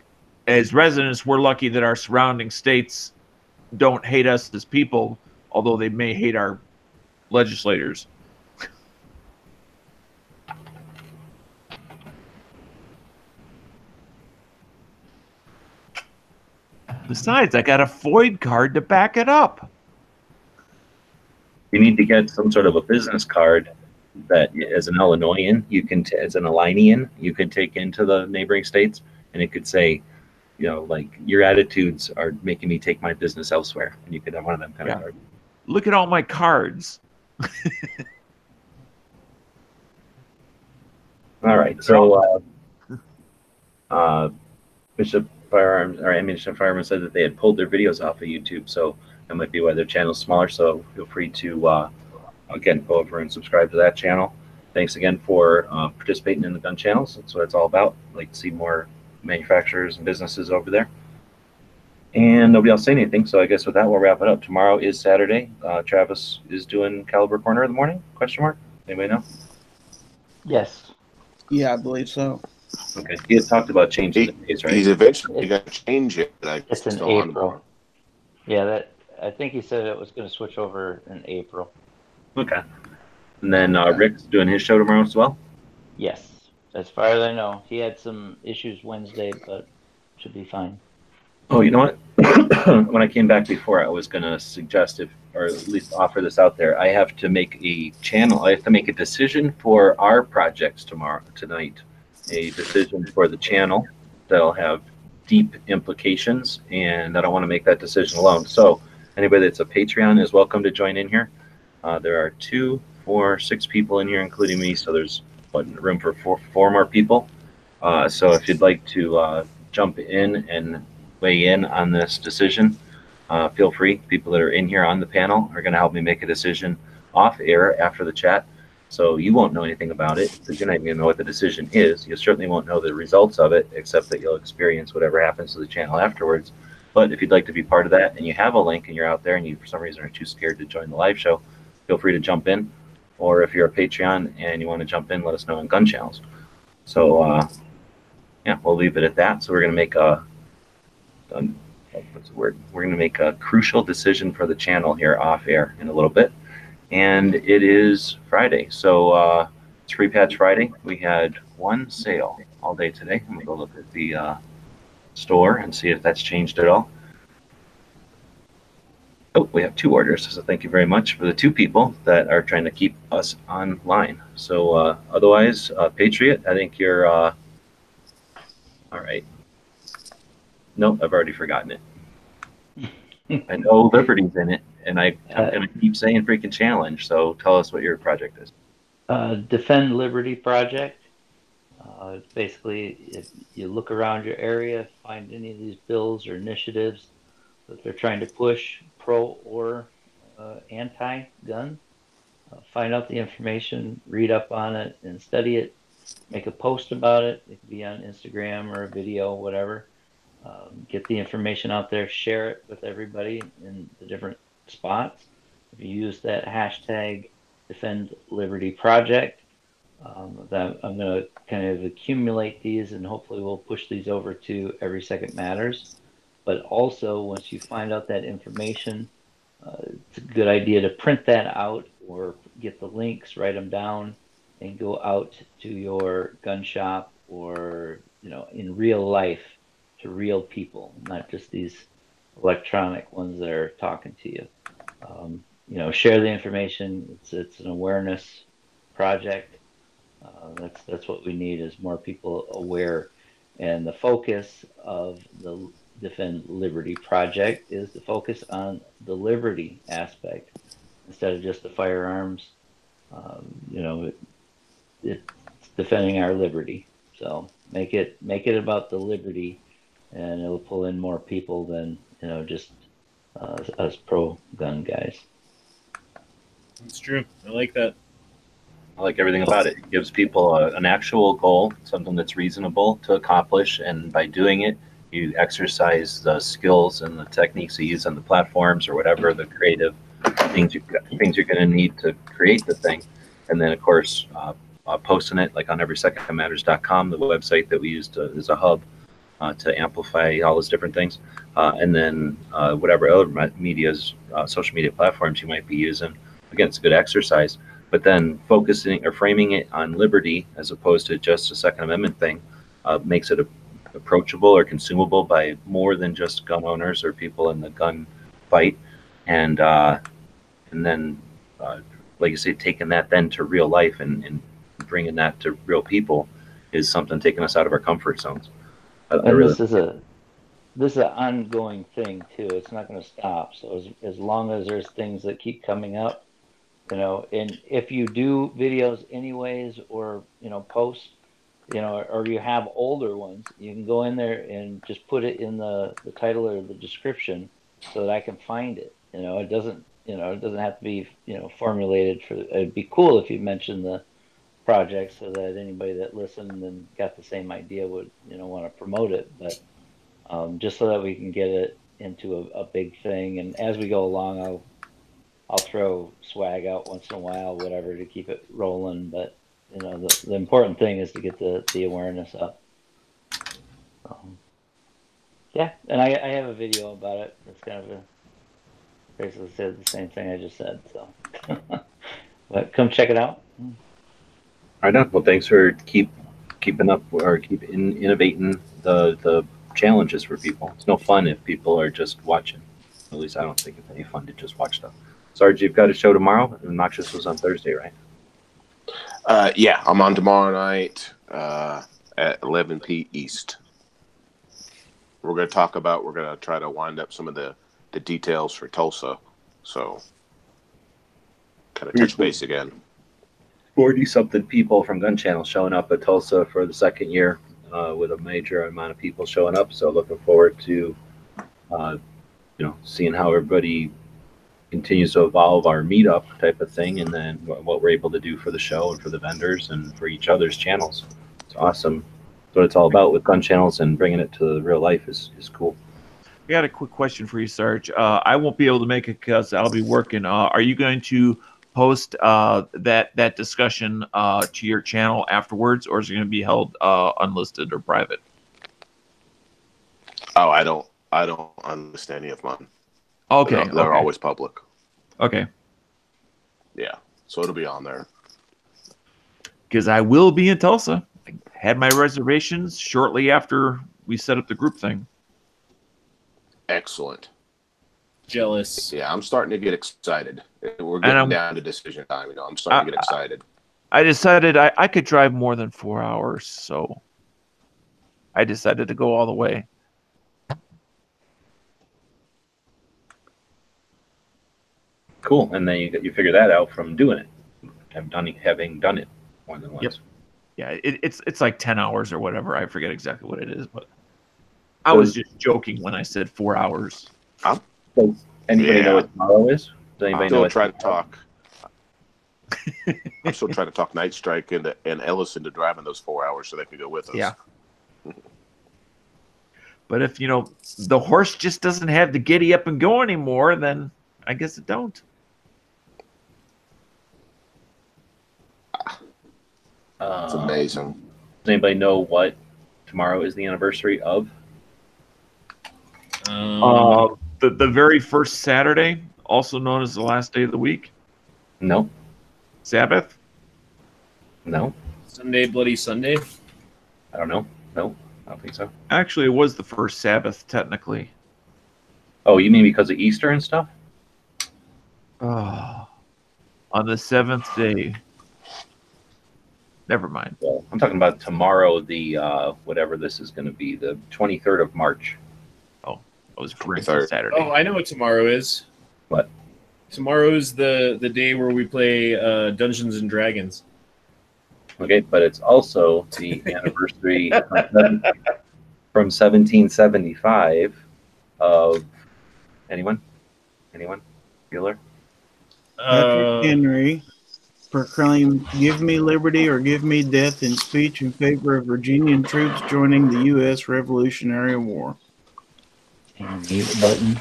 as residents, we're lucky that our surrounding states don't hate us as people, although they may hate our legislators. Besides, I got a FOID card to back it up. You need to get some sort of a business card that, as an Illinoisan, you can, as an Illinian, you can take into the neighboring states, and it could say, you know, like, your attitudes are making me take my business elsewhere, and you could have one of them kind of cards. Look at all my cards. All right, so Bishop Firearms or Ammunition Firearms said that they had pulled their videos off of YouTube, so that might be why their channel's smaller. So feel free to again go over and subscribe to that channel. Thanks again for participating in the gun channels. That's what it's all about. I'd like to see more manufacturers and businesses over there. And nobody else saying anything, so I guess with that we'll wrap it up. Tomorrow is Saturday. Travis is doing Caliber Corner in the morning? Question mark? Anybody know? Yes. Yeah, I believe so. Okay. He had talked about changing the days, right? He's eventually going to change it. But It's in still on April. Yeah, I think he said it was going to switch over in April. Okay. And then Rick's doing his show tomorrow as well? Yes. As far as I know. He had some issues Wednesday, but should be fine. Oh, you know what? When I came back before, I was going to suggest, or at least offer this out there. I have to make a channel. I have to make a decision for our projects tonight. A decision for the channel that'll have deep implications, and I don't want to make that decision alone. So anybody that's a Patreon is welcome to join in here. There are 2, 4, 6 people in here, including me. So there's room for four more people. So if you'd like to jump in and weigh in on this decision, feel free. People that are in here on the panel are going to help me make a decision off air after the chat. So you won't know anything about it because you're not even going to know what the decision is. You certainly won't know the results of it, except that you'll experience whatever happens to the channel afterwards. But if you'd like to be part of that and you have a link and you're out there and you for some reason are too scared to join the live show, feel free to jump in. Or if you're a Patreon and you want to jump in, let us know on Gun Channels. So yeah, we'll leave it at that. So we're going to make what's the word? We're going to make a crucial decision for the channel here off air in a little bit. And it is Friday. So it's Free Patch Friday. We had one sale all day today. I'm going to go look at the store and see if that's changed at all. Oh, we have 2 orders. So thank you very much for the 2 people that are trying to keep us online. So otherwise, Patriot, I think you're all right. Nope, I've already forgotten it. I know Liberty's in it, and I'm going to keep saying freaking challenge. So tell us what your project is. Defend Liberty Project. Basically, if you look around your area, find any of these bills or initiatives that they're trying to push, pro or anti-gun, find out the information, read up on it, and study it. Make a post about it. It could be on Instagram or a video, whatever. Get the information out there, share it with everybody in the different spots. If you use that hashtag Defend Liberty Project, that I'm going to kind of accumulate these, and hopefully we'll push these over to Every Second Matters. But also, once you find out that information, it's a good idea to print that out or get the links, write them down, and go out to your gun shop or, in real life, to real people, not just these electronic ones that are talking to you. Share the information. It's an awareness project. That's what we need, is more people aware. And the focus of the Defend Liberty Project is to focus on the liberty aspect instead of just the firearms. It's defending our liberty. So make it about the liberty, and it'll pull in more people than just us pro-gun guys. It's true. I like that. I like everything about it. It gives people an actual goal, something that's reasonable to accomplish, and by doing it, you exercise the skills and the techniques you use on the platforms or whatever, the creative things you're going to need to create the thing. And then, of course, posting it like on everysecondmatters.com, the website that we use as a hub to amplify all those different things. And then whatever other medias, social media platforms you might be using. Again, it's a good exercise. But then focusing or framing it on liberty as opposed to just a Second Amendment thing makes it approachable or consumable by more than just gun owners or people in the gun fight. And then, like you say, taking that then to real life and bringing that to real people is something taking us out of our comfort zones. This is an ongoing thing too. It's not going to stop. So as long as there's things that keep coming up, and if you do videos anyways, or post, or you have older ones, you can go in there and just put it in the title or the description so that I can find it. It doesn't have to be formulated for. It'd be cool if you mentioned the project so that anybody that listened and got the same idea would want to promote it. But just so that we can get it into a big thing, and as we go along, I'll throw swag out once in a while, whatever, to keep it rolling. But the important thing is to get the awareness up. Yeah, and I have a video about it. It's kind of basically said the same thing I just said. So, but come check it out. Right on. Well, thanks for keeping up or keep innovating the challenges for people. It's no fun if people are just watching. At least I don't think it's any fun to just watch stuff. Sarge, you've got a show tomorrow. And Noxious was on Thursday, right? Yeah, I'm on tomorrow night at 11 p. East. We're going to try to wind up some of the details for Tulsa. So, kind of touch base again. 40-something people from Gun Channel showing up at Tulsa for the second year with a major amount of people showing up. So looking forward to, seeing how everybody continues to evolve our meetup type of thing, and then what we're able to do for the show and for the vendors and for each other's channels. It's awesome. That's what it's all about with gun channels, and bringing it to real life is cool. I got a quick question for you, Sarge. I won't be able to make it because I'll be working. Are you going to post that discussion to your channel afterwards, or is it going to be held unlisted or private? Oh, I don't understand any of mine. Okay, They're always public. Okay. Yeah, so it'll be on there. Because I will be in Tulsa. I had my reservations shortly after we set up the group thing. Excellent. Jealous. Yeah, I'm starting to get excited. We're getting down to decision time. You know, I'm starting to get excited. I decided I could drive more than 4 hours, so I decided to go all the way. Cool. And then you figure that out from doing it, having done it more than once. Yep. Yeah, it's like 10 hours or whatever. I forget exactly what it is, but I was just joking when I said 4 hours. Does anybody know what tomorrow is? Does anybody I'm still know trying to talk. I'm still trying to talk Night Strike and Ellison to driving those 4 hours so they could go with us. Yeah. But if, the horse just doesn't have the giddy up and go anymore, then I guess it don't. It's amazing. Does anybody know what tomorrow is the anniversary of? The very first Saturday, also known as the last day of the week. No. Sabbath? No. Sunday, Bloody Sunday? I don't know. No, I don't think so. Actually, it was the first Sabbath, technically. Oh, you mean because of Easter and stuff? Oh, on the seventh day. Never mind. Well, I'm talking about tomorrow, the whatever this is going to be, the 23rd of March. Oh, it was for Saturday. Oh, I know what tomorrow is. What? Tomorrow is the day where we play Dungeons and Dragons. Okay, but it's also the anniversary from 1775 of anyone? Bueller? Patrick Henry proclaimed, "Give me liberty or give me death," in speech in favor of Virginian troops joining the U.S. Revolutionary War. And mute button.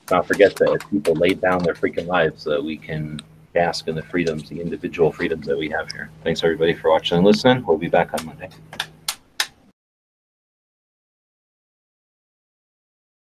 Don't forget that people laid down their freaking lives so that we can bask in the freedoms, the individual freedoms that we have here. Thanks everybody for watching and listening. We'll be back on Monday.